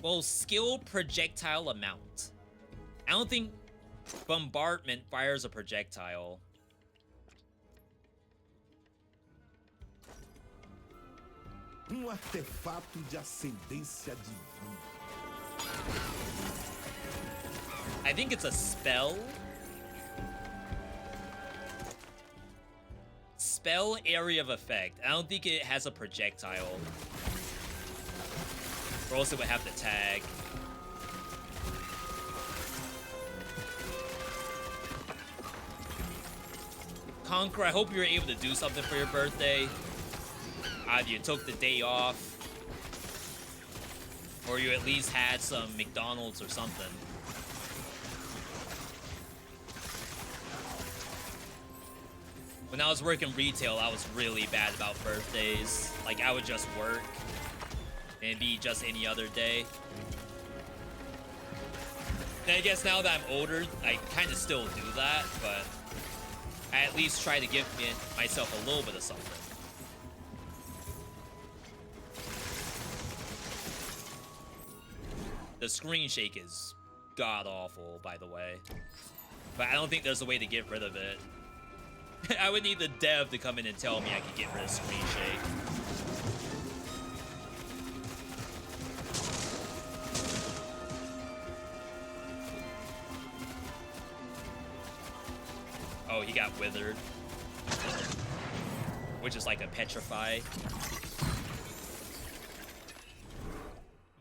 Well, skill projectile amount. I don't think bombardment fires a projectile. Artefato de ascendência divina. I think it's a spell. Spell area of effect. I don't think it has a projectile. Or else it would have to tag. Conquer, I hope you were able to do something for your birthday. Either you took the day off, or you at least had some McDonald's or something. When I was working retail, I was really bad about birthdays. Like, I would just work and it'd be just any other day. And I guess now that I'm older, I kind of still do that, but I at least try to give myself a little bit of something. The screen shake is god-awful, by the way. But I don't think there's a way to get rid of it. I would need the dev to come in and tell me I could get rid of screen shake. Oh, he got withered. Which is like a petrify.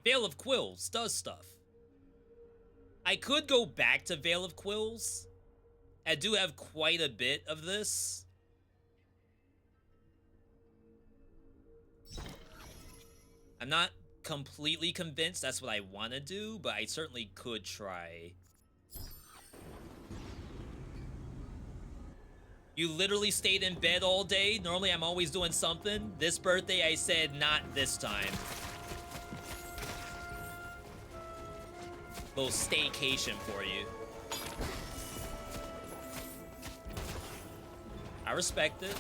Veil of Quills does stuff. I could go back to Veil of Quills I do have quite a bit of this. I'm not completely convinced that's what I want to do, but I certainly could try. You literally stayed in bed all day? Normally I'm always doing something. This birthday I said not this time. Little staycation for you. I respect it.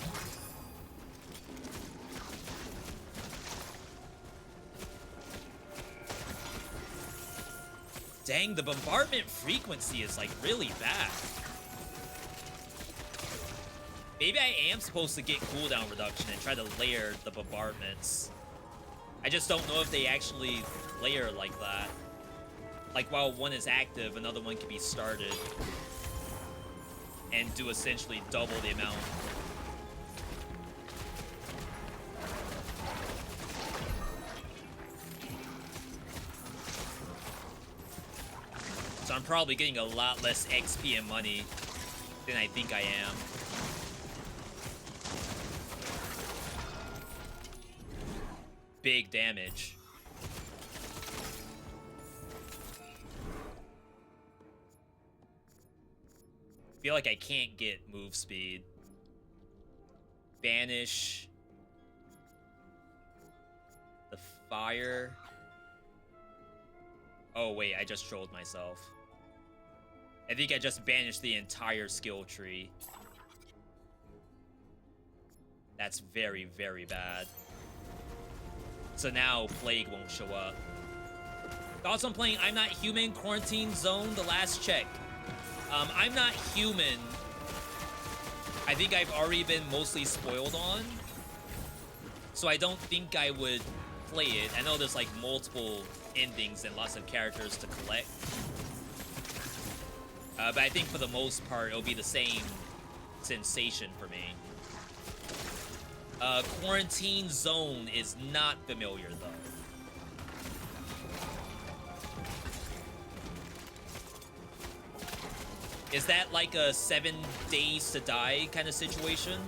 Dang, the bombardment frequency is like really bad. Maybe I am supposed to get cooldown reduction and try to layer the bombardments. I just don't know if they actually layer like that. Like while one is active, another one can be started and do essentially double the amount. So I'm probably getting a lot less XP and money than I think I am. Big damage. Feel like I can't get move speed. Banish. The fire. Oh wait, I just trolled myself. I think I just banished the entire skill tree. That's very, very bad. So now Plague won't show up. Thoughts on playing I'm Not Human Quarantine Zone, the last check. I'm Not Human. I think I've already been mostly spoiled on. So I don't think I would play it. I know there's like multiple endings and lots of characters to collect. But I think for the most part, it'll be the same sensation for me. Quarantine Zone is not familiar, though. Is that like a 7 days to die kind of situation?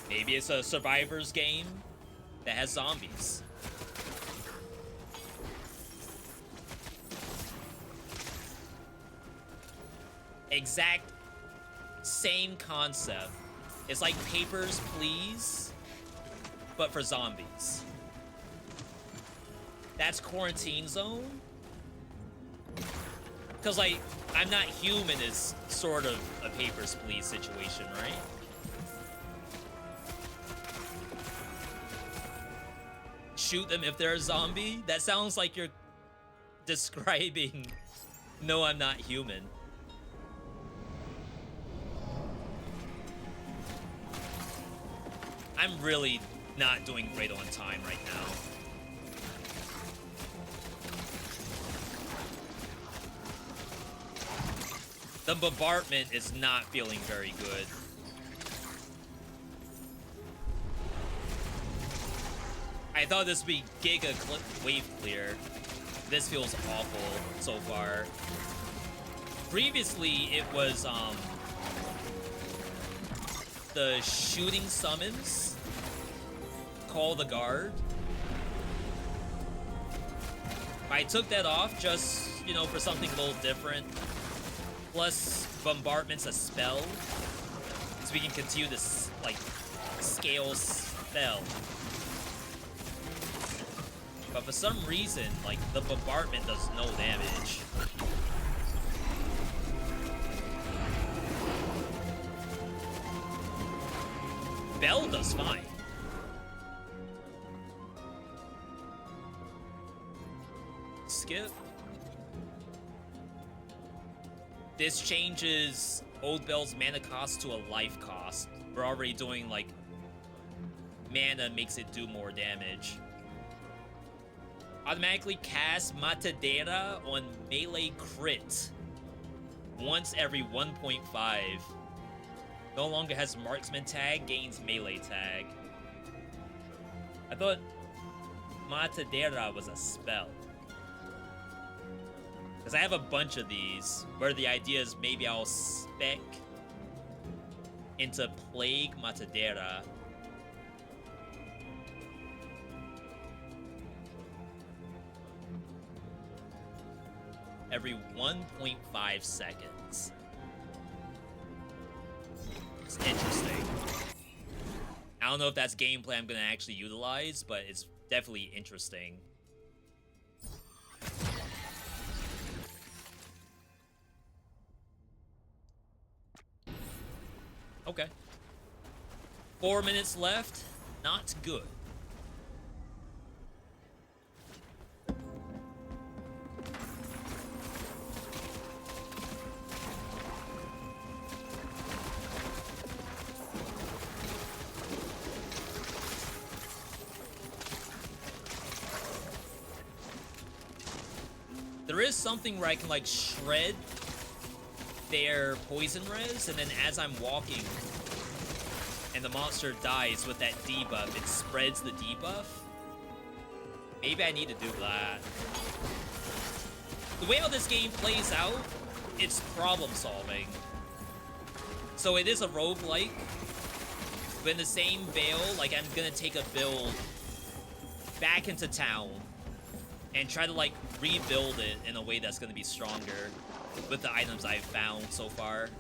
Maybe it's a survivor's game that has zombies. Exact same concept. It's like Papers, Please, but for zombies. That's Quarantine Zone? Because, like, I'm Not Human is sort of a Papers, Please situation, right? Shoot them if they're a zombie? That sounds like you're describing No, I'm Not Human. I'm really not doing great on time right now. The bombardment is not feeling very good. I thought this would be Giga Wave Clear. This feels awful so far. Previously, it was, the shooting summons. Call the guard. I took that off just, you know, for something a little different. Plus, bombardment's a spell. So we can continue this, like, scale spell. But for some reason, like, the bombardment does no damage. Bell does fine. Skip. This changes Old Bell's mana cost to a life cost. We're already doing, like, mana makes it do more damage. Automatically cast Matadera on melee crit once every 1.5. No longer has marksman tag, gains melee tag. I thought Matadera was a spell. Because I have a bunch of these where the idea is maybe I'll spec into Plague Matadera. Every 1.5 seconds. It's interesting. I don't know if that's gameplay I'm gonna actually utilize, but it's definitely interesting. Okay. 4 minutes left. Not good. There is something where I can, like, shred their poison res, and then as I'm walking and the monster dies with that debuff, it spreads the debuff. Maybe I need to do that. The way how this game plays out, it's problem solving. So it is a roguelike, but in the same veil, like, I'm gonna take a build back into town and try to, like, rebuild it in a way that's gonna be stronger with the items I've found so far.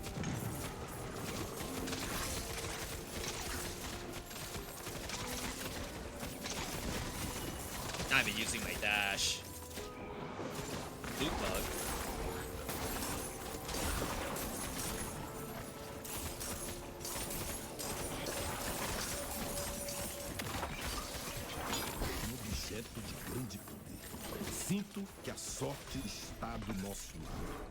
Not even using my dash. Loot bug. Objeto de grande poder. Sinto que a sorte está do nosso lado.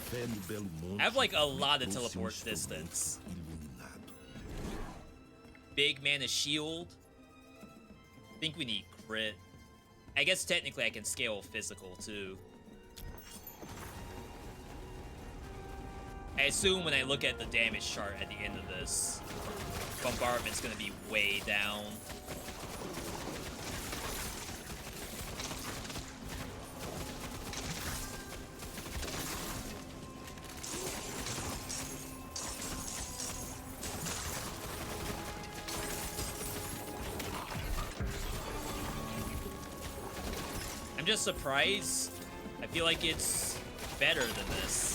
Fé no belo monte. I have, like, a lot of teleport distance. Iluminado. Big mana shield. I think we need crit. I guess technically I can scale physical too. I assume when I look at the damage chart at the end of this, bombardment's gonna be way down. I'm just surprised. I feel like it's better than this.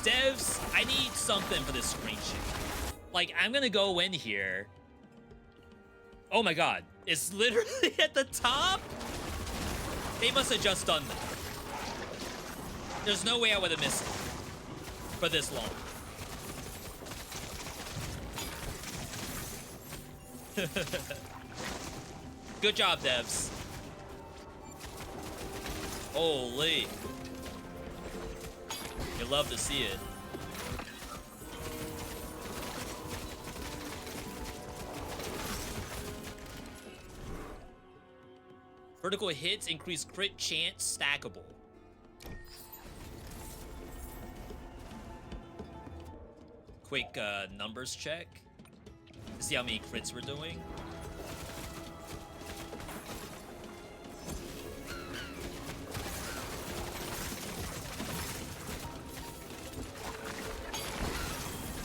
Devs, I need something for this screen share. Like, I'm gonna go in here. Oh my god, it's literally at the top? They must have just done that. There's no way I would have missed it for this long. Good job, devs. Holy. You love to see it. Vertical hits increase crit chance stackable. Quick numbers check. To see how many crits we're doing.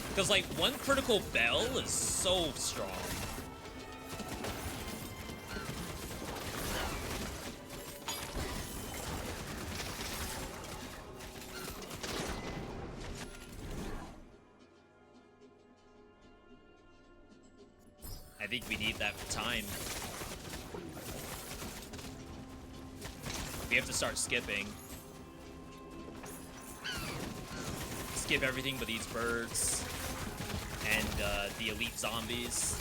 Because, like, one critical bell is so strong. I think we need that for time. We have to start skipping. Skip everything but these birds and the elite zombies.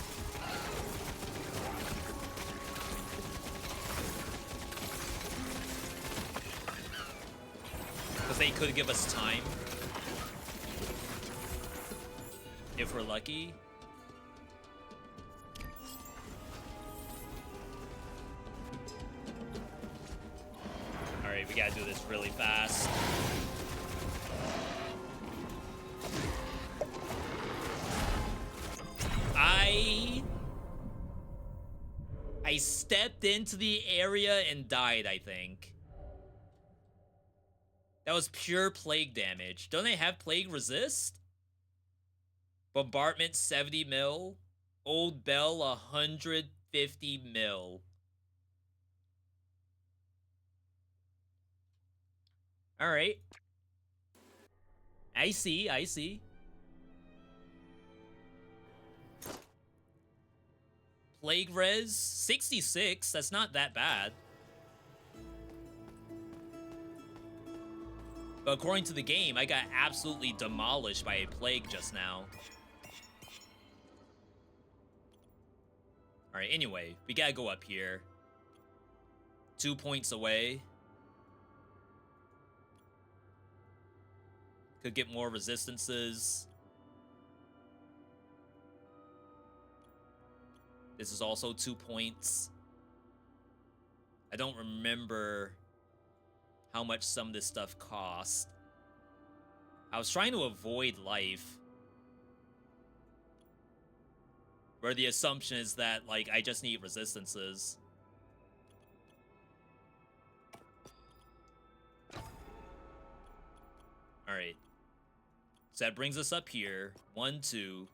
Because they could give us time. If we're lucky. Alright, we gotta do this really fast. I stepped into the area and died, I think. That was pure plague damage. Don't they have plague resist? Bombardment 70 mil. Old Bell 150 mil. Alright. I see, I see. Plague res 66, that's not that bad. But according to the game, I got absolutely demolished by a plague just now. Alright, anyway, we gotta go up here. 2 points away. Could get more resistances. This is also 2 points. I don't remember how much some of this stuff cost. I was trying to avoid life, where the assumption is that, like, I just need resistances. Alright. So that brings us up here. 1, 2.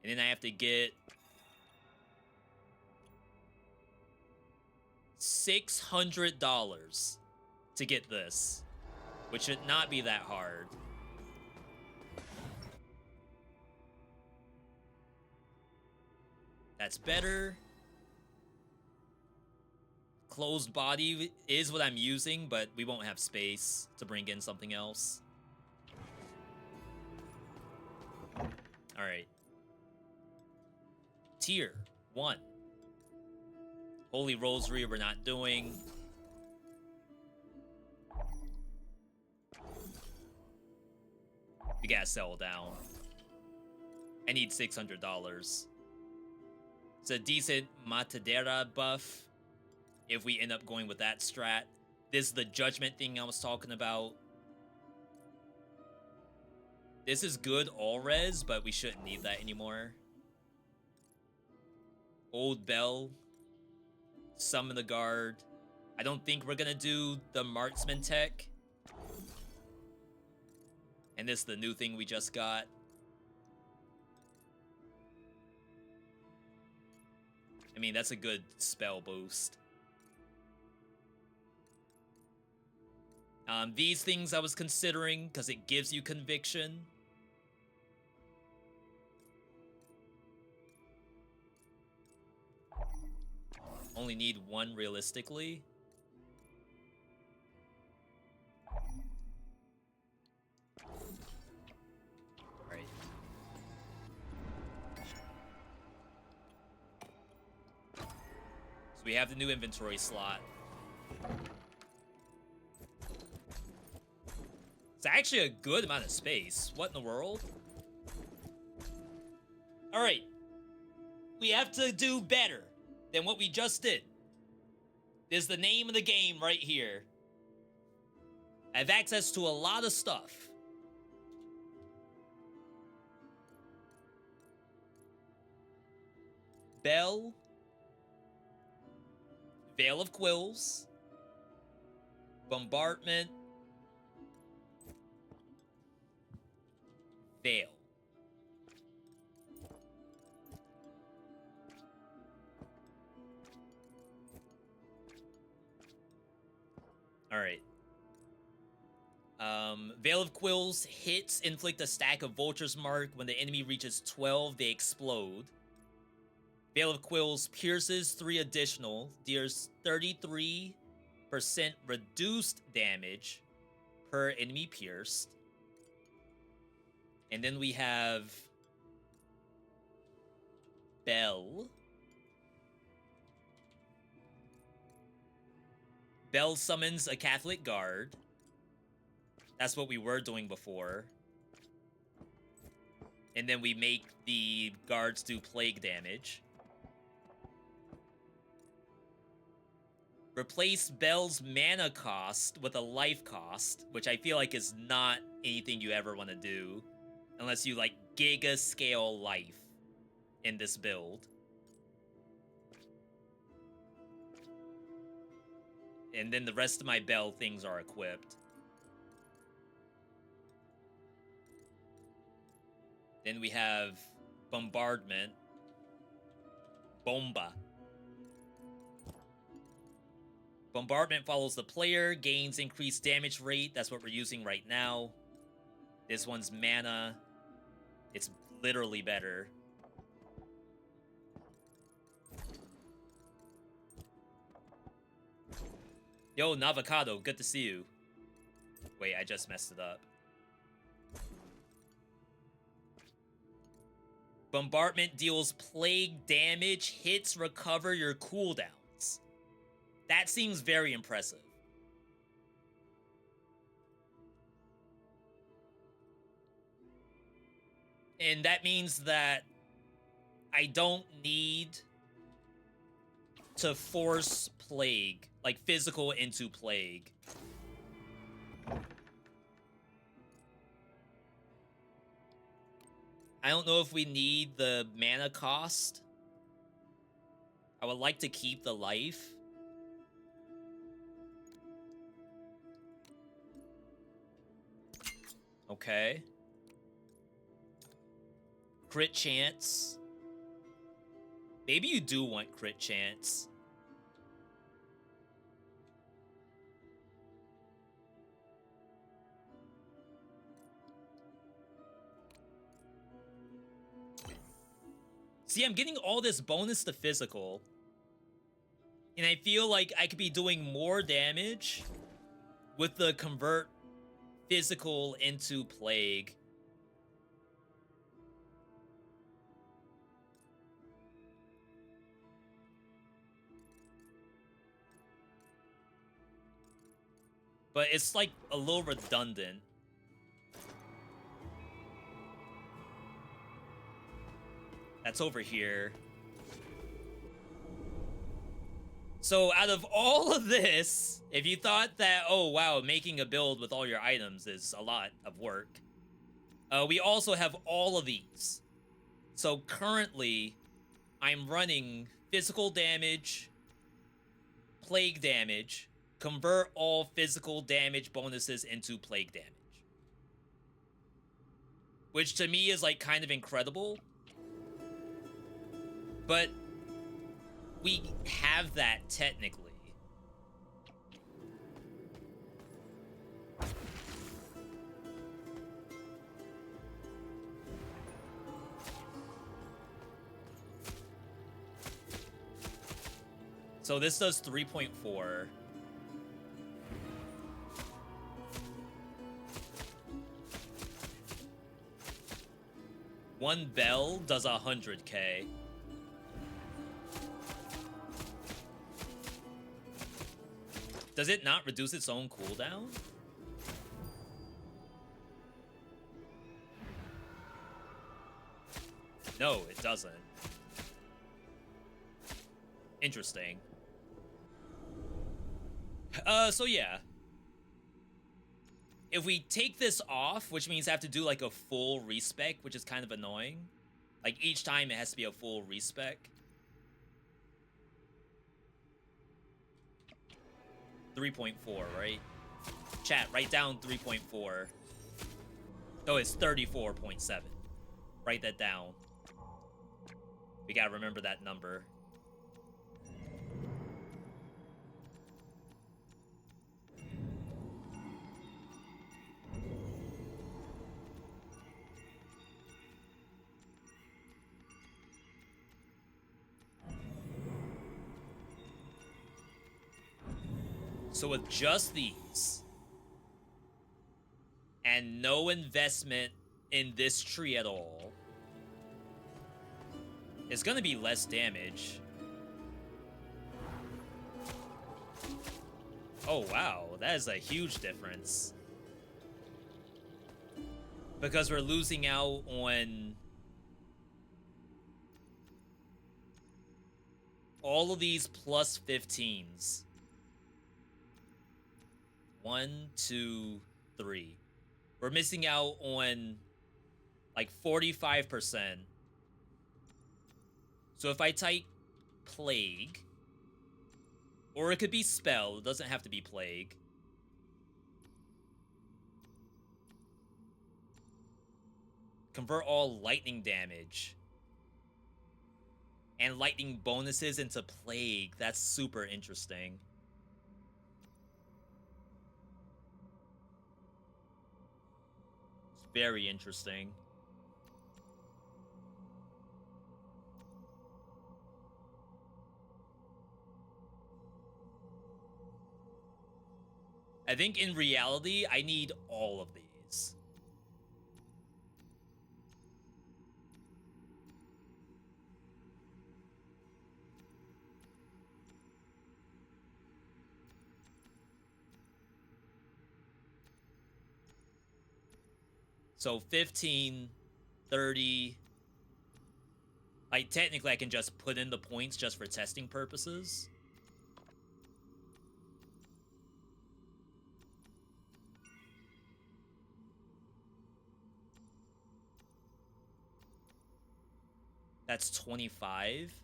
And then I have to get $600 to get this, which should not be that hard. That's better. Closed body is what I'm using, but we won't have space to bring in something else. Alright. Tier 1. Holy Rosary we're not doing. We gotta settle down. I need $600. It's a decent Matadera buff if we end up going with that strat. This is the judgment thing I was talking about. This is good all res, but we shouldn't need that anymore. Old Bell. Summon the guard. I don't think we're gonna do the marksman tech. And this is the new thing we just got. I mean, that's a good spell boost. These things I was considering because it gives you conviction. Only need one realistically. Alright. So we have the new inventory slot. It's actually a good amount of space. What in the world? Alright. We have to do better than what we just did. This is the name of the game right here. I have access to a lot of stuff. Bell. Veil of Quills. Bombardment. Veil. Alright. Veil of Quills hits inflict a stack of Vulture's Mark. When the enemy reaches 12, they explode. Veil of Quills pierces 3 additional, deals 33% reduced damage per enemy pierced. And then we have Bell. Bell summons a Catholic guard. That's what we were doing before. And then we make the guards do plague damage. Replace Bell's mana cost with a life cost, which I feel like is not anything you ever want to do. Unless you, like, giga scale life in this build. And then the rest of my bell things are equipped. Then we have Bombardment. Bomba. Bombardment follows the player, gains increased damage rate. That's what we're using right now. This one's mana. It's literally better. Yo, Navocado, good to see you. Wait, I just messed it up. Bombardment deals plague damage, hits recover your cooldowns. That seems very impressive. And that means that I don't need to force plague, like physical into plague. I don't know if we need the mana cost. I would like to keep the life. Okay. Crit chance. Maybe you do want crit chance. See, I'm getting all this bonus to physical. And I feel like I could be doing more damage with the convert physical into plague. But it's like a little redundant. That's over here. So out of all of this, if you thought that, oh wow, making a build with all your items is a lot of work, we also have all of these. So currently, I'm running physical damage, plague damage, convert all physical damage bonuses into plague damage. Which to me is like kind of incredible. But we have that technically. So this does 3.4. One bell does 100k. Does it not reduce its own cooldown? No, it doesn't. Interesting. So yeah. If we take this off, which means I have to do like a full respec, which is kind of annoying. Like each time it has to be a full respec. 3.4, right? Chat, write down 3.4. Oh, it's 34.7. Write that down. We gotta remember that number. So with just these, and no investment in this tree at all, it's gonna be less damage. Oh wow, that is a huge difference. Because we're losing out on all of these plus 15s. 1, 2, 3. We're missing out on like 45%. So if I type Plague, or it could be Spell, it doesn't have to be Plague. Convert all lightning damage and lightning bonuses into Plague. That's super interesting. It's very interesting. I think in reality, I need all of these. So 15, 30. Like, technically, I can just put in the points just for testing purposes. That's 25.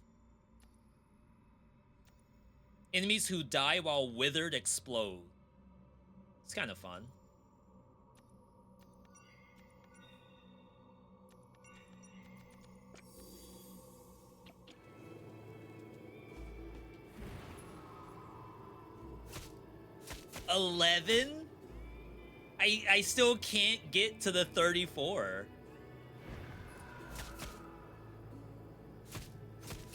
Enemies who die while withered explode. It's kind of fun. $11? I still can't get to the 34.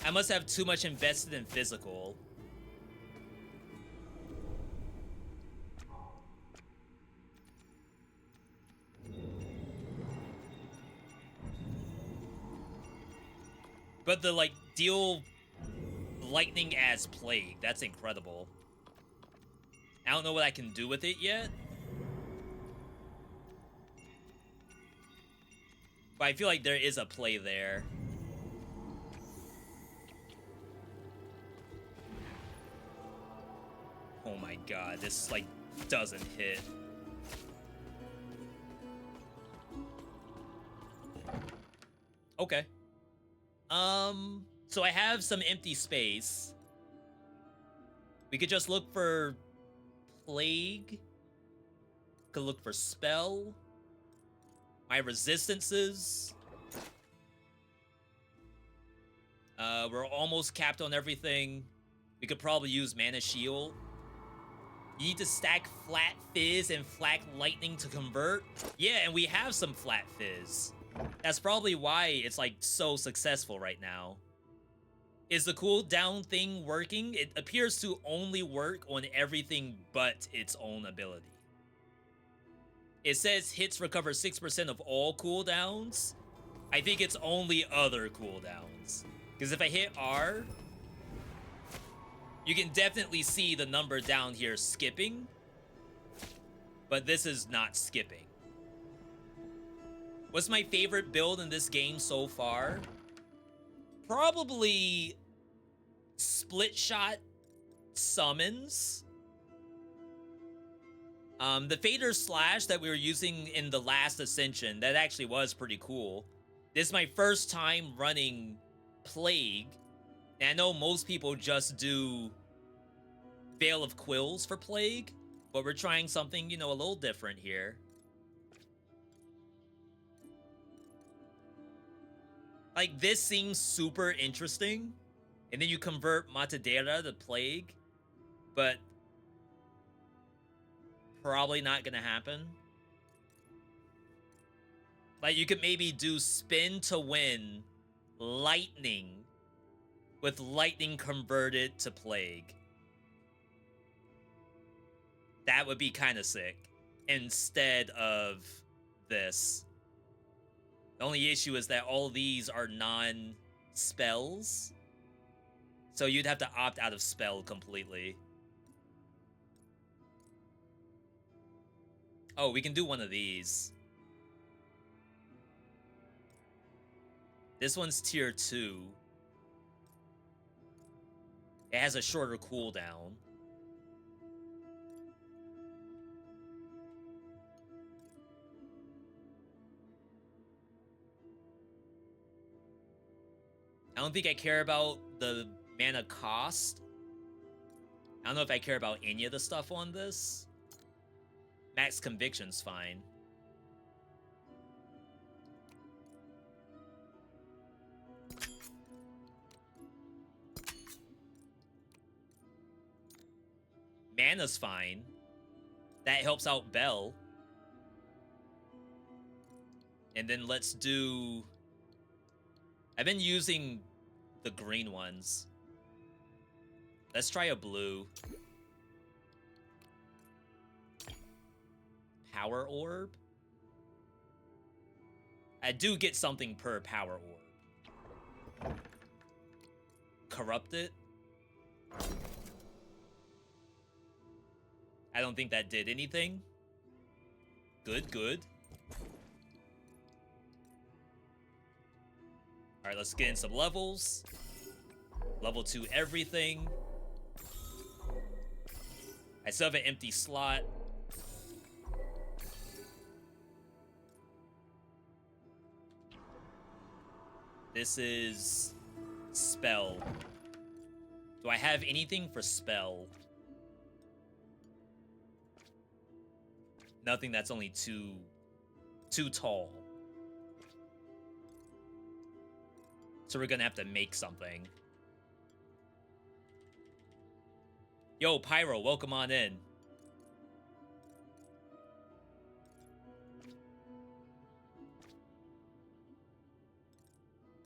I must have too much invested in physical. But the, like, deal lightning as plague, that's incredible. I don't know what I can do with it yet. But I feel like there is a play there. Oh my god, this, like, doesn't hit. Okay. So I have some empty space. We could just look for Plague. Could look for Spell. My resistances. We're almost capped on everything. We could probably use Mana Shield. You need to stack Flat Fizz and Flat Lightning to convert. Yeah, and we have some Flat Fizz. That's probably why it's, like, so successful right now. Is the cooldown thing working? It appears to only work on everything but its own ability. It says hits recover 6% of all cooldowns. I think it's only other cooldowns. Because if I hit R, you can definitely see the number down here skipping. But this is not skipping. What's my favorite build in this game so far? Probably split shot summons. The Fader Slash that we were using in the last Ascension, that actually was pretty cool. This is my first time running Plague. And I know most people just do Veil of Quills for Plague, but we're trying something, you know, a little different here. Like, this seems super interesting. And then you convert Matadera to Plague. But probably not gonna happen. Like, you could maybe do Spin to Win Lightning with Lightning converted to Plague. That would be kind of sick. Instead of this. The only issue is that all these are non-spells. So you'd have to opt out of spell completely. Oh, we can do one of these. This one's tier 2. It has a shorter cooldown. I don't think I care about the mana cost. I don't know if I care about any of the stuff on this. Max Conviction's fine. Mana's fine. That helps out Bell. And then let's do... I've been using the green ones. Let's try a blue. Power Orb? I do get something per Power Orb. Corrupt it? I don't think that did anything. Good, good. Alright, let's get in some levels. Level 2 everything. I still have an empty slot. This is spell. Do I have anything for spell? Nothing that's only too tall. So we're gonna have to make something. Yo, Pyro, welcome on in.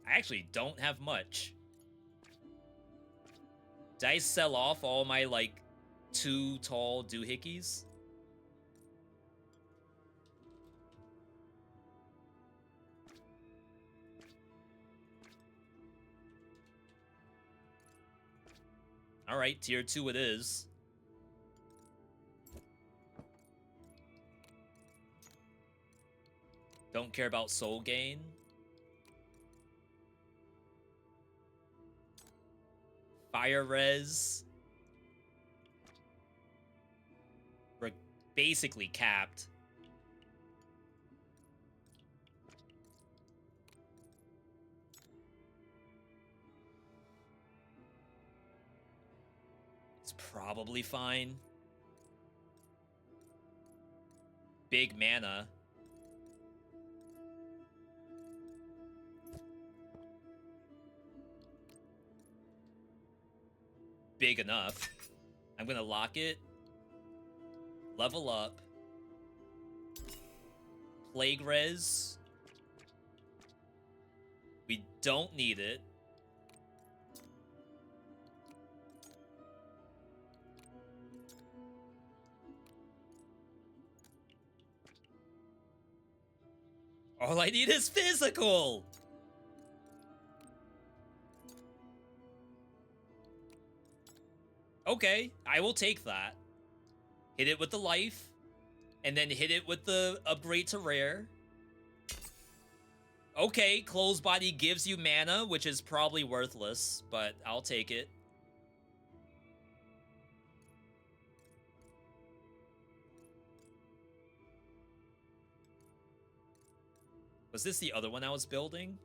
I actually don't have much. Did I sell off all my, like, 2 tall doohickeys? Alright, tier 2 it is. Don't care about soul gain. Fire res. We're basically capped. It's probably fine. Big mana. Big enough. I'm gonna lock it. Level up. Plague res. We don't need it. All I need is physical! Okay, I will take that. Hit it with the life, and then hit it with the upgrade to rare. Okay, closed body gives you mana, which is probably worthless, but I'll take it. Was this the other one I was building?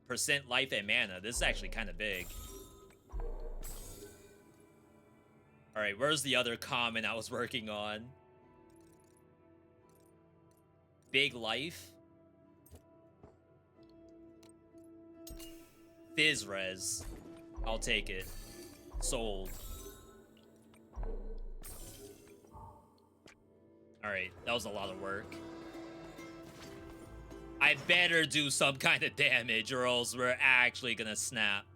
Percent life and mana. This is actually kind of big. Alright, where's the other common I was working on? Big life. Fizz res. I'll take it. Sold. Alright, that was a lot of work. I better do some kind of damage or else we're actually gonna snap.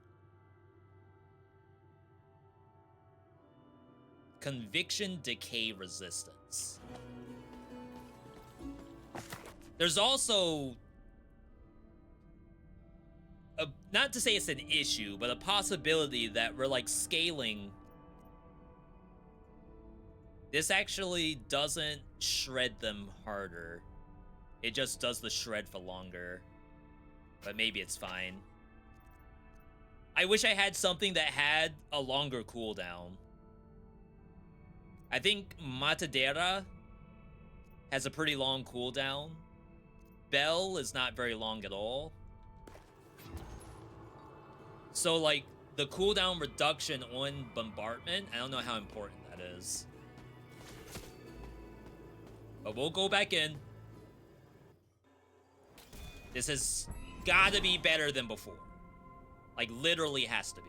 Conviction decay resistance. There's also not to say it's an issue, but a possibility that we're like scaling. This actually doesn't shred them harder. It just does the shred for longer. But maybe it's fine. I wish I had something that had a longer cooldown. I think Matadera has a pretty long cooldown. Bell is not very long at all. So, like, the cooldown reduction on bombardment, I don't know how important that is. But we'll go back in. This has gotta be better than before. Like, literally has to be.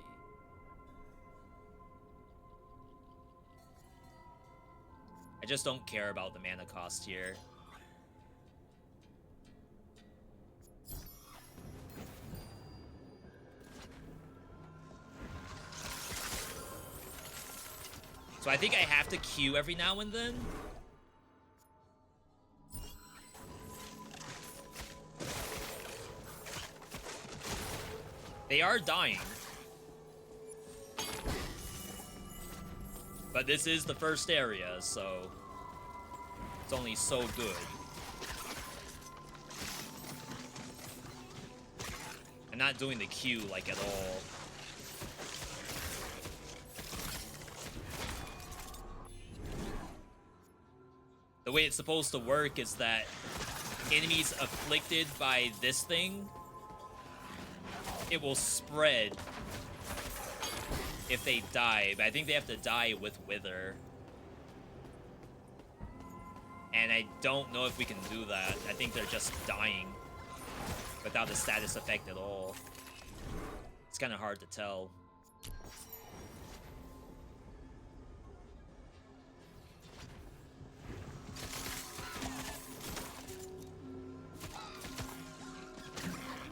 I just don't care about the mana cost here. So I think I have to queue every now and then. They are dying. But this is the first area, so it's only so good. I'm not doing the Q, like, at all. The way it's supposed to work is that enemies afflicted by this thing, it will spread if they die, but I think they have to die with Wither. And I don't know if we can do that. I think they're just dying without a status effect at all. It's kind of hard to tell.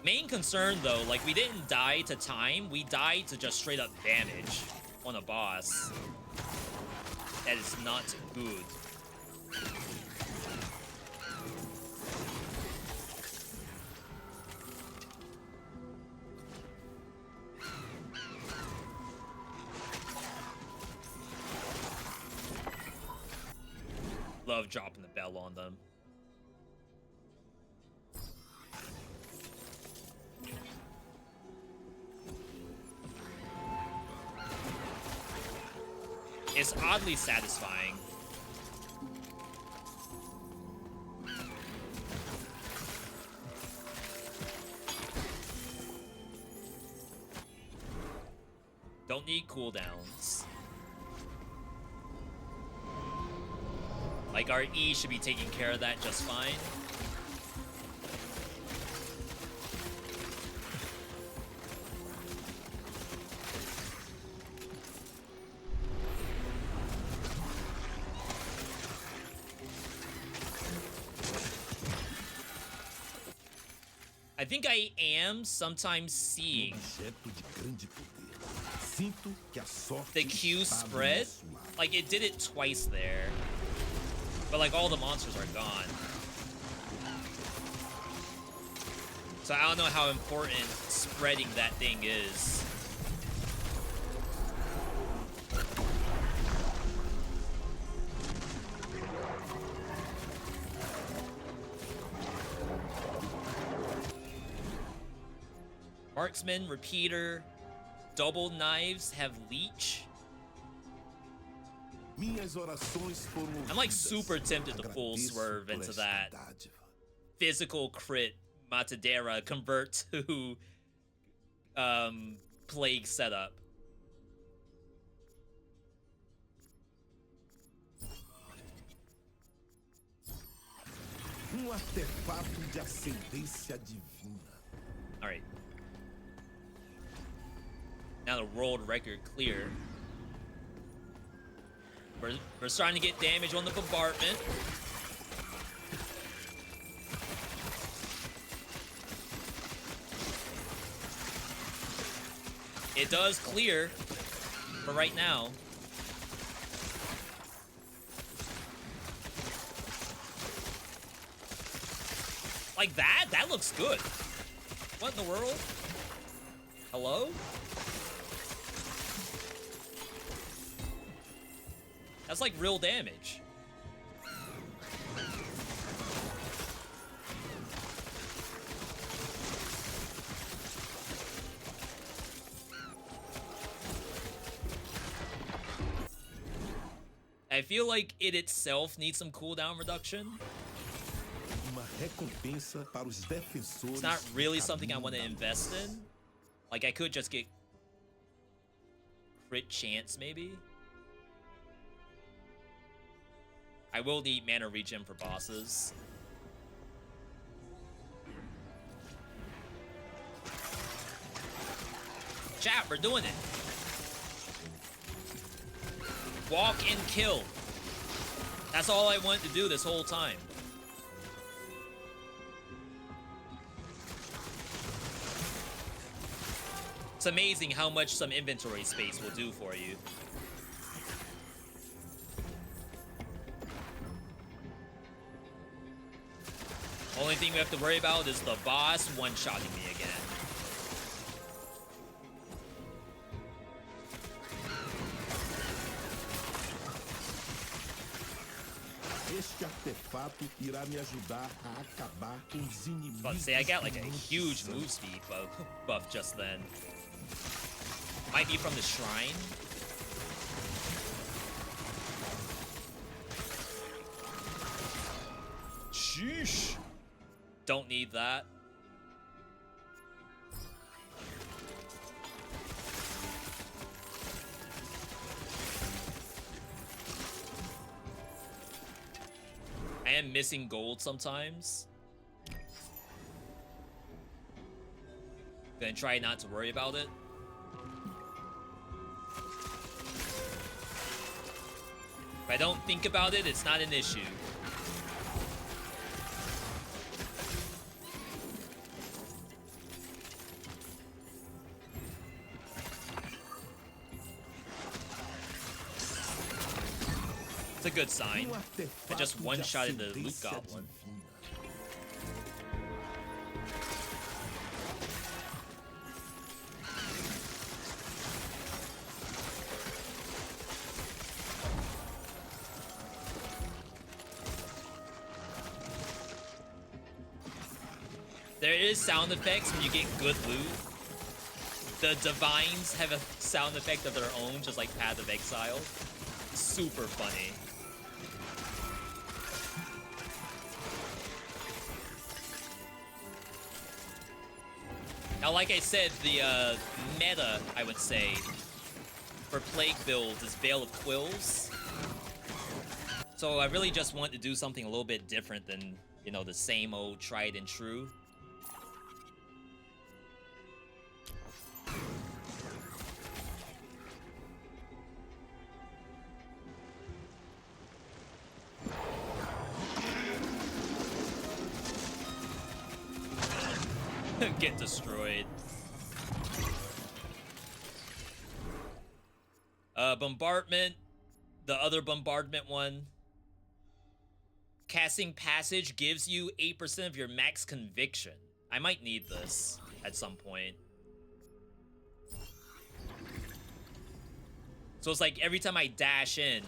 Main concern, though, like, we didn't die to time. We died to just straight up damage on a boss. That is not good. Love dropping the bell on them. It's oddly satisfying. Don't need cooldowns. Like, our E should be taking care of that just fine. I think I am sometimes seeing the Q spread. Like, it did it twice there. But, like, all the monsters are gone. So I don't know how important spreading that thing is. Marksman, Repeater, Double Knives have Leech. I'm like super tempted to full swerve into that physical crit Matadera convert to Plague setup. Alright. Now the world record clear. We're starting to get damage on the bombardment. It does clear for right now. Like that? That looks good. What in the world? Hello? That's like real damage. I feel like it itself needs some cooldown reduction. recompensa para os defensores. It's not really something I want to invest in. Like, I could just get crit chance, maybe. I will need mana regen for bosses. Chat, we're doing it. Walk and kill. That's all I wanted to do this whole time. It's amazing how much some inventory space will do for you. Only thing we have to worry about is the boss one-shotting me again. Este artefato irá me ajudar a acabar com os inimigos. But say I got like a huge move speed buff just then. Might be from the shrine. Sheesh. Don't need that. I am missing gold sometimes. Gonna try not to worry about it. If I don't think about it, it's not an issue. It's a good sign. I just one-shotted the loot goblin. There is sound effects when you get good loot. The divines have a sound effect of their own, just like Path of Exile. Super funny. Now, like I said, the meta, I would say, for Plague builds is Veil of Quills. So I really just want to do something a little bit different than, you know, the same old tried and true. Get destroyed. Bombardment. The other bombardment one. Casting Passage gives you 8% of your max conviction. I might need this at some point. So it's like every time I dash in,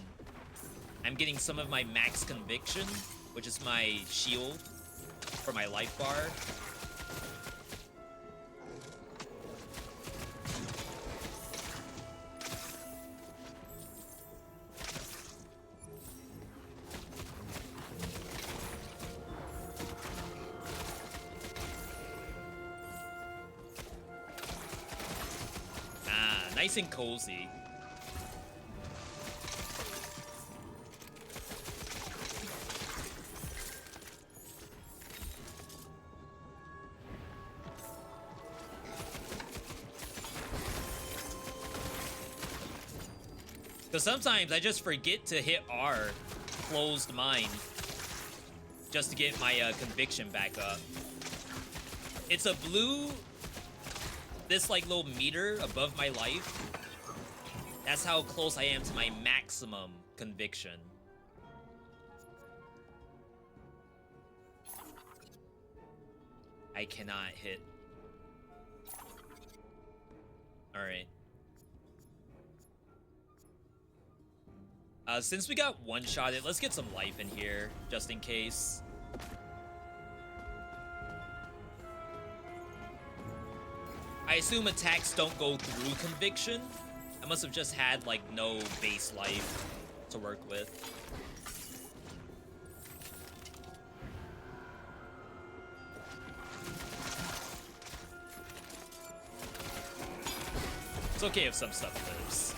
I'm getting some of my max conviction, which is my shield for my life bar. Nice and cozy. Because sometimes I just forget to hit R, closed mind, just to get my conviction back up. It's a blue, this like little meter above my life. That's how close I am to my maximum conviction. I cannot hit. All right. Since we got one-shotted, let's get some life in here, just in case. I assume attacks don't go through conviction. I must have just had, like, no base life to work with. It's okay if some stuff lives.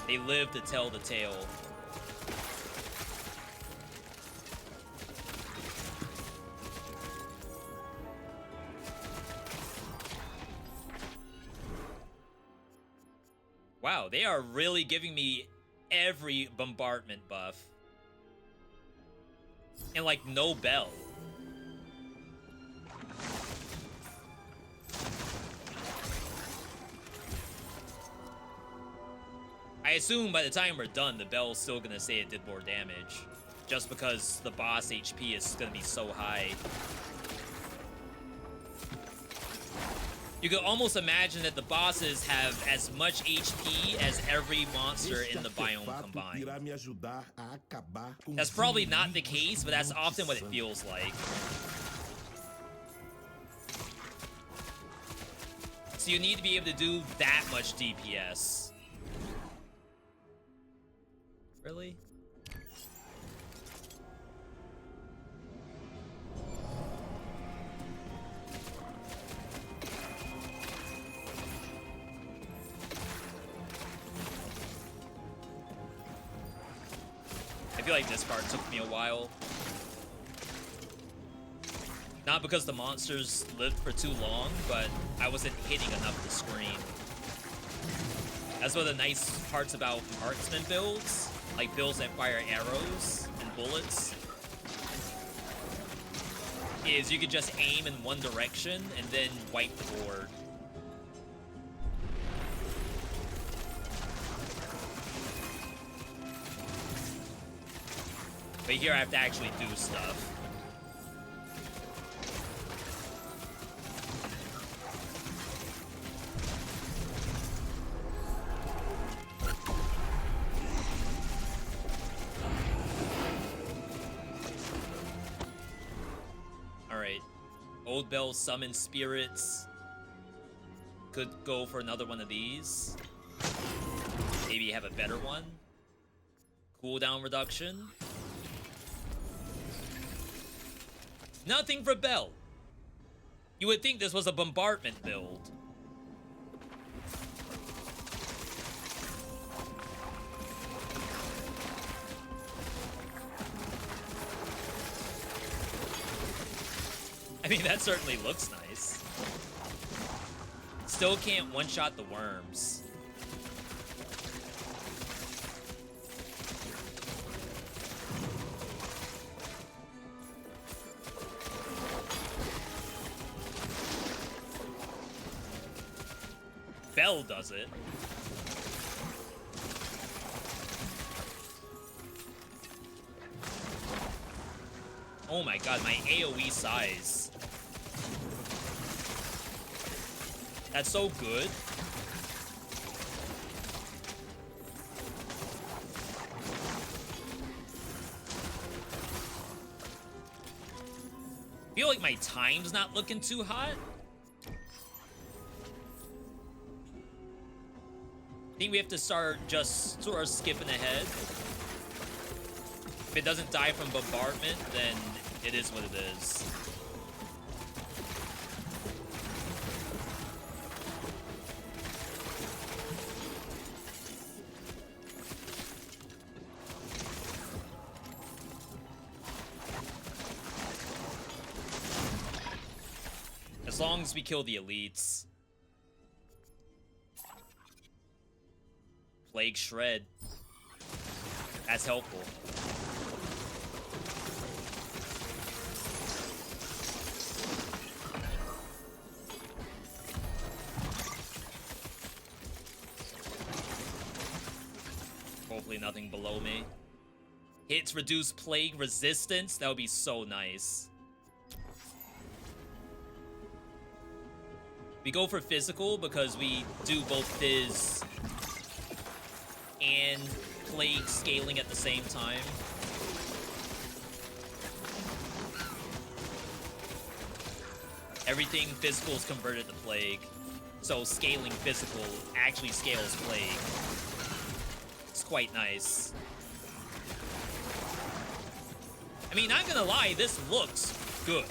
They live to tell the tale. Wow, they are really giving me every bombardment buff. And like no bell. I assume by the time we're done, the bell's still gonna say it did more damage. Just because the boss HP is gonna be so high. You could almost imagine that the bosses have as much HP as every monster in the biome combined. That's probably not the case, but that's often what it feels like. So you need to be able to do that much DPS. Really? I feel like this part took me a while. Not because the monsters lived for too long, but I wasn't hitting enough the screen. That's one of the nice parts about marksman builds, like builds that fire arrows and bullets, is you could just aim in one direction and then wipe the board. But here I have to actually do stuff. Alright. Old Bell summon spirits. Could go for another one of these. Maybe have a better one. Cooldown reduction. Nothing for Bell. You would think this was a bombardment build. I mean, that certainly looks nice. Still can't one-shot the worms. Bell does it. Oh my god, my AoE size. That's so good. I feel like my time's not looking too hot. I think we have to start just sort of skipping ahead. If it doesn't die from bombardment, then it is what it is. As long as we kill the elites. Plague Shred. That's helpful. Hopefully nothing below me. Hits reduce plague resistance. That would be so nice. We go for physical because we do both Fizz and plague scaling at the same time. Everything physical is converted to plague. So scaling physical actually scales plague. It's quite nice. I mean, not gonna lie, this looks good.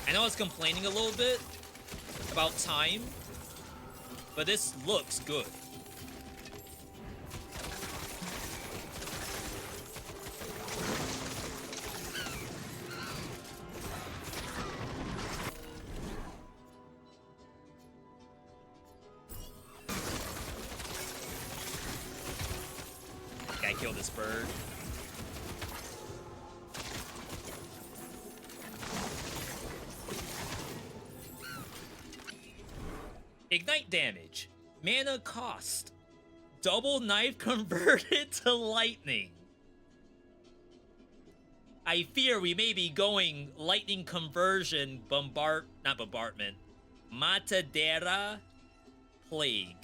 I know I was complaining a little bit about time, but this looks good. Gotta kill this bird. Ignite damage. Mana cost. Double knife converted to lightning. I fear we may be going lightning conversion not bombardment. Matadera plague.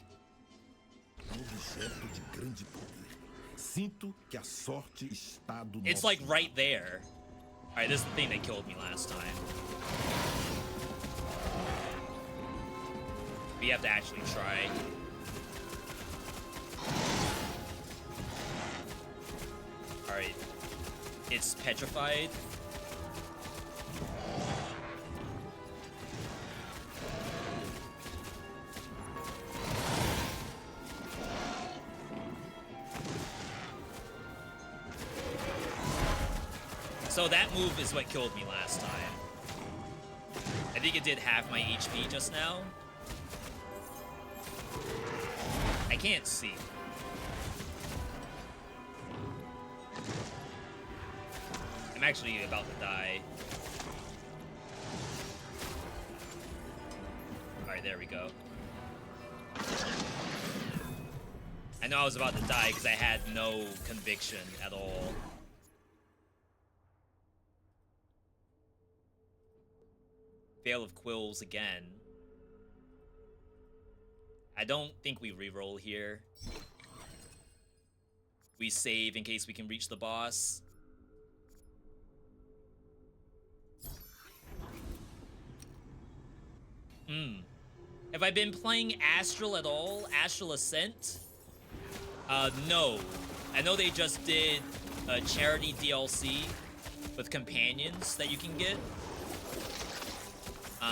Objeto de grande poder. Sinto que a sorte está do It's nosso like right lado. there. Alright, this is the thing that killed me last time. We have to actually try. Alright. It's petrified. So that move is what killed me last time. I think it did half my HP just now. I can't see. I'm actually about to die. Alright, there we go. I know I was about to die because I had no conviction at all. Veil of Quills again. I don't think we reroll here. We save in case we can reach the boss. Have I been playing Astral at all? Astral Ascent? No. I know they just did a charity DLC with companions that you can get.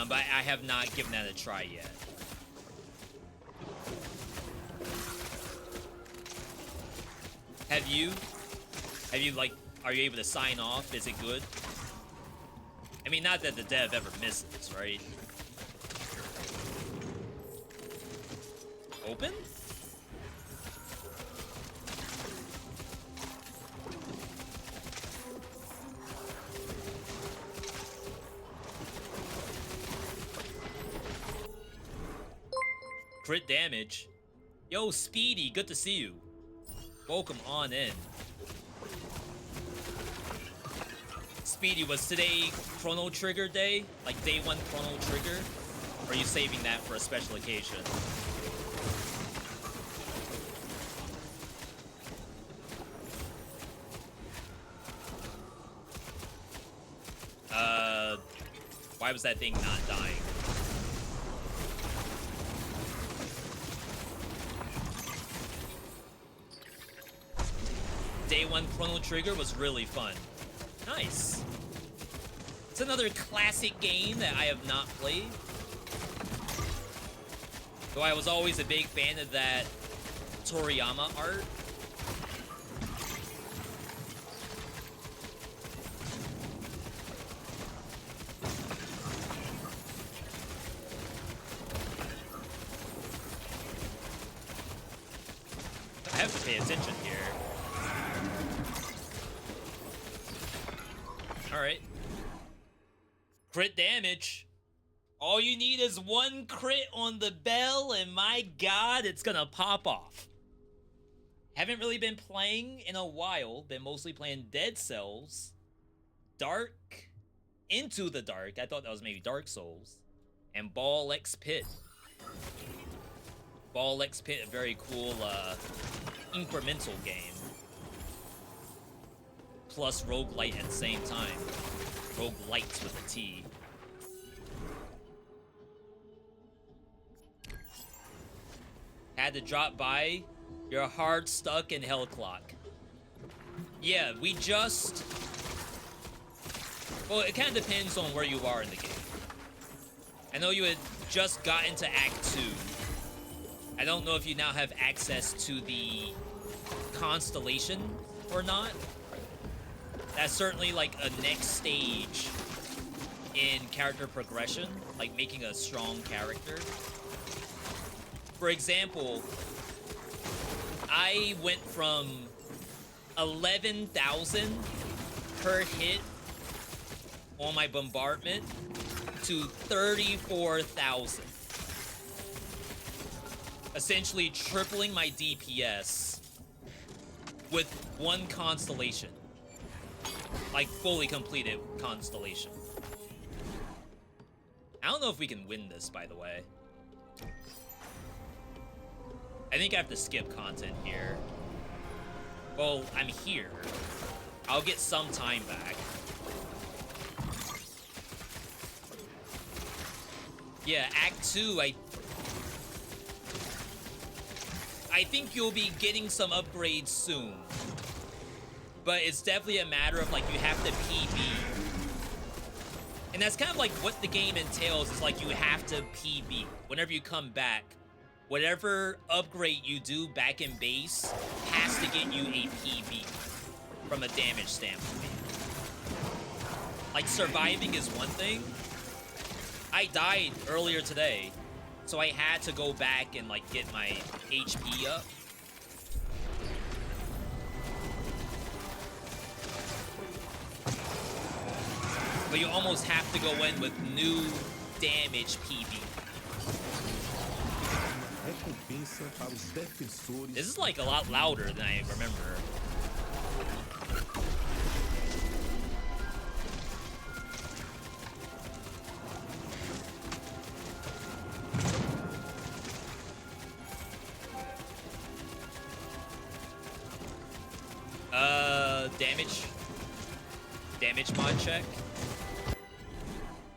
But I have not given that a try yet. Have you? Like, are you able to sign off? Is it good? I mean, not that the dev ever misses, right? Open? Crit damage. Yo, Speedy, good to see you. Welcome on in. Speedy, was today Chrono Trigger day? Like day 1 Chrono Trigger? Or are you saving that for a special occasion? Why was that thing not dying? Day 1 Chrono Trigger was really fun. Nice. It's another classic game that I have not played. Though I was always a big fan of that Toriyama art. I have to pay attention here. Alright. Crit damage. All you need is 1 crit on the bell, and my god, it's gonna pop off. Haven't really been playing in a while. Been mostly playing Dead Cells. Dark. Into the Dark. I thought that was maybe Dark Souls. And Ball X Pit. Ball X Pit, a very cool, incremental game. Plus roguelite at the same time. Roguelites with a T. Had to drop by. You're hard stuck in Hell Clock. Yeah, we just... Well, it kind of depends on where you are in the game. I know you had just gotten to Act 2. I don't know if you now have access to the constellation or not. That's certainly like a next stage in character progression, like making a strong character. For example, I went from 11,000 per hit on my bombardment to 34,000. Essentially tripling my DPS with one constellation. Like fully completed constellation. I don't know if we can win this, by the way. I think I have to skip content here. Well, I'm here. I'll get some time back. Yeah, Act 2, I think you'll be getting some upgrades soon. But it's definitely a matter of, like, you have to PB. And that's kind of like what the game entails, is like you have to PB. Whenever you come back, whatever upgrade you do back in base has to get you a PB from a damage standpoint. Like, surviving is one thing. I died earlier today, so I had to go back and, like, get my HP up. But you almost have to go in with new damage PB. This is like a lot louder than I remember. Damage mod check.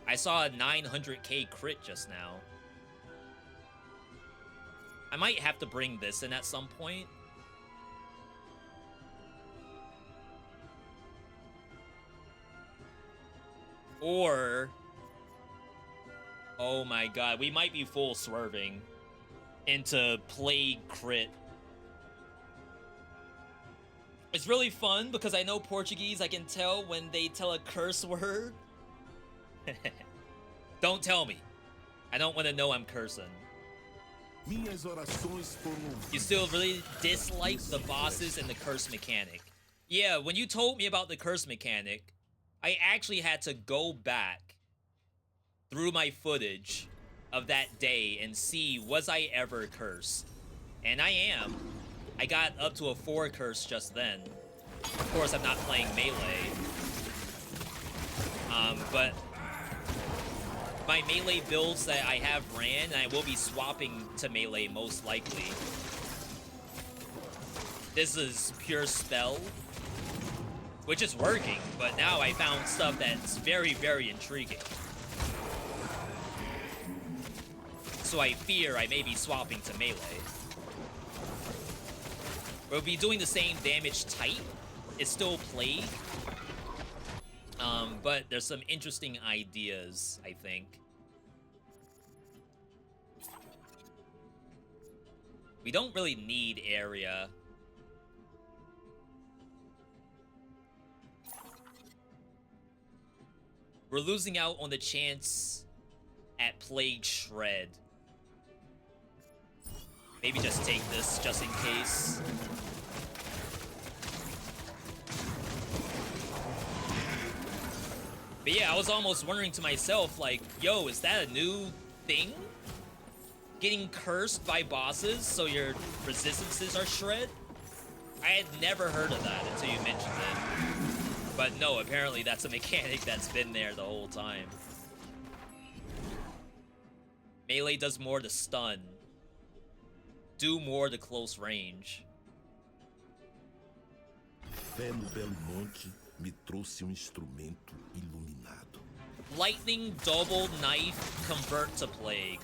I saw a 900k crit just now. I might have to bring this in at some point. Or, oh my god, we might be full swerving into Plague crit. It's really fun because I know Portuguese. I can tell when they tell a curse word. Don't tell me. I don't want to know I'm cursing. You still really dislike the bosses and the curse mechanic. Yeah, when you told me about the curse mechanic, I actually had to go back through my footage of that day and see, was I ever cursed? And I am. I got up to a 4 curse just then. Of course, I'm not playing melee. But my melee builds that I have ran, and I will be swapping to melee most likely. This is pure spell, which is working, but now I found stuff that's very, very intriguing. So I fear I may be swapping to melee. We'll be doing the same damage type. It's still Plague. But there's some interesting ideas, I think. We don't really need area. We're losing out on the chance at Plague Shred. Maybe just take this just in case. But yeah, I was almost wondering to myself, like, yo, is that a new thing? Getting cursed by bosses so your resistances are shred? I had never heard of that until you mentioned it. But no, apparently that's a mechanic that's been there the whole time. Melee does more to stun. Do more to close range. Fé no belo monte me trouxe instrumento iluminado. Lightning double knife convert to Plague.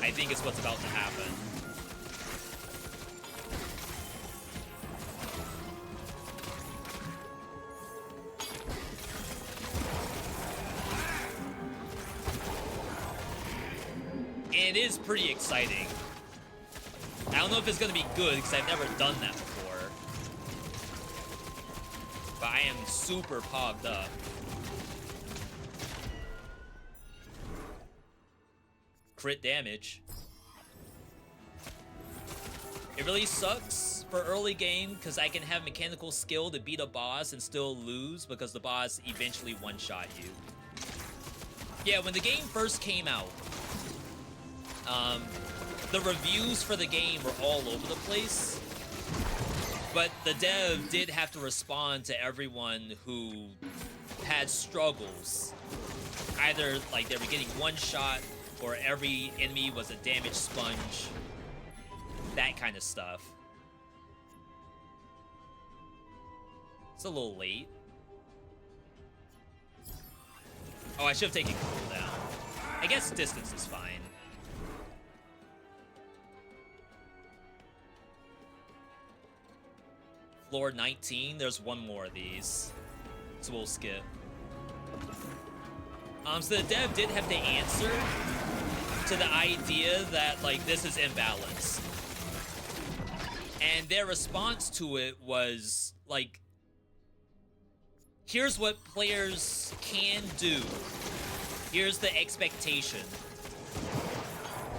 I think is what's about to happen. pretty exciting. I don't know if it's gonna be good because I've never done that before. But I am super pogged up. Crit damage. It really sucks for early game because I can have mechanical skill to beat a boss and still lose because the boss eventually one-shot you. Yeah, when the game first came out, the reviews for the game were all over the place, but the dev did have to respond to everyone who had struggles. Either like they were getting one-shot or every enemy was a damage sponge. That kind of stuff. It's a little late. Oh, I should have taken cooldown. I guess distance is fine. Floor 19, there's one more of these. So we'll skip. So the dev did have to answer to the idea that, like, this is imbalanced. And their response to it was, like, here's what players can do. Here's the expectation.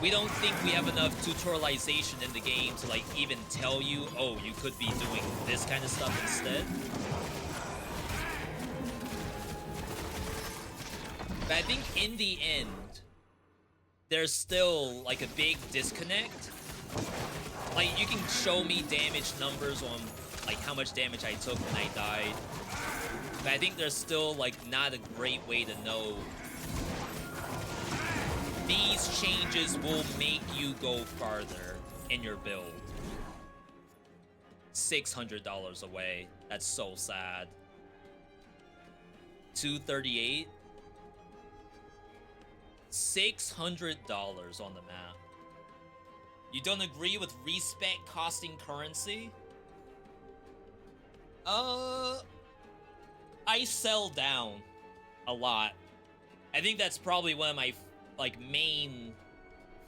We don't think we have enough tutorialization in the game to, like, even tell you, oh, you could be doing this kind of stuff instead. But I think in the end, there's still, like, a big disconnect. Like, you can show me damage numbers on, like, how much damage I took when I died. But I think there's still, like, not a great way to know. These changes will make you go farther in your build. $600 away. That's so sad. 238. $600 on the map. You don't agree with respec costing currency? I sell down a lot. I think that's probably one of my, like, main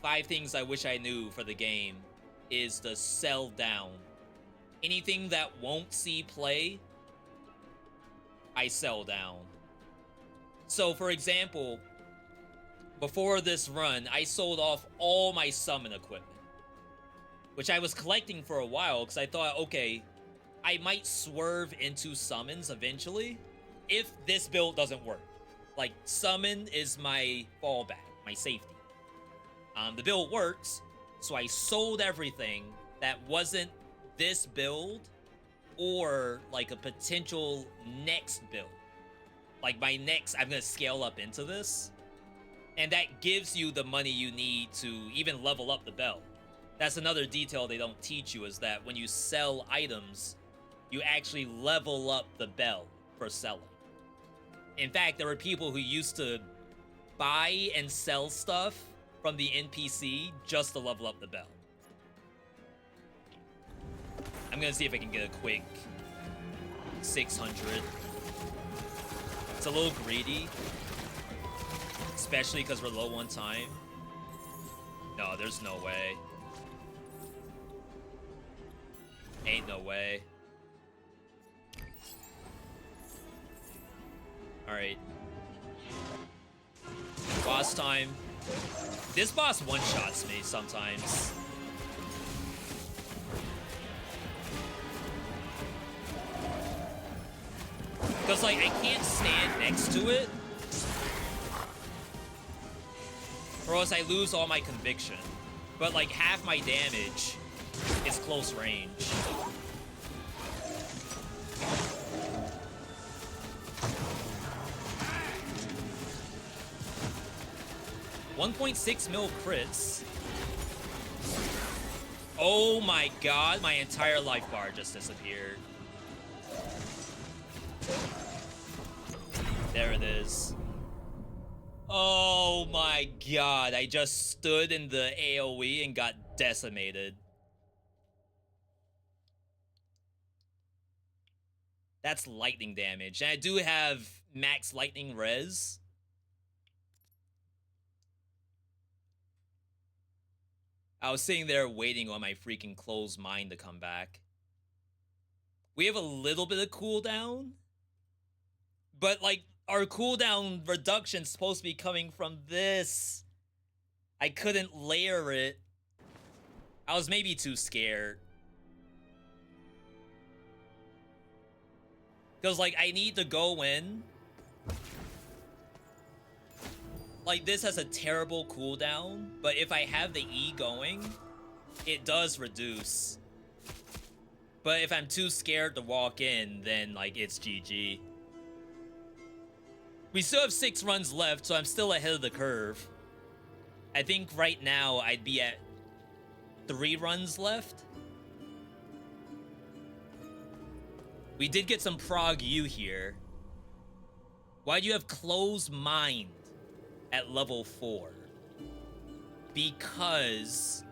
5 things I wish I knew for the game is to sell down. Anything that won't see play, I sell down. So, for example, before this run, I sold off all my summon equipment, which I was collecting for a while because I thought, okay, I might swerve into summons eventually if this build doesn't work. Like, summon is my fallback, my safety. The build works, so I sold everything that wasn't this build or, like, a potential next build. Like, my next, I'm gonna scale up into this. And that gives you the money you need to even level up the belt. That's another detail they don't teach you, is that when you sell items, you actually level up the belt for selling. In fact, there were people who used to buy and sell stuff from the NPC just to level up the belt. I'm gonna see if I can get a quick 600. It's a little greedy, especially because we're low on time. No, there's no way. Ain't no way. Alright. Boss time. This boss one-shots me sometimes. Because, like, I can't stand next to it, or else I lose all my conviction. But, like, half my damage is close range. $1.6 mil crits. Oh my god, my entire life bar just disappeared. There it is. Oh my god, I just stood in the AoE and got decimated. That's lightning damage. And I do have max lightning res. I was sitting there waiting on my freaking closed mind to come back. We have a little bit of cooldown, but like our cooldown reduction's supposed to be coming from this. I couldn't layer it. I was maybe too scared. Because like I need to go in. Like this has a terrible cooldown, but if I have the E going, it does reduce. But if I'm too scared to walk in, then like it's GG. We still have 6 runs left, so I'm still ahead of the curve. I think right now I'd be at 3 runs left. We did get some Prog U here. Why do you have Closed Mind at level 4? Because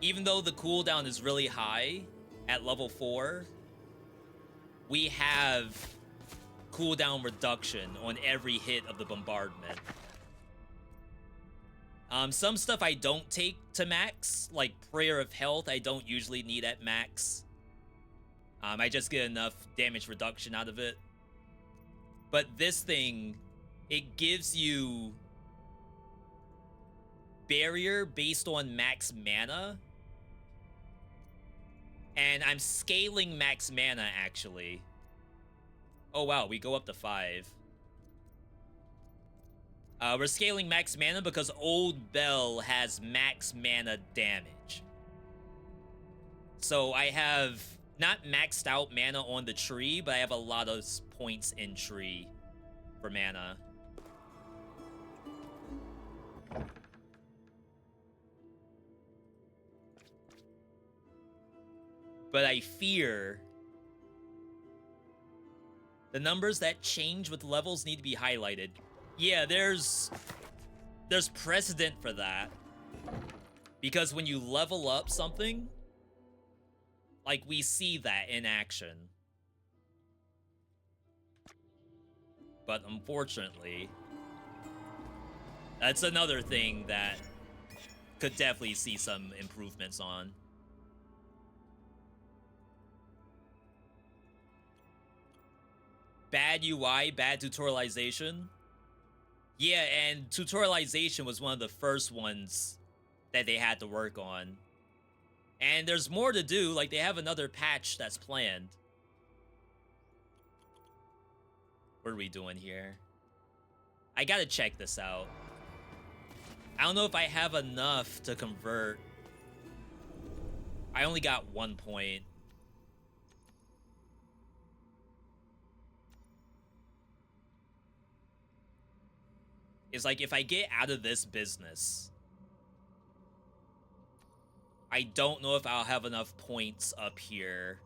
even though the cooldown is really high at level 4, we have cooldown reduction on every hit of the bombardment. Some stuff I don't take to max, like Prayer of Health, I don't usually need at max. I just get enough damage reduction out of it. But this thing, it gives you barrier based on max mana. And I'm scaling max mana, actually. Oh, wow, we go up to 5. We're scaling max mana because Old Bell has max mana damage. So I have not maxed out mana on the tree, but I have a lot of points in tree for mana. But I fear the numbers that change with levels need to be highlighted. Yeah, there's precedent for that. Because when you level up something, like we see that in action. But unfortunately, that's another thing that could definitely see some improvements on. Bad UI, bad tutorialization. Yeah, and tutorialization was one of the first ones that they had to work on. And there's more to do, like they have another patch that's planned. What are we doing here? I gotta check this out. I don't know if I have enough to convert. I only got 1 point. Is like if I get out of this business, I don't know if I'll have enough points up here.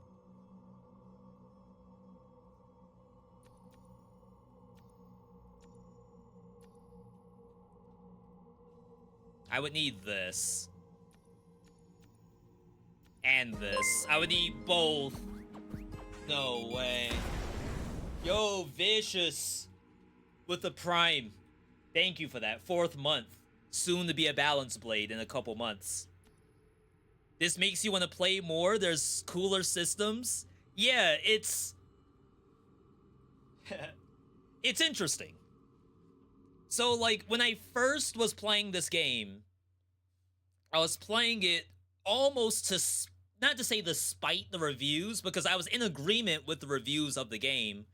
I would need this. And this. I would need both. No way. Yo, Vicious with the Prime. Thank you for that. 4th month. Soon to be a Balance Blade in a couple months. This makes you want to play more. There's cooler systems. Yeah, it's... it's interesting. So, like, when I first was playing this game, I was playing it almost to... not to say despite the reviews, because I was in agreement with the reviews of the game,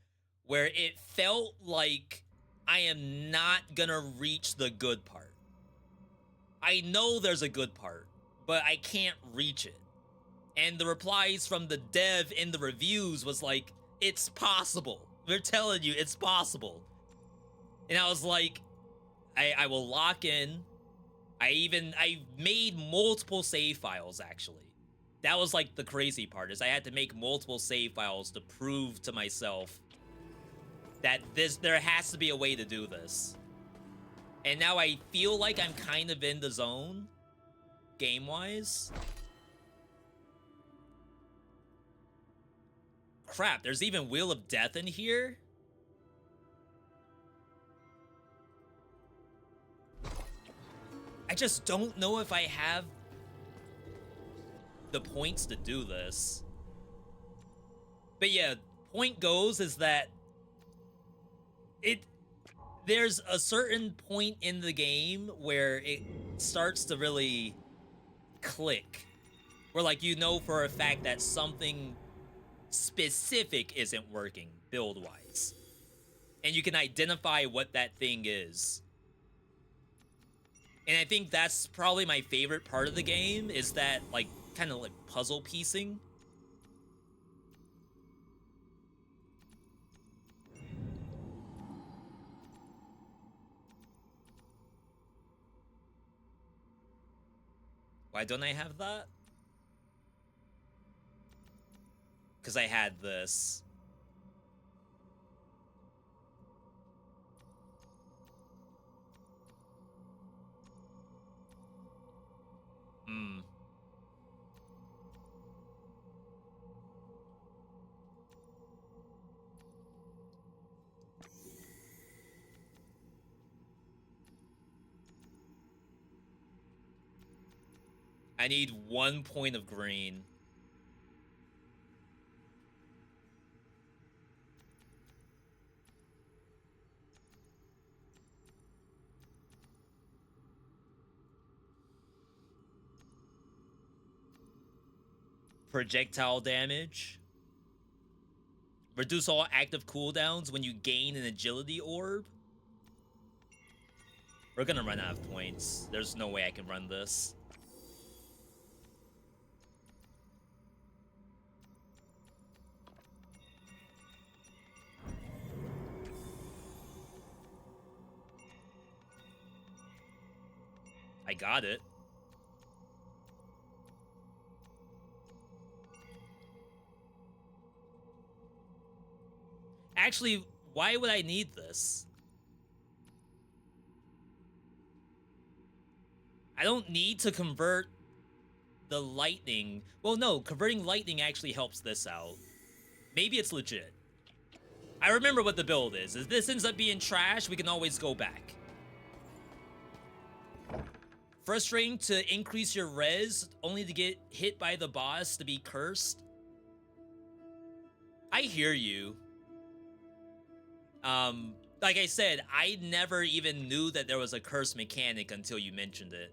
where it felt like I am not gonna reach the good part. I know there's a good part, but I can't reach it. And the replies from the dev in the reviews was like, it's possible. We're telling you, it's possible. And I was like, I will lock in. I made multiple save files, actually. That was like the crazy part, is I had to make multiple save files to prove to myself that there has to be a way to do this. And now I feel like I'm kind of in the zone, game-wise. Crap, there's even Wheel of Death in here? I just don't know if I have the points to do this. But yeah, point goes is that there's a certain point in the game where it starts to really click. Where like you know for a fact that something specific isn't working build-wise. And you can identify what that thing is. And I think that's probably my favorite part of the game, is that like kind of like puzzle piecing. Why don't I have that? Because I had this. I need 1 point of green. Projectile damage. Reduce all active cooldowns when you gain an agility orb. We're gonna run out of points. There's no way I can run this. I got it. Actually, why would I need this? I don't need to convert the lightning. Well, no, converting lightning actually helps this out. Maybe it's legit. I remember what the build is. If this ends up being trash, we can always go back. Frustrating to increase your res only to get hit by the boss to be cursed. I hear you. Like I said, I never even knew that there was a curse mechanic until you mentioned it.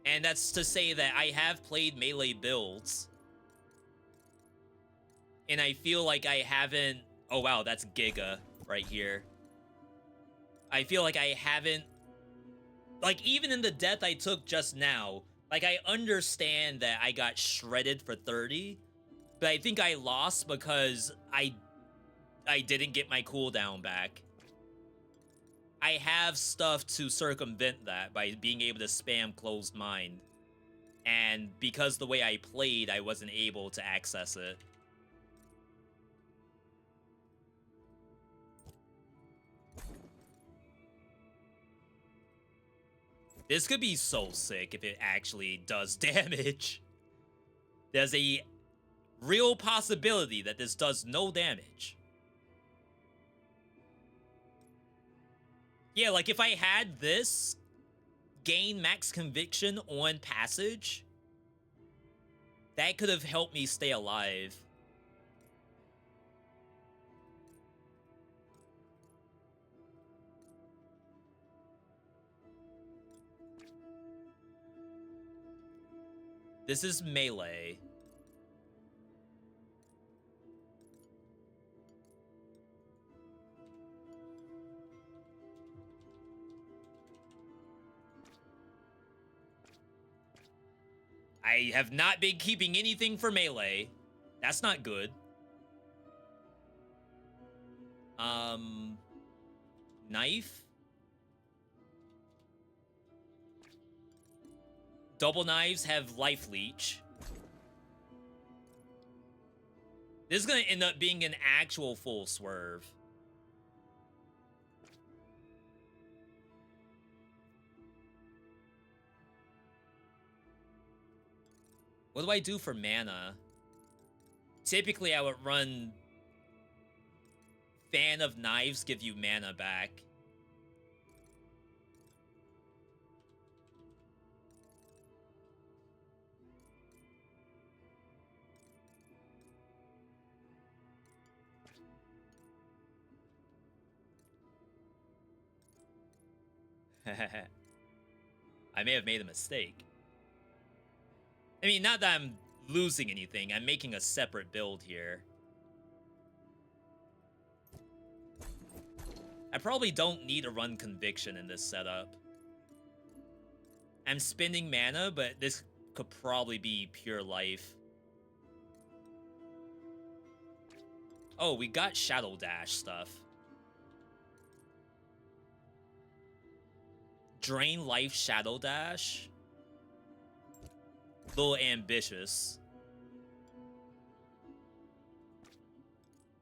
And that's to say that I have played melee builds. And I feel like I haven't... Oh wow, that's Giga right here. I feel like I haven't... Like, even in the death I took just now, like, I understand that I got shredded for 30, but I think I lost because I didn't get my cooldown back. I have stuff to circumvent that by being able to spam closed mind. And because the way I played, I wasn't able to access it. This could be so sick if it actually does damage. There's a real possibility that this does no damage. Yeah, like if I had this gain max conviction on passage, that could have helped me stay alive. This is melee. I have not been keeping anything for melee. That's not good. Knife? Double knives have life leech. This is gonna end up being an actual full swerve. What do I do for mana? Typically, I would run Fan of Knives, give you mana back. I may have made a mistake. I mean, not that I'm losing anything. I'm making a separate build here. I probably don't need to run Conviction in this setup. I'm spending mana, but this could probably be pure life. Oh, we got Shadow Dash stuff. Drain life, Shadow Dash. Little ambitious.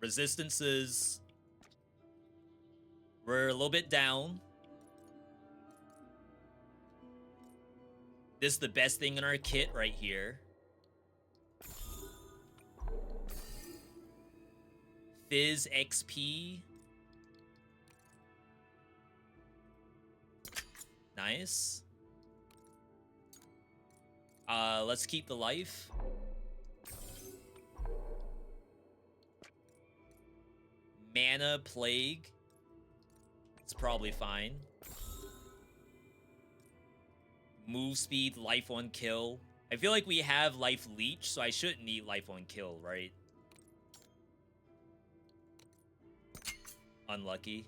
Resistances. We're a little bit down. This is the best thing in our kit right here. Fizz XP. Nice. Let's keep the life. Mana Plague. It's probably fine. Move speed, life on kill. I feel like we have life leech, so I shouldn't need life on kill, right? Unlucky.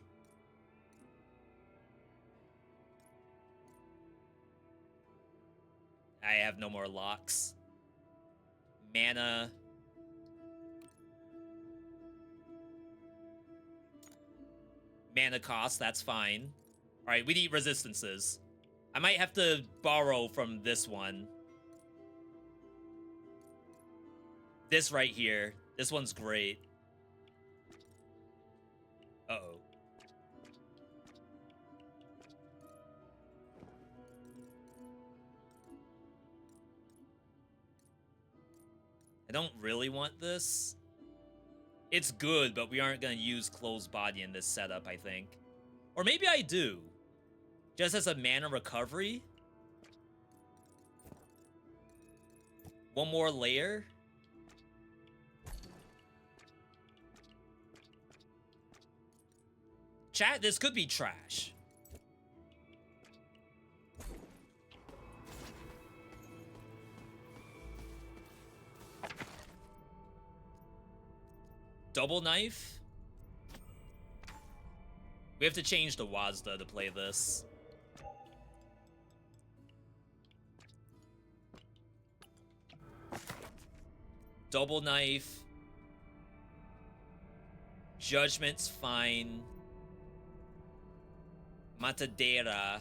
I have no more locks. Mana. Mana cost, that's fine. Alright, we need resistances. I might have to borrow from this one. This right here. This one's great. Uh-oh. I don't really want this. It's good, but we aren't going to use Closed Body in this setup, I think. Or maybe I do. Just as a mana recovery. One more layer. Chat, this could be trash. Double knife? We have to change to Wazda to play this. Double knife. Judgment's fine. Matadera.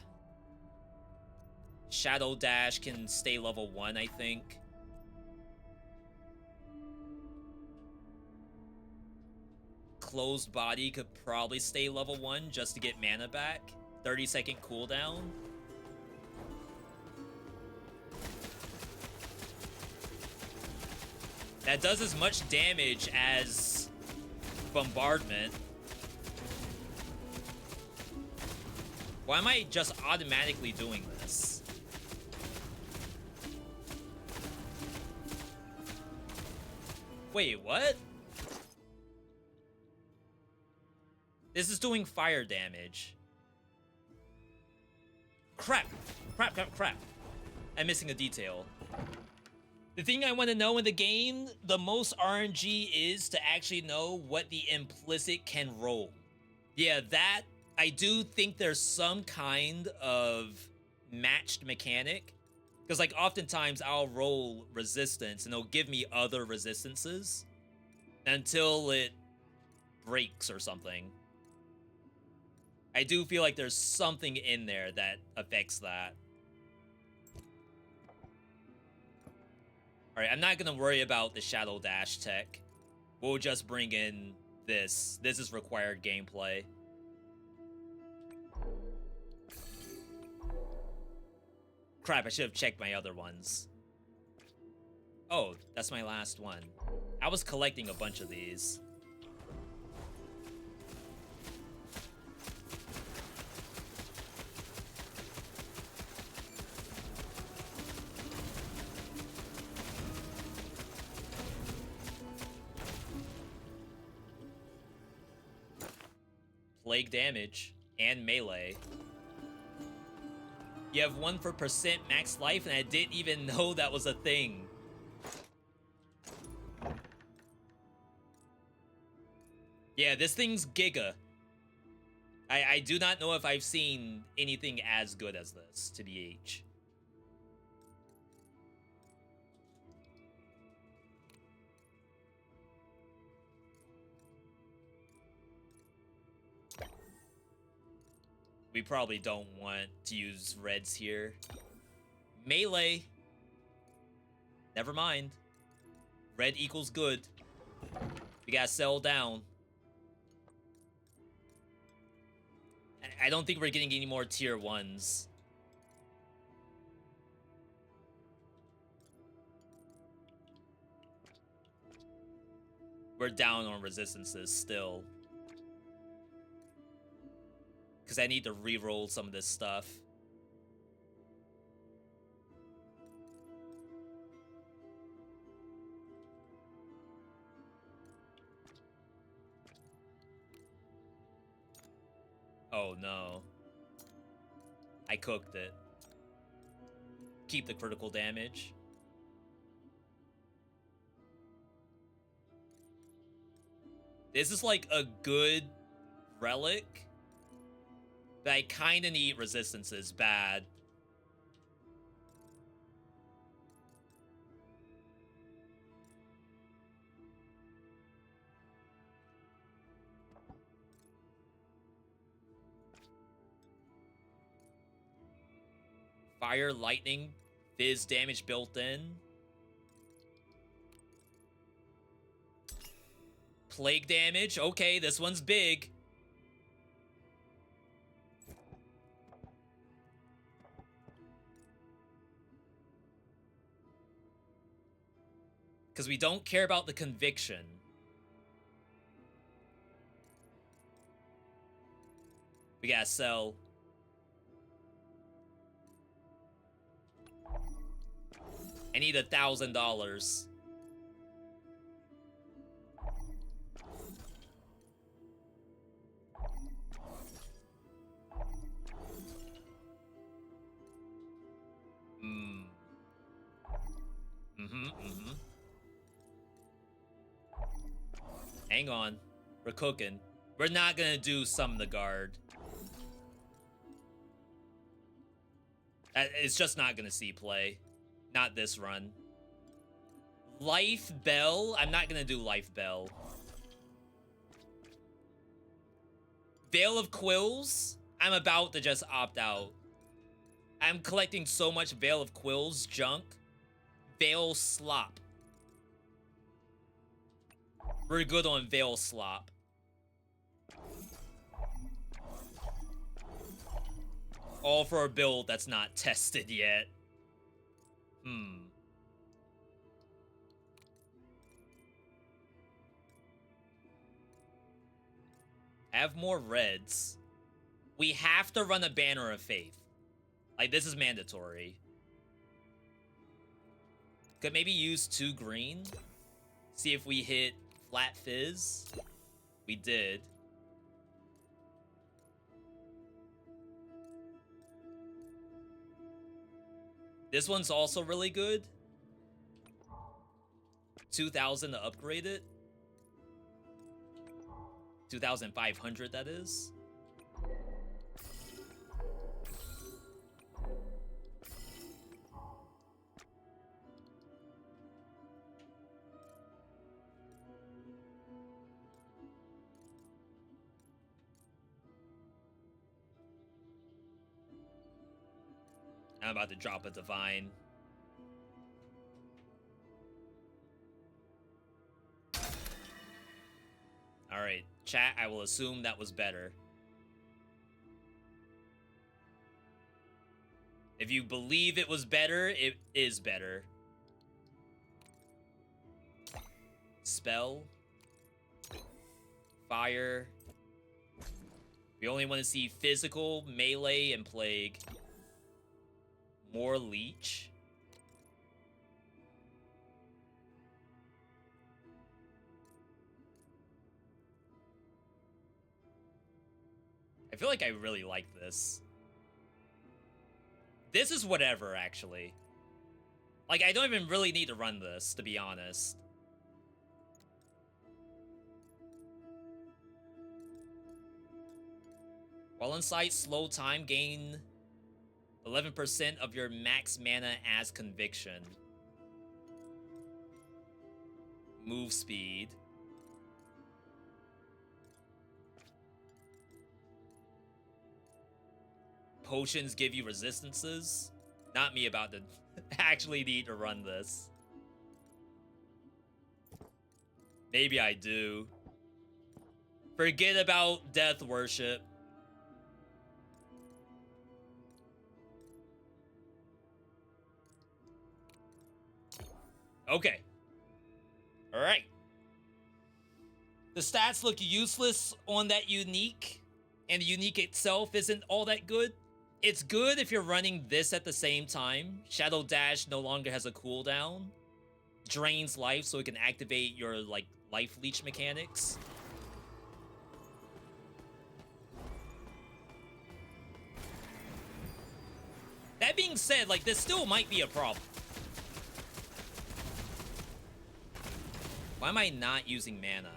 Shadow Dash can stay level 1, I think. Closed Body could probably stay level 1 just to get mana back. 30-second cooldown. That does as much damage as Bombardment. Why am I just automatically doing this? Wait, what? This is doing fire damage. Crap! Crap, crap, crap. I'm missing a detail. The thing I want to know in the game, the most RNG is to actually know what the implicit can roll. Yeah, that, I do think there's some kind of matched mechanic. Because, like, oftentimes I'll roll resistance and it'll give me other resistances until it breaks or something. I do feel like there's something in there that affects that. Alright, I'm not gonna worry about the Shadow Dash tech. We'll just bring in this. This is required gameplay. Crap, I should have checked my other ones. Oh, that's my last one. I was collecting a bunch of these. Plague damage and melee. You have 1 for percent max life, and I didn't even know that was a thing. Yeah, this thing's giga. I do not know if I've seen anything as good as this, to BH. We probably don't want to use reds here. Melee. Never mind. Red equals good. We gotta sell down. I don't think we're getting any more tier 1s. We're down on resistances still. Because I need to re-roll some of this stuff. Oh no. I cooked it. Keep the critical damage. This is like a good relic, but I kind of need resistances bad. Fire, lightning, fizz damage built in. Plague damage. Okay, this one's big. Because we don't care about the conviction. We gotta sell. I need $1,000. Hang on. We're cooking. We're not gonna do Summon the Guard. It's just not gonna see play. Not this run. Life Bell? I'm not gonna do Life Bell. Veil of Quills? I'm about to just opt out. I'm collecting so much Veil of Quills junk. Veil Slop. We're good on Veil Slop. All for a build that's not tested yet. Have more reds. We have to run a Banner of Faith. Like, this is mandatory. Could maybe use 2 green. See if we hit Flat Fizz. We did. This one's also really good. 2,000 to upgrade it. 2,500, that is. I'm about to drop a Divine. Alright, chat, I will assume that was better. If you believe it was better, it is better. Spell. Fire. We only want to see physical, melee, and plague. More leech. I feel like I really like this. This is whatever, actually. Like, I don't even really need to run this, to be honest. While inside slow time, gain 11% of your max mana as conviction. Move speed. Potions give you resistances. Not me about to actually need to run this. Maybe I do. Forget about death worship. Okay. Alright. The stats look useless on that unique, and the unique itself isn't all that good. It's good if you're running this at the same time. Shadow Dash no longer has a cooldown. Drains life so it can activate your, like, life leech mechanics. That being said, like, this still might be a problem. Why am I not using mana?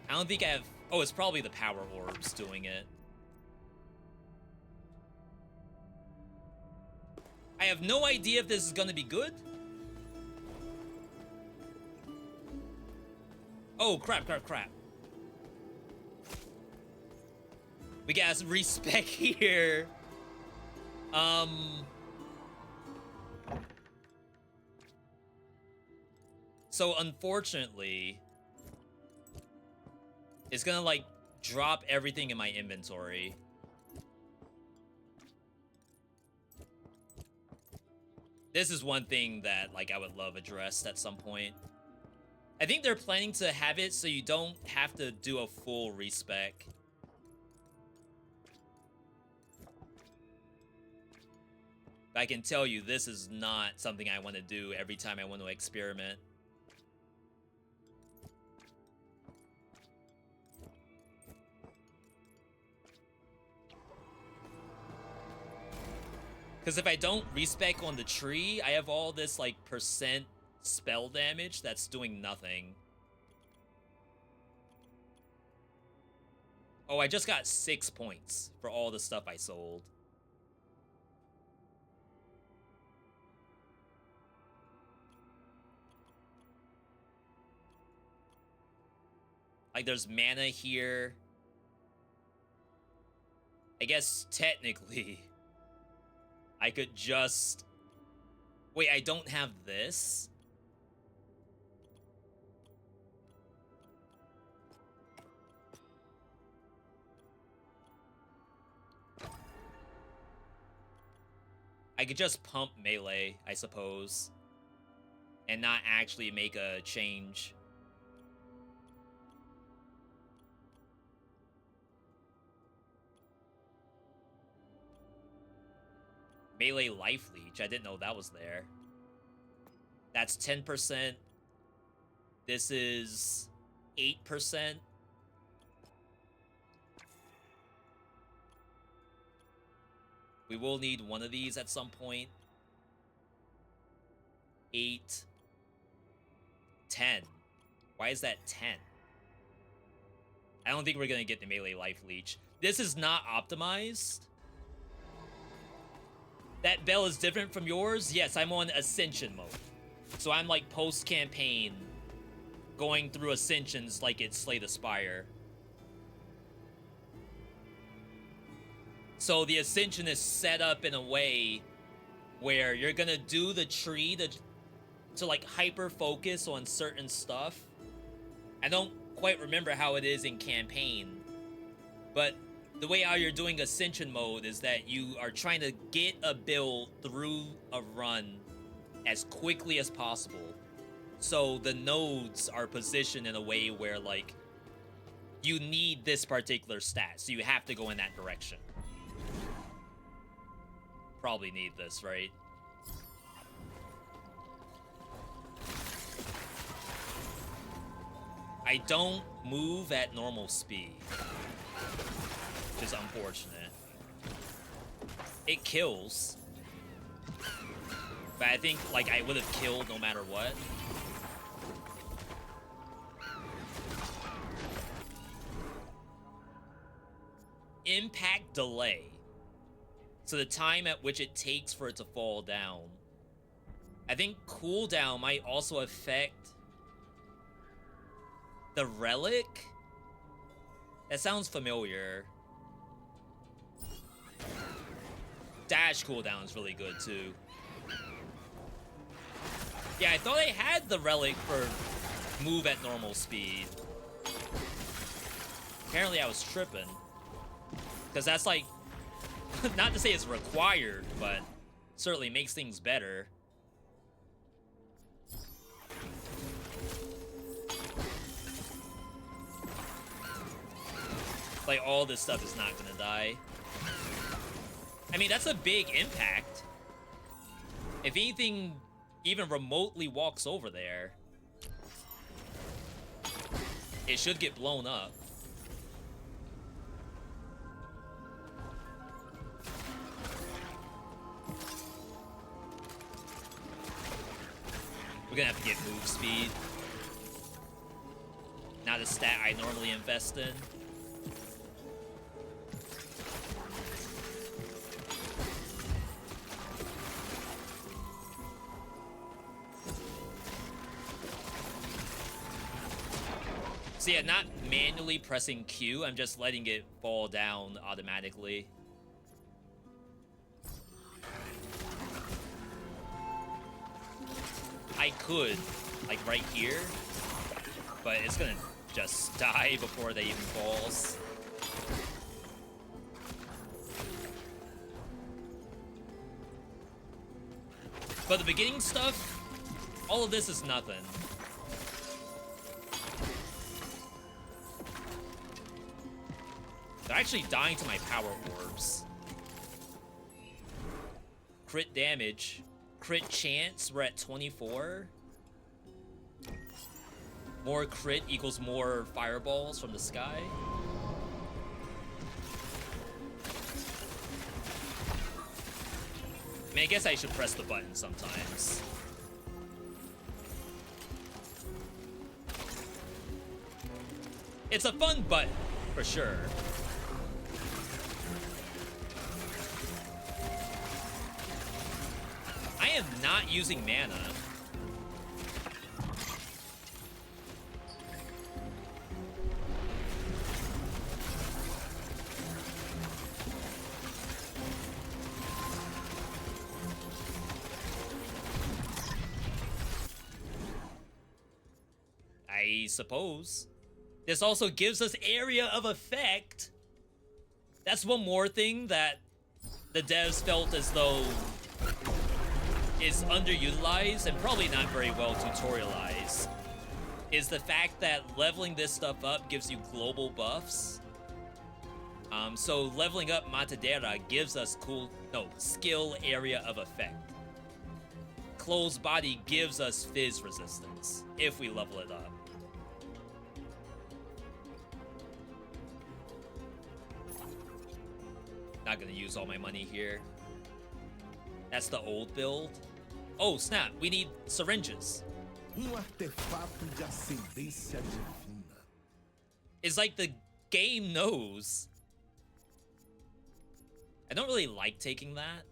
I don't think I have... Oh, it's probably the power orbs doing it. I have no idea if this is gonna be good. Oh, crap. We got respec here. So unfortunately, it's gonna like drop everything in my inventory. This is one thing that like I would love addressed at some point. I think they're planning to have it so you don't have to do a full respec. I can tell you this is not something I want to do every time I want to experiment. Because if I don't respec on the tree, I have all this, like, percent spell damage that's doing nothing. Oh, I just got 6 points for all the stuff I sold. Like, there's mana here. I guess, technically... I could just... Wait, I don't have this? I could just pump melee, I suppose. And not actually make a change. Melee life leech. I didn't know that was there. That's 10%. This is 8%. We will need one of these at some point. 8. 10. Why is that 10? I don't think we're gonna get the melee life leech. This is not optimized. That bell is different from yours? Yes, I'm on Ascension mode. So I'm like post-campaign, going through Ascensions like it's Slay the Spire. So the Ascension is set up in a way where you're gonna do the tree to like hyper-focus on certain stuff. I don't quite remember how it is in campaign, but the way how you're doing Ascension mode is that you are trying to get a build through a run as quickly as possible. So the nodes are positioned in a way where, like, you need this particular stat, so you have to go in that direction. Probably need this, right? I don't move at normal speed, which is unfortunate. it kills. But I think, like, I would have killed no matter what. Impact delay. So the time at which it takes for it to fall down. I think cooldown might also affect the relic. That sounds familiar. Dash cooldown is really good too. Yeah, I thought I had the relic for move at normal speed. Apparently I was tripping. Because that's like, not to say it's required, but certainly makes things better. Like, all this stuff is not gonna die. I mean, that's a big impact. If anything even remotely walks over there, it should get blown up. We're gonna have to get move speed. Not a stat I normally invest in. So yeah, not manually pressing Q, I'm just letting it fall down automatically. I could, like right here, but it's gonna just die before they even falls. But the beginning stuff, all of this is nothing. They're actually dying to my power orbs. Crit damage. Crit chance, we're at 24. More crit equals more fireballs from the sky. I mean, I guess I should press the button sometimes. It's a fun button, for sure. I am not using mana. I suppose. This also gives us area of effect. That's one more thing that the devs felt as though is underutilized and probably not very well tutorialized, is the fact that leveling this stuff up gives you global buffs. So leveling up Matadera gives us skill area of effect. Closed body gives us fizz resistance if we level it up. Not gonna use all my money here. That's the old build. Oh, snap. We need syringes. Artefato de ascendência divina. It's like the game knows. I don't really like taking that.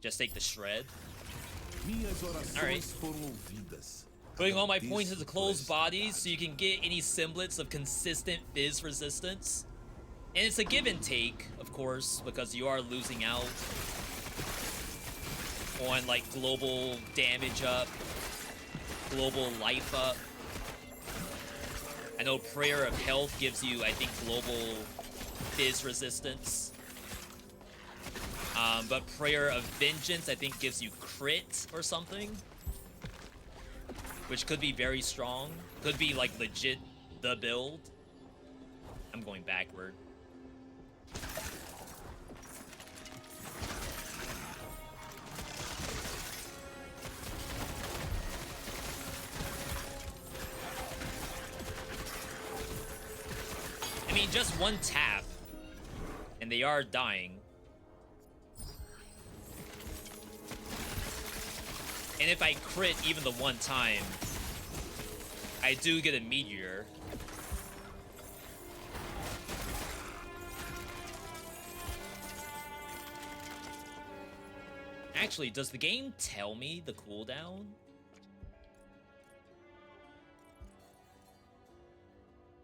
Just take the shred. Alright. Putting all my points into closed bodies so you can get any semblance of consistent fizz resistance. And it's a give and take, of course, because you are losing out on like global damage up, global life up. I know Prayer of Health gives you, I think, global fizz resistance. But Prayer of Vengeance, I think, gives you crit or something. Which could be very strong. Could be, like, legit the build. I'm going backward. mean, just one tap, and they are dying. And if I crit even the one time, I do get a meteor. Actually, does the game tell me the cooldown?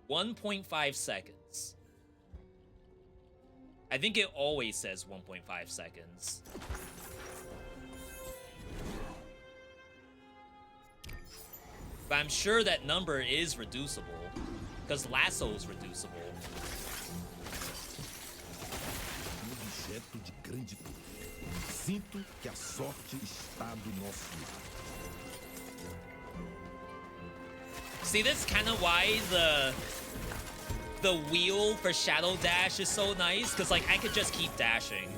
.5 seconds. I think it always says 1.5 seconds. But I'm sure that number is reducible, because lasso is reducible. Objeto de grande poder. Sinto que a sorte está do nosso lado. See, that's kind of why the wheel for Shadow Dash is so nice, because like I could just keep dashing.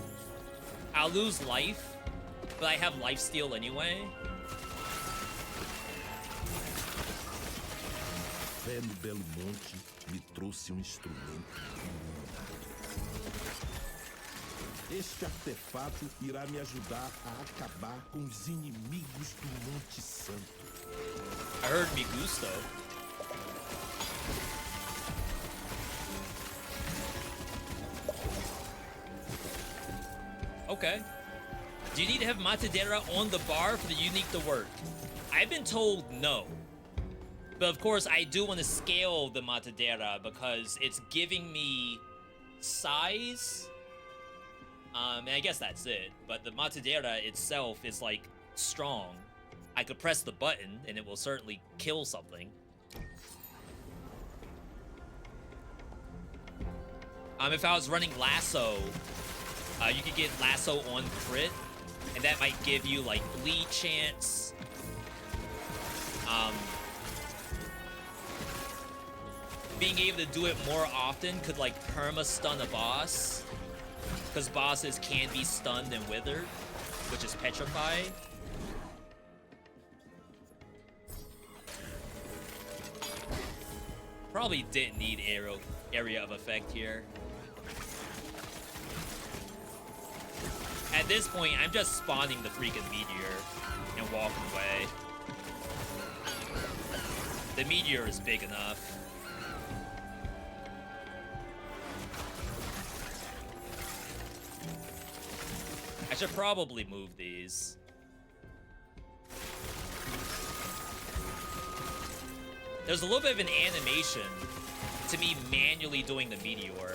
I'll lose life, but I have lifesteal anyway. Fé no Belo Monte me trouxe instrumento. Este artefato irá me ajudar a acabar com os inimigos do Monte Santo. I heard me gusto. Okay. Do you need to have Matadera on the bar for the unique to work? I've been told no. But of course, I do want to scale the Matadera because it's giving me size. And I guess that's it. But the Matadera itself is like strong. I could press the button and it will certainly kill something. If I was running lasso, you could get lasso on crit, and that might give you like bleed chance. Being able to do it more often could like perma stun a boss, because bosses can be stunned and withered, which is petrify. Probably didn't need area of effect here. At this point, I'm just spawning the freaking meteor and walking away. The meteor is big enough. I should probably move these. There's a little bit of an animation to me manually doing the meteor.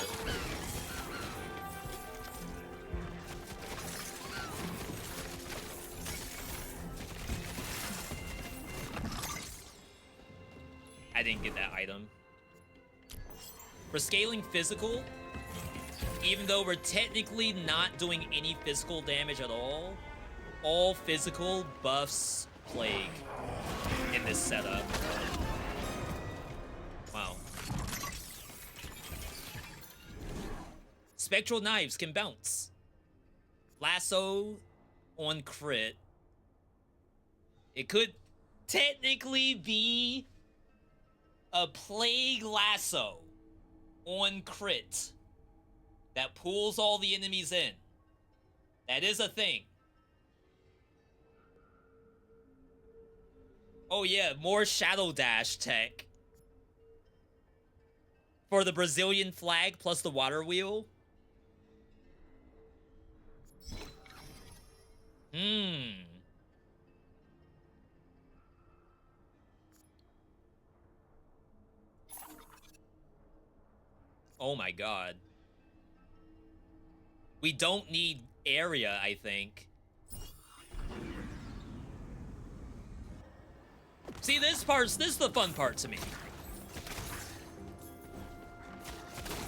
I didn't get that item. For scaling physical, even though we're technically not doing any physical damage at all physical buffs Plague in this setup. Wow. Spectral knives can bounce. Lasso on crit. It could technically be a plague lasso on crit that pulls all the enemies in. That is a thing. Oh yeah, more Shadow Dash tech. For the Brazilian flag plus the water wheel. Oh my god. We don't need area, I think. See, this is the fun part to me.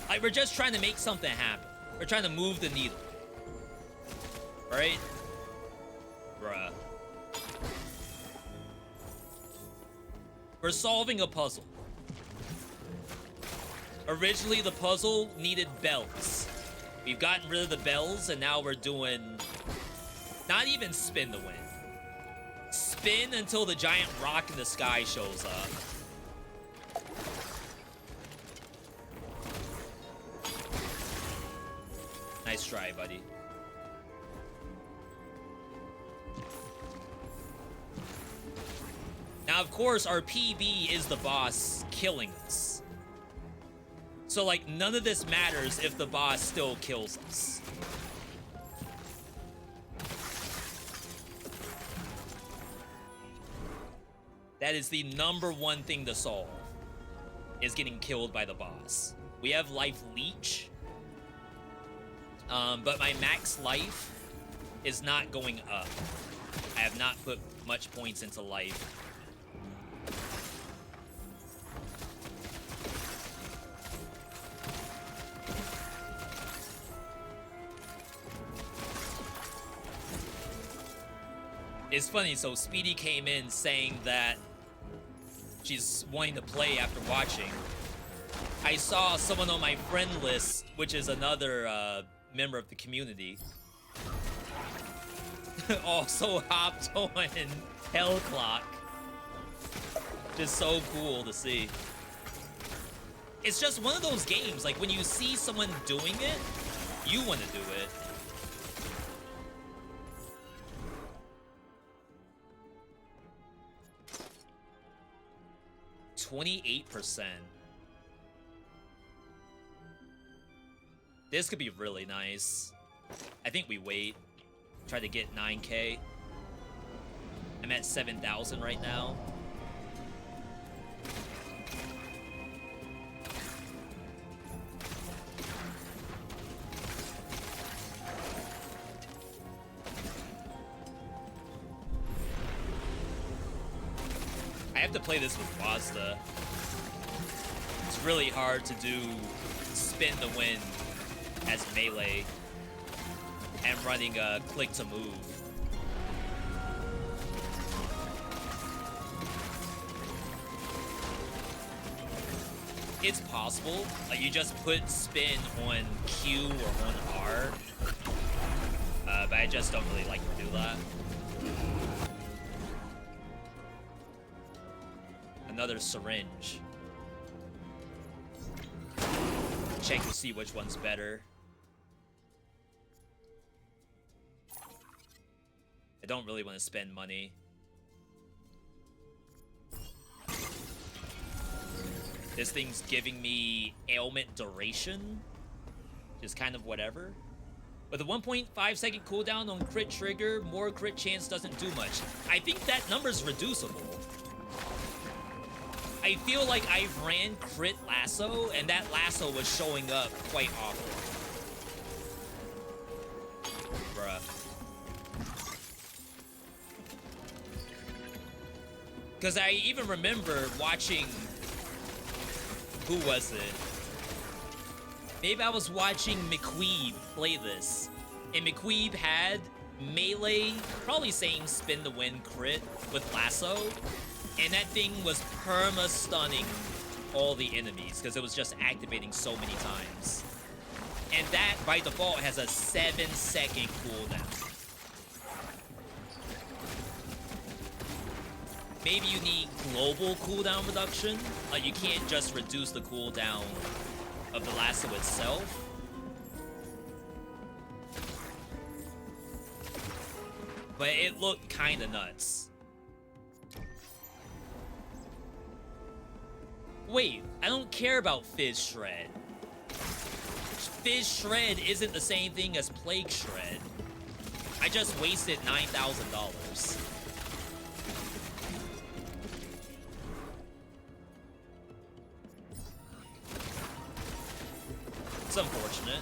Like, we're just trying to make something happen. We're trying to move the needle. Right? Bruh. We're solving a puzzle. Originally, the puzzle needed bells. We've gotten rid of the bells, and now we're doing... Not even spin to win. Spin until the giant rock in the sky shows up. Nice try, buddy. Now, of course, our PB is the boss killing us. So, like, none of this matters if the boss still kills us. That is the #1 thing to solve, is getting killed by the boss. We have life leech, but my max life is not going up. I have not put much points into life. It's funny, so Speedy came in saying that she's wanting to play after watching. I saw someone on my friend list, which is another member of the community, also hopped on Hell Clock. Just so cool to see. It's just one of those games, like when you see someone doing it, you want to do it. 28%. This could be really nice. I think we wait. Try to get 9K. I'm at 7,000 right now. I have to play this with Wazda. It's really hard to do spin the win as melee and running a click to move. It's possible. Like, you just put spin on Q or on R. But I just don't really like to do that. Another syringe. Check to see which one's better. I don't really want to spend money. This thing's giving me ailment duration, which is kind of whatever. With a 1.5 second cooldown on crit trigger, more crit chance doesn't do much. I think that number's reducible. I feel like I've ran crit lasso, and that lasso was showing up quite often. Bruh. Because I even remember watching... Who was it? Maybe I was watching McQueeb play this. And McQueeb had melee, probably same spin to win crit with lasso. And that thing was perma-stunning all the enemies because it was just activating so many times. And that, by default, has a 7-second cooldown. Maybe you need global cooldown reduction. Like, you can't just reduce the cooldown of the lasso itself. But it looked kinda nuts. Wait, I don't care about Fizz Shred. Fizz Shred isn't the same thing as Plague Shred. I just wasted $9,000. It's unfortunate.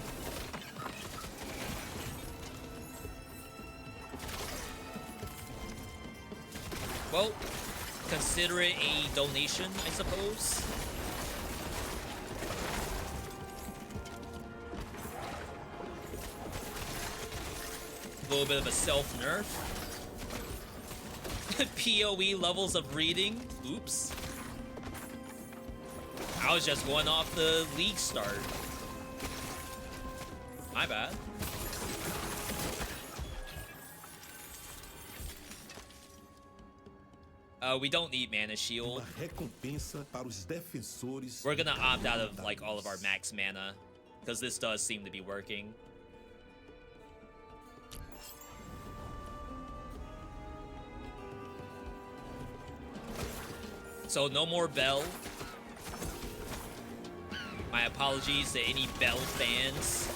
Well, consider it a donation, I suppose. A little bit of a self-nerf. PoE levels of reading. Oops. I was just going off the league start. My bad. We don't need mana shield. We're gonna opt out of like all of our max mana because this does seem to be working. So no more Bell. My apologies to any Bell fans.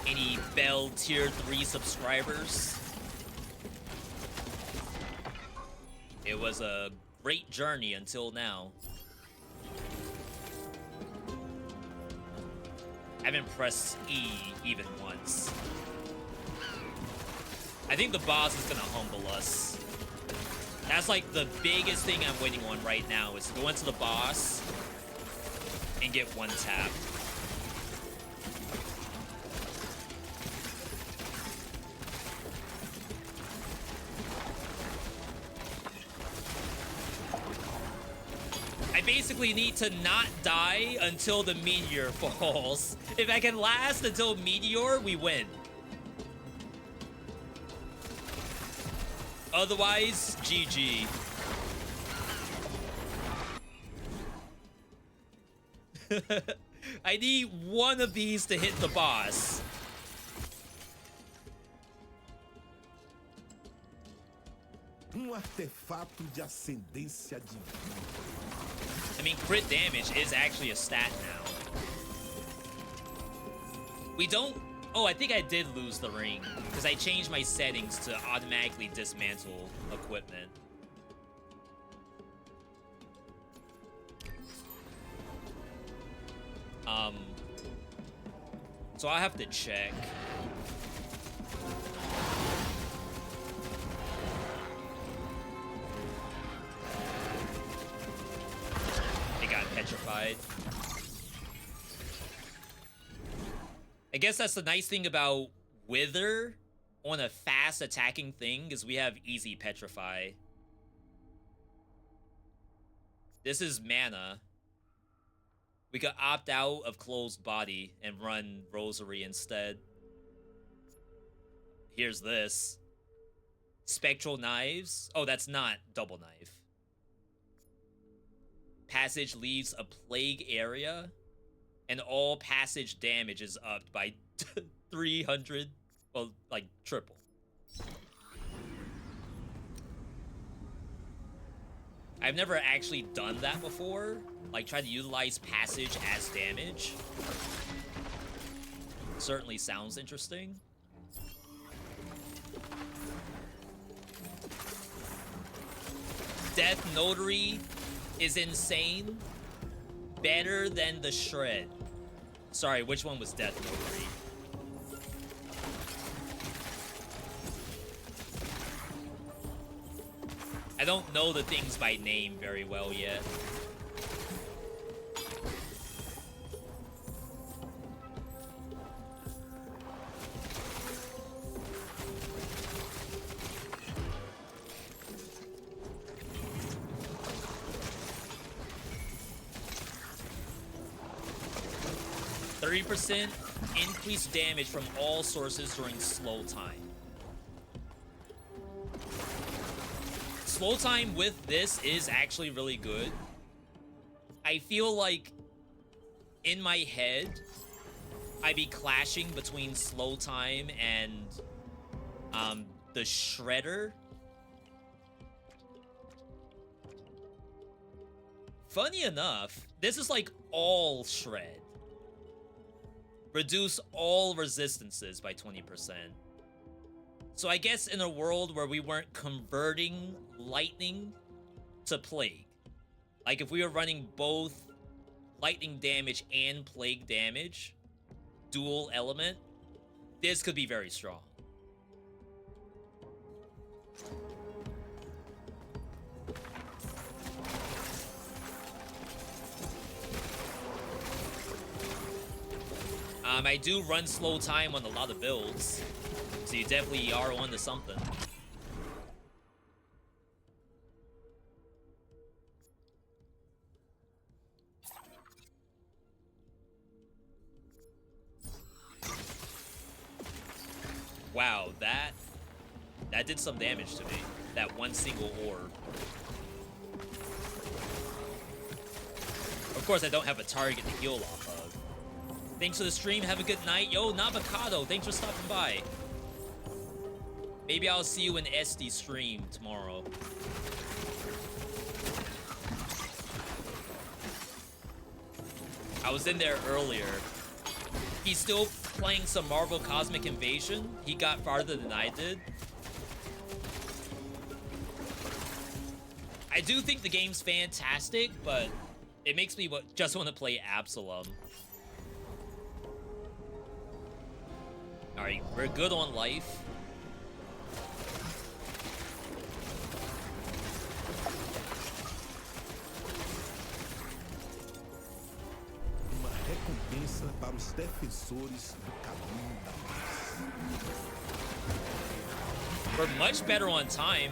Any Bell Tier 3 subscribers. It was a great journey until now. I haven't pressed E even once. I think the boss is gonna humble us. That's like the biggest thing I'm waiting on right now, is to go into the boss and get one tap. I basically need to not die until the meteor falls. If I can last until meteor, we win. Otherwise, GG. I need one of these to hit the boss. Artefato de ascendência divina. I mean, crit damage is actually a stat now. We don't... Oh, I think I did lose the ring, because I changed my settings to automatically dismantle equipment. So I have to check. They got petrified. I guess that's the nice thing about Wither on a fast attacking thing, is we have easy petrify. This is mana. We could opt out of closed body and run Rosary instead. Here's this. Spectral knives. Oh, that's not double knife. Passage leaves a plague area, and all passage damage is upped by 300. Well, like triple. I've never actually done that before. Like, try to utilize passage as damage. Certainly sounds interesting. Death Notary is insane. Better than the Shred. Sorry, which one was Death Notary? I don't know the things by name very well yet. %, increased damage from all sources during slow time. Slow time with this is actually really good. I feel like in my head, I'd be clashing between slow time and the Shredder. Funny enough, this is like all Shred. Reduce all resistances by 20%. So I guess in a world where we weren't converting lightning to plague, like if we were running both lightning damage and plague damage, dual element, this could be very strong. I do run slow time on a lot of builds, so you definitely are onto something. Wow, that did some damage to me. That one single orb. Of course, I don't have a target to heal off of. Thanks for the stream. Have a good night. Yo, Navocado, thanks for stopping by. Maybe I'll see you in SD stream tomorrow. I was in there earlier. He's still playing some Marvel Cosmic Invasion. He got farther than I did. I do think the game's fantastic, but it makes me just want to play Absalom. Alright, we're good on life. Uma recompensa para os defensores do caminho da paz. We're much better on time.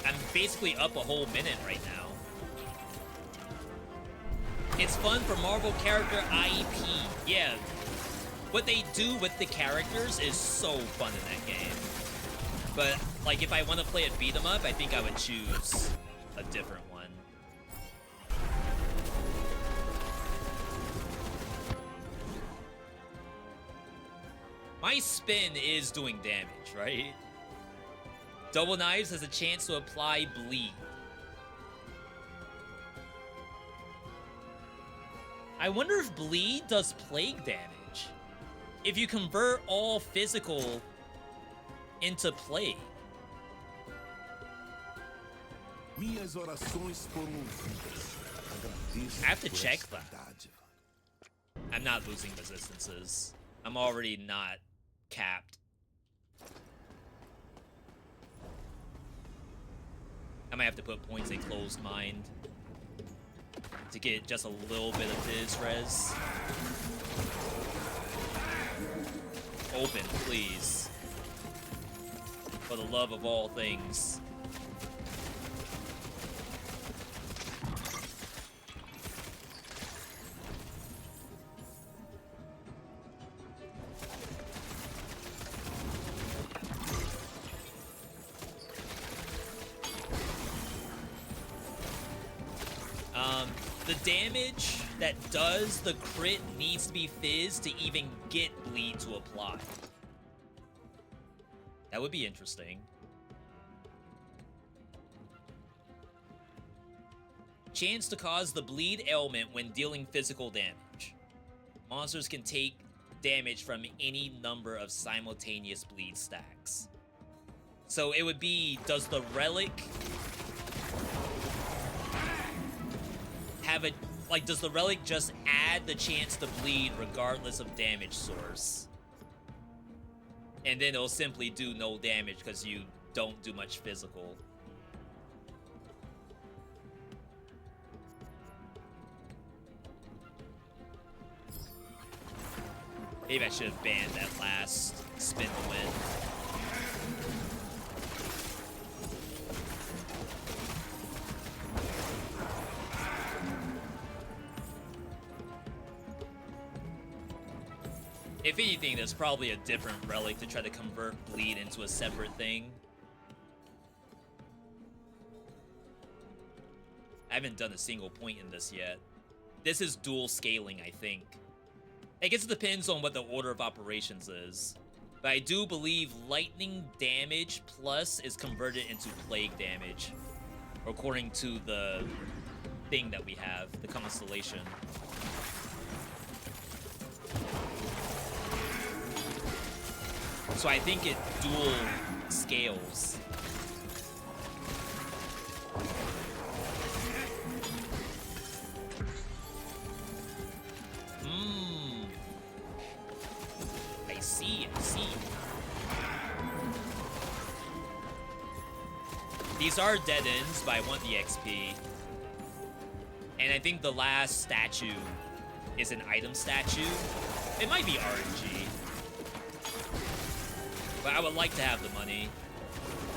I'm basically up a whole minute right now. It's fun for Marvel character IEP. Yeah, what they do with the characters is so fun in that game. But like, if I want to play a beat 'em up, I think I would choose a different one. My spin is doing damage, right? Double Knives has a chance to apply bleed. I wonder if bleed does plague damage. If you convert all physical into plague. Minhas orações foram ouvidas. Agradeço I have to por check esta that. dádiva. I'm not losing resistances. I'm already not capped. I might have to put points in closed mind to get just a little bit of his res. Open, please. For the love of all things. The damage that does the crit needs to be fizz to even get bleed to apply. That would be interesting. Chance to cause the bleed ailment when dealing physical damage. Monsters can take damage from any number of simultaneous bleed stacks. So it would be, does the relic have a, like, does the relic just add the chance to bleed regardless of damage source? And then it'll simply do no damage because you don't do much physical. Maybe I should have banned that last spin to win. If anything, there's probably a different relic to try to convert bleed into a separate thing. I haven't done a single point in this yet. This is dual scaling, I think. I guess it depends on what the order of operations is. But I do believe lightning damage plus is converted into plague damage, according to the thing that we have, the constellation. So I think it dual scales. I see, I see. These are dead ends, but I want the XP. And I think the last statue is an item statue. It might be RNG. But I would like to have the money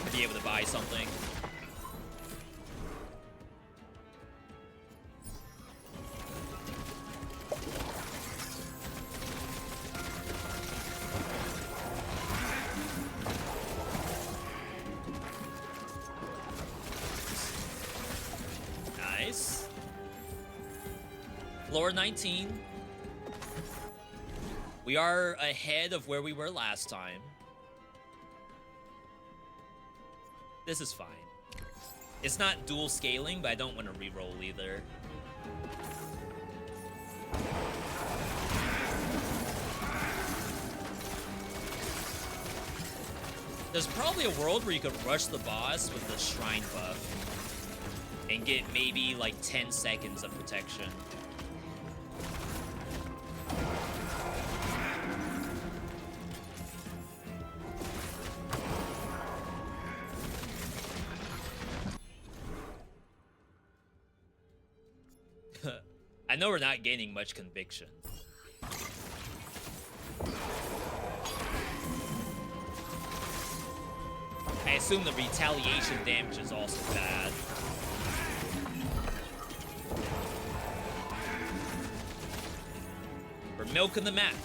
to be able to buy something. Nice. Floor 19. We are ahead of where we were last time. This is fine. It's not dual scaling, but I don't want to re-roll either. There's probably a world where you could rush the boss with the shrine buff and get maybe like 10 seconds of protection. I know we're not gaining much conviction. I assume the retaliation damage is also bad. We're milking the map.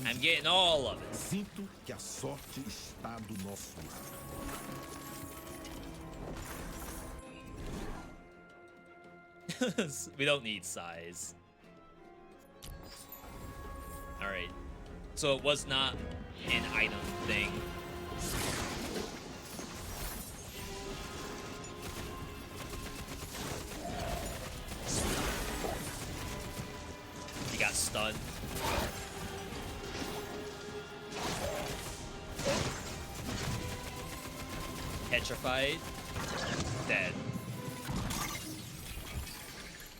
I'm getting all of it. Sinto que a sorte está do nosso lado. We don't need size. Alright. So it was not an item thing. He got stunned. Petrified. Dead.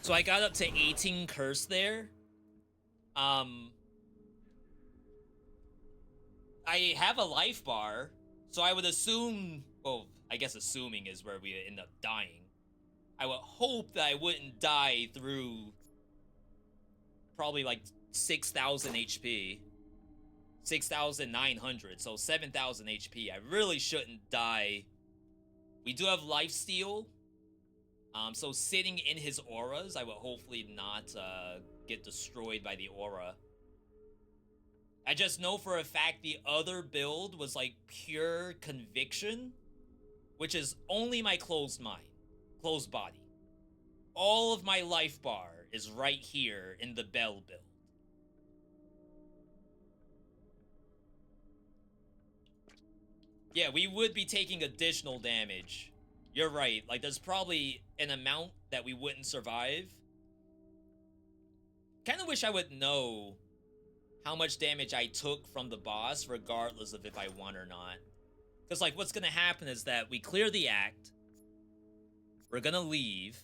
So I got up to 18 curse there. I have a life bar, so I would assume, well, I guess assuming is where we end up dying. I would hope that I wouldn't die through probably like 6,000 HP. 6,900, so 7,000 HP. I really shouldn't die. We do have lifesteal. So sitting in his auras, I would hopefully not get destroyed by the aura. I just know for a fact the other build was like pure conviction, which is only my closed mind, closed body. All of my life bar is right here in the Bell build. Yeah, we would be taking additional damage. You're right, like there's probably an amount that we wouldn't survive. Kinda wish I would know how much damage I took from the boss, regardless of if I won or not. Because, like, what's gonna happen is that we clear the act, we're gonna leave,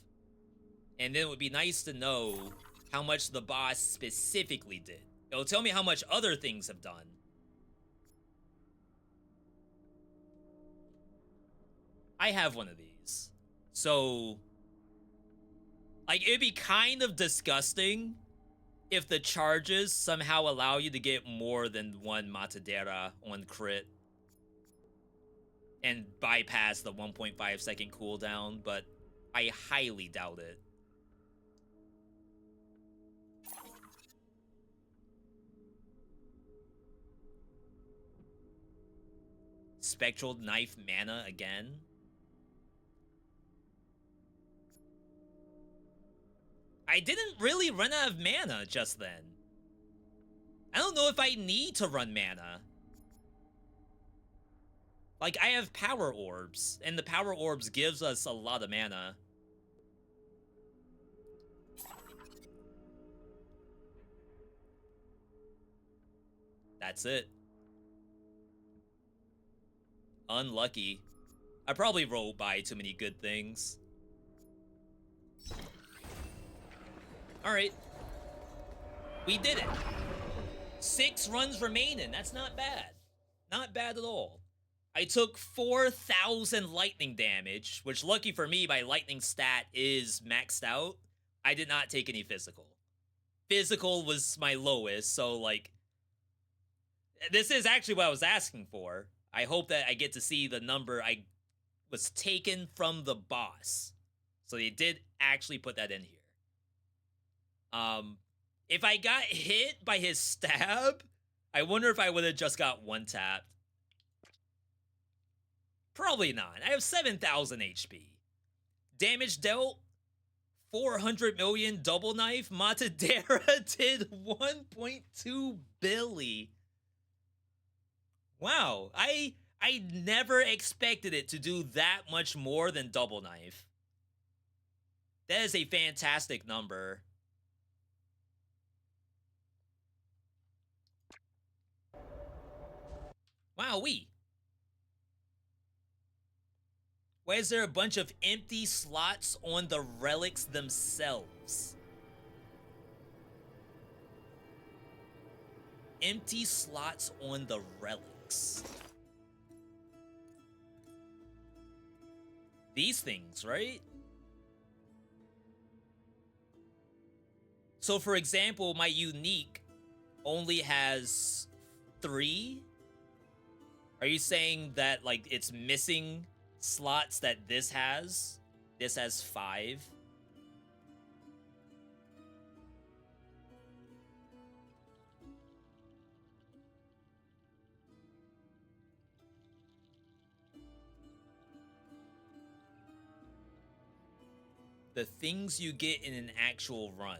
and then it would be nice to know how much the boss specifically did. It'll tell me how much other things have done. I have one of these. So, like, it'd be kind of disgusting if the charges somehow allow you to get more than one Matadera on crit and bypass the 1.5 second cooldown, but I highly doubt it. Spectral Knife mana again? I didn't really run out of mana just then. I don't know if I need to run mana. Like, I have power orbs, and the power orbs gives us a lot of mana. That's it. Unlucky. I probably rolled by too many good things. Alright. We did it. 6 runs remaining. That's not bad. Not bad at all. I took 4,000 lightning damage, which, lucky for me, my lightning stat is maxed out. I did not take any physical. Physical was my lowest, so, like, this is actually what I was asking for. I hope that I get to see the number I was taken from the boss. So they did actually put that in here. If I got hit by his stab, I wonder if I would have just got one tapped. Probably not. I have 7,000 HP. Damage dealt, 400 million double knife. Matadera did 1.2 billion. Wow, I never expected it to do that much more than double knife. That is a fantastic number. Wowee. Why is there a bunch of empty slots on the relics themselves? Empty slots on the relics. These things, right? So for example, my unique only has 3. Are you saying that like it's missing slots that this has? This has 5. The things you get in an actual run.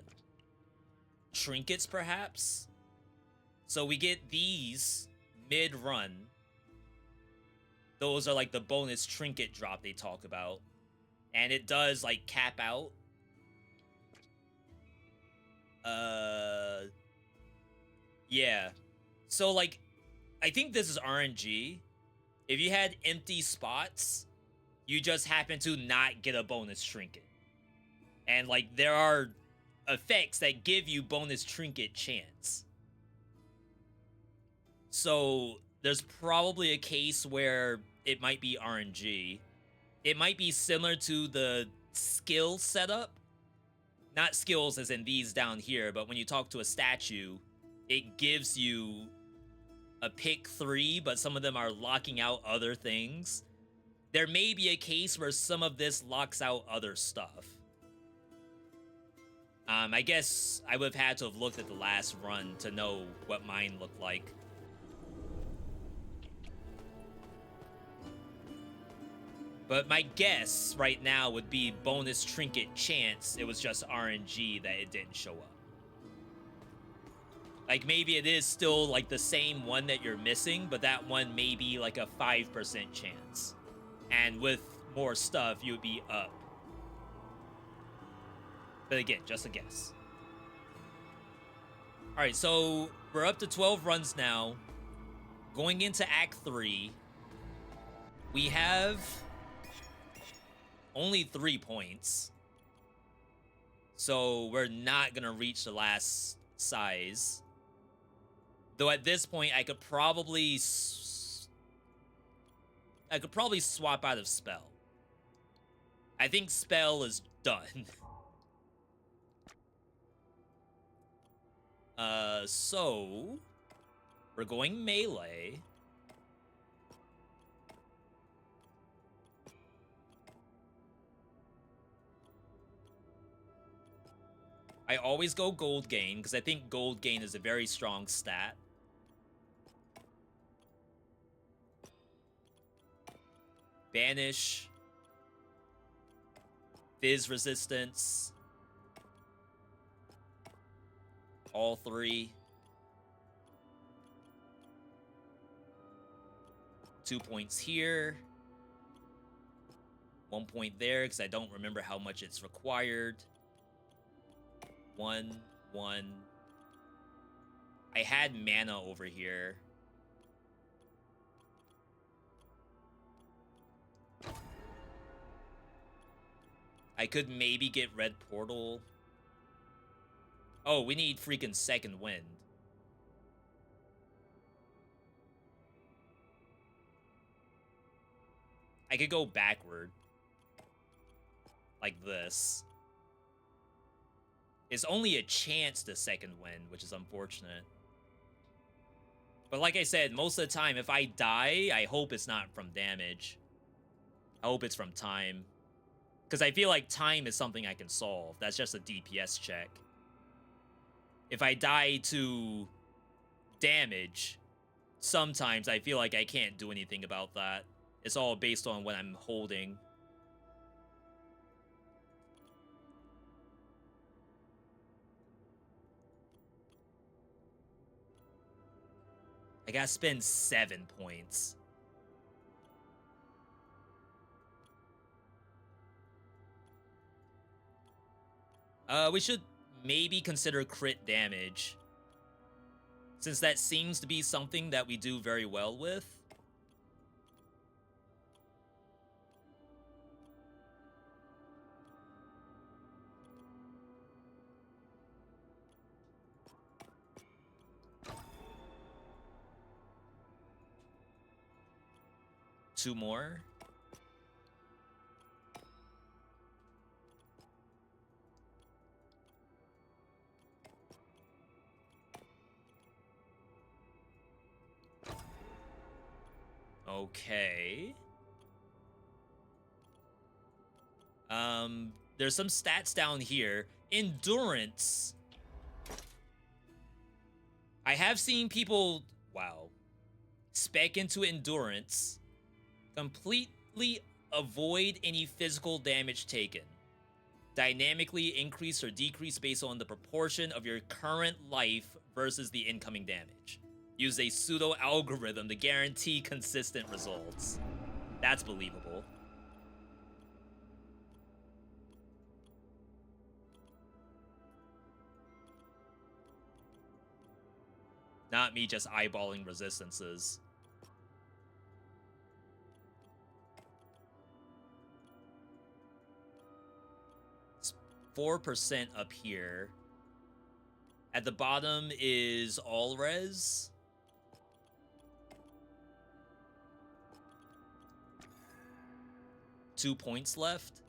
Trinkets, perhaps? So we get these mid-run. Those are like the bonus trinket drop they talk about. And it does like cap out. Yeah. So like, I think this is RNG. If you had empty spots, you just happen to not get a bonus trinket. And like, there are effects that give you bonus trinket chance. So there's probably a case where it might be RNG. It might be similar to the skill setup. Not skills as in these down here, but when you talk to a statue, it gives you a pick 3, but some of them are locking out other things. There may be a case where some of this locks out other stuff. I guess I would have had to have looked at the last run to know what mine looked like. But my guess right now would be bonus trinket chance. It was just RNG that it didn't show up. Like maybe it is still like the same one that you're missing, but that one may be like a 5% chance. And with more stuff, you would be up. But again, just a guess. All right, so we're up to 12 runs now. Going into Act 3, we have only 3 points. So we're not going to reach the last size. Though at this point, I could probably swap out of Spell. I think Spell is done. So we're going melee. I always go gold gain because I think gold gain is a very strong stat. Banish. Fizz resistance. All 3. 2 points here. 1 point there because I don't remember how much it's required. 1, 1. I had mana over here. I could maybe get red portal. Oh, we need freaking second wind. I could go backward. Like this. It's only a chance to second wind, which is unfortunate. But like I said, most of the time, if I die, I hope it's not from damage. I hope it's from time. Because I feel like time is something I can solve. That's just a DPS check. If I die to damage, sometimes I feel like I can't do anything about that. It's all based on what I'm holding. I gotta spend 7 points. We should maybe consider crit damage, since that seems to be something that we do very well with. Two more. Okay. There's some stats down here. Endurance. I have seen people, wow, spec into endurance. Completely avoid any physical damage taken. Dynamically increase or decrease based on the proportion of your current life versus the incoming damage. Use a pseudo algorithm to guarantee consistent results. That's believable. Not me just eyeballing resistances. It's 4% up here. At the bottom is all res. Two points left.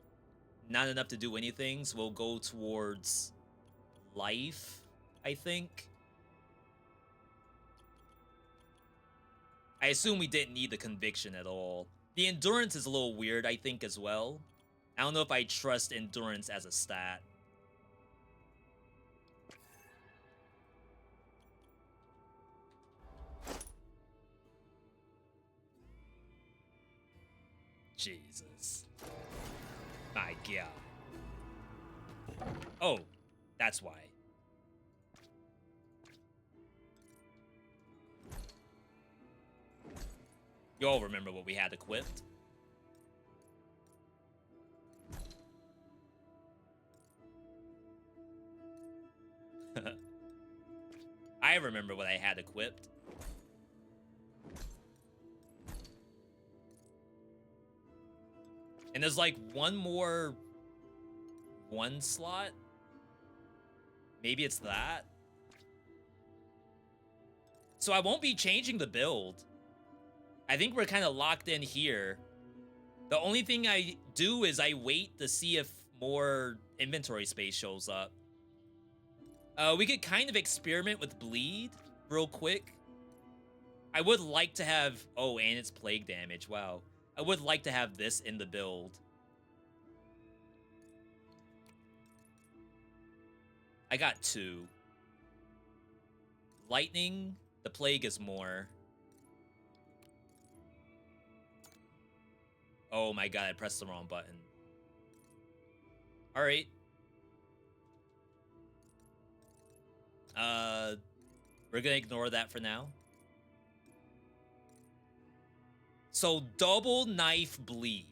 Not enough to do anything, so we'll go towards life, I think. I assume we didn't need the conviction at all. The endurance is a little weird, I think, as well. I don't know if I trust endurance as a stat. Jesus. My God. Oh, that's why. You all remember what we had equipped. I remember what I had equipped. And there's like one slot. Maybe it's that. So I won't be changing the build. I think we're kind of locked in here. The only thing I do is I wait to see if more inventory space shows up. We could kind of experiment with bleed real quick. I would like to have... Oh, and it's plague damage. Wow. I would like to have this in the build. I got 2. Lightning. The plague is more. Oh my God, I pressed the wrong button. All right. We're gonna ignore that for now. So double knife bleed.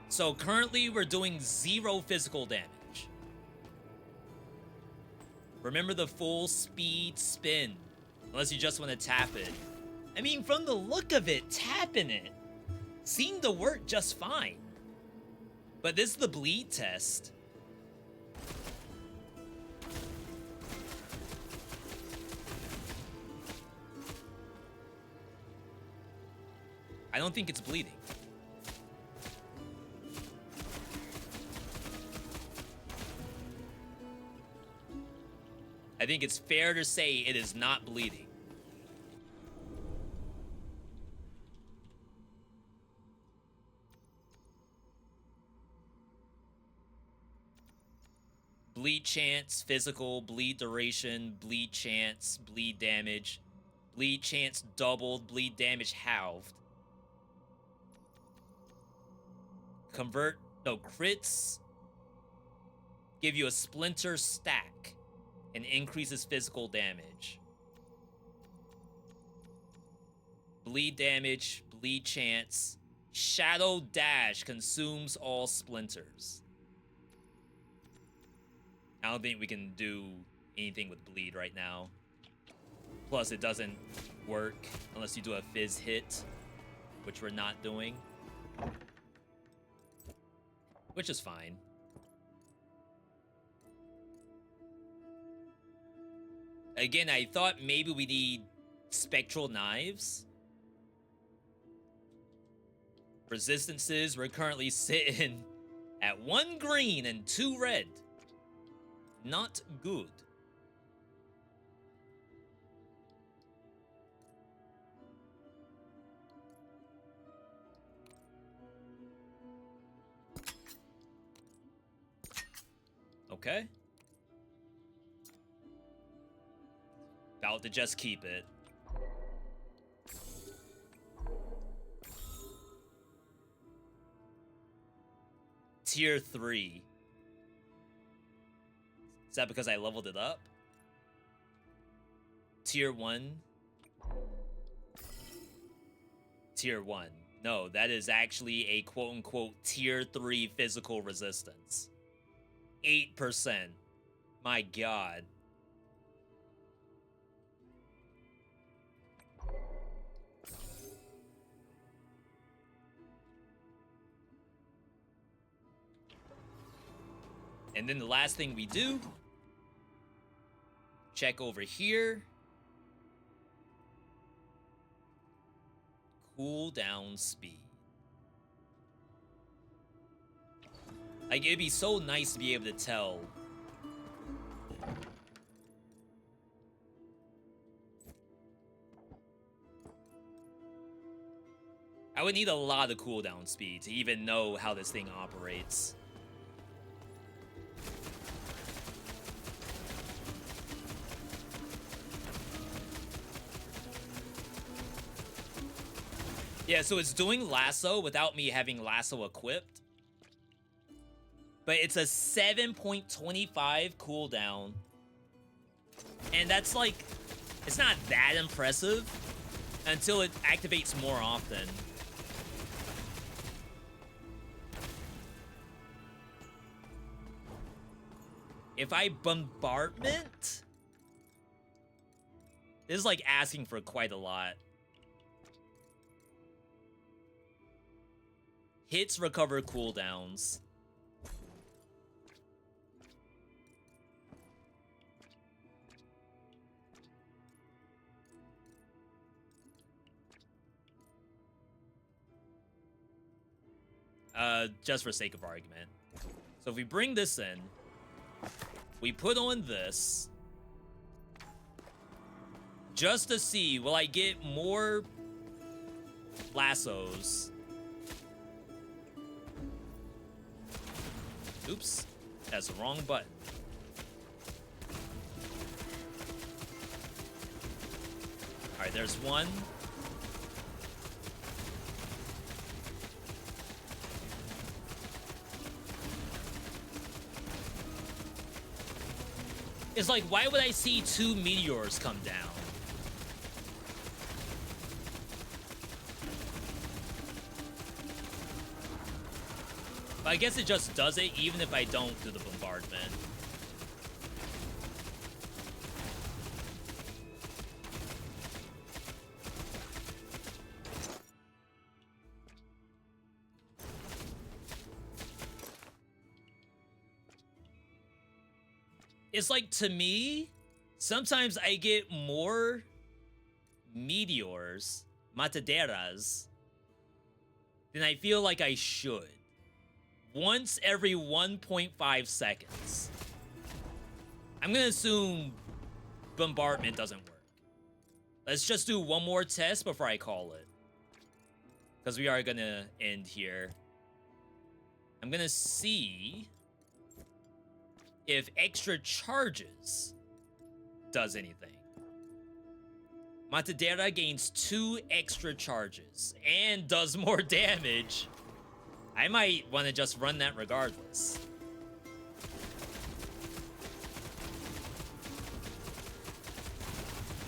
So currently we're doing 0 physical damage. Remember the full speed spin. Unless you just want to tap it. I mean, from the look of it, tapping it seemed to work just fine. But this is the bleed test. I don't think it's bleeding. I think it's fair to say it is not bleeding. Bleed chance, physical, bleed duration, bleed chance, bleed damage, bleed chance doubled, bleed damage halved. Crits. give you a splinter stack and increases physical damage. Bleed damage, bleed chance. Shadow dash consumes all splinters. I don't think we can do anything with bleed right now. Plus, it doesn't work unless you do a fizz hit, which we're not doing. Which is fine. Again, I thought maybe we need spectral knives. Resistances, we're currently sitting at 1 green and 2 red. Not good. Okay. About to just keep it. Tier 3. Is that because I leveled it up? Tier 1. Tier 1. No, that is actually a quote-unquote Tier 3 physical resistance. 8%. My god. And then the last thing we do, check over here. Cooldown speed. Like, it'd be so nice to be able to tell. I would need a lot of cooldown speed to even know how this thing operates. Yeah, so it's doing lasso without me having lasso equipped. But it's a 7.25 cooldown. And that's like, it's not that impressive until it activates more often. If I bombardment, this is like asking for quite a lot. Hits recover cooldowns. Just for sake of argument. So if we bring this in, we put on this, just to see, will I get more lassos? Oops, that's the wrong button. All right, there's one. It's like, why would I see 2 meteors come down? But I guess it just does it even if I don't do the bombardment. It's like, to me, sometimes I get more meteors, mataderas, than I feel like I should. Once every 1.5 seconds. I'm gonna assume bombardment doesn't work. Let's just do one more test before I call it, because we are gonna end here. I'm gonna see if extra charges does anything. Matadera gains 2 extra charges and does more damage. I might want to just run that regardless.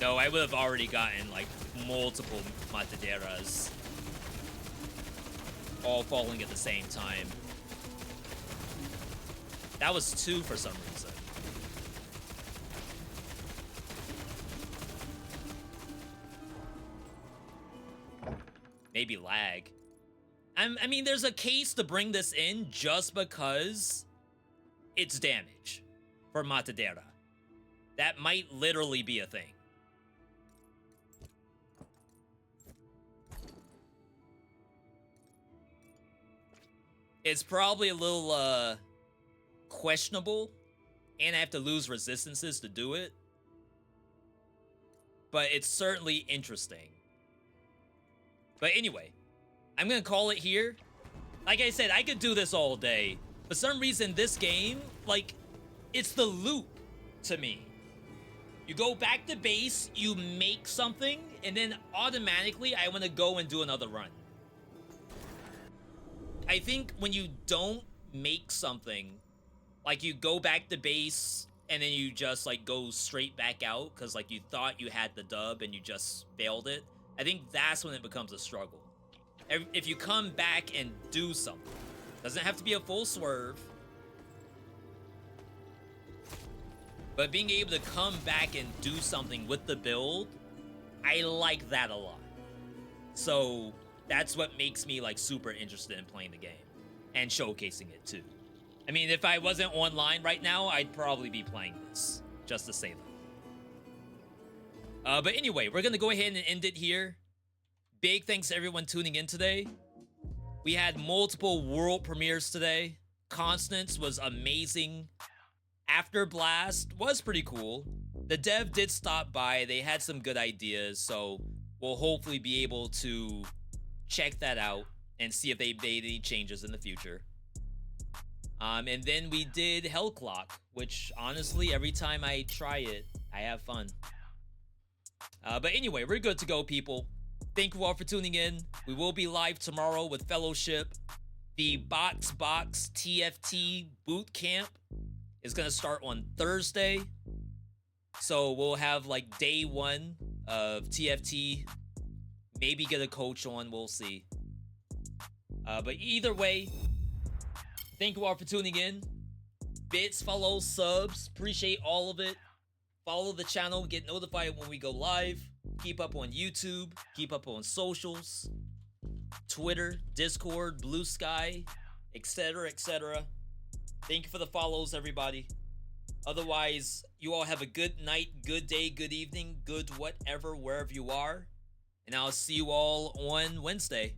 No, I would have already gotten like multiple Mataderas all falling at the same time. That was 2 for some reason. Maybe lag. I mean, there's a case to bring this in just because it's damage for Matadera. That might literally be a thing. It's probably a little, questionable, and I have to lose resistances to do it. But it's certainly interesting. But anyway, I'm gonna call it here. Like I said, I could do this all day. For some reason, this game, like, it's the loop to me. You go back to base, you make something, and then automatically I want to go and do another run. I think when you don't make something, like you go back to base and then you just like go straight back out because like you thought you had the dub and you just failed it, I think that's when it becomes a struggle. If you come back and do something, doesn't have to be a full swerve, but being able to come back and do something with the build, I like that a lot. So that's what makes me like super interested in playing the game and showcasing it too. I mean, if I wasn't online right now, I'd probably be playing this, just to say that. But anyway, we're gonna go ahead and end it here. Big thanks to everyone tuning in today. We had multiple world premieres today. Constance was amazing. After Blast was pretty cool. The dev did stop by. They had some good ideas, so we'll hopefully be able to check that out and see if they made any changes in the future. And then we did Hell Clock, which honestly, every time I try it, I have fun. But anyway, we're good to go, people. Thank you all for tuning in. We will be live tomorrow with Fellowship. The Box TFT boot camp is gonna start on Thursday. So we'll have like day 1 of TFT. Maybe get a coach on, we'll see. But either way, thank you all for tuning in. Bits, follows, subs, appreciate all of it. Follow the channel, get notified when we go live. Keep up on YouTube, keep up on socials, Twitter, Discord, Blue Sky, etc., etc. Thank you for the follows, everybody. Otherwise, you all have a good night, good day, good evening, good whatever, wherever you are. And I'll see you all on Wednesday.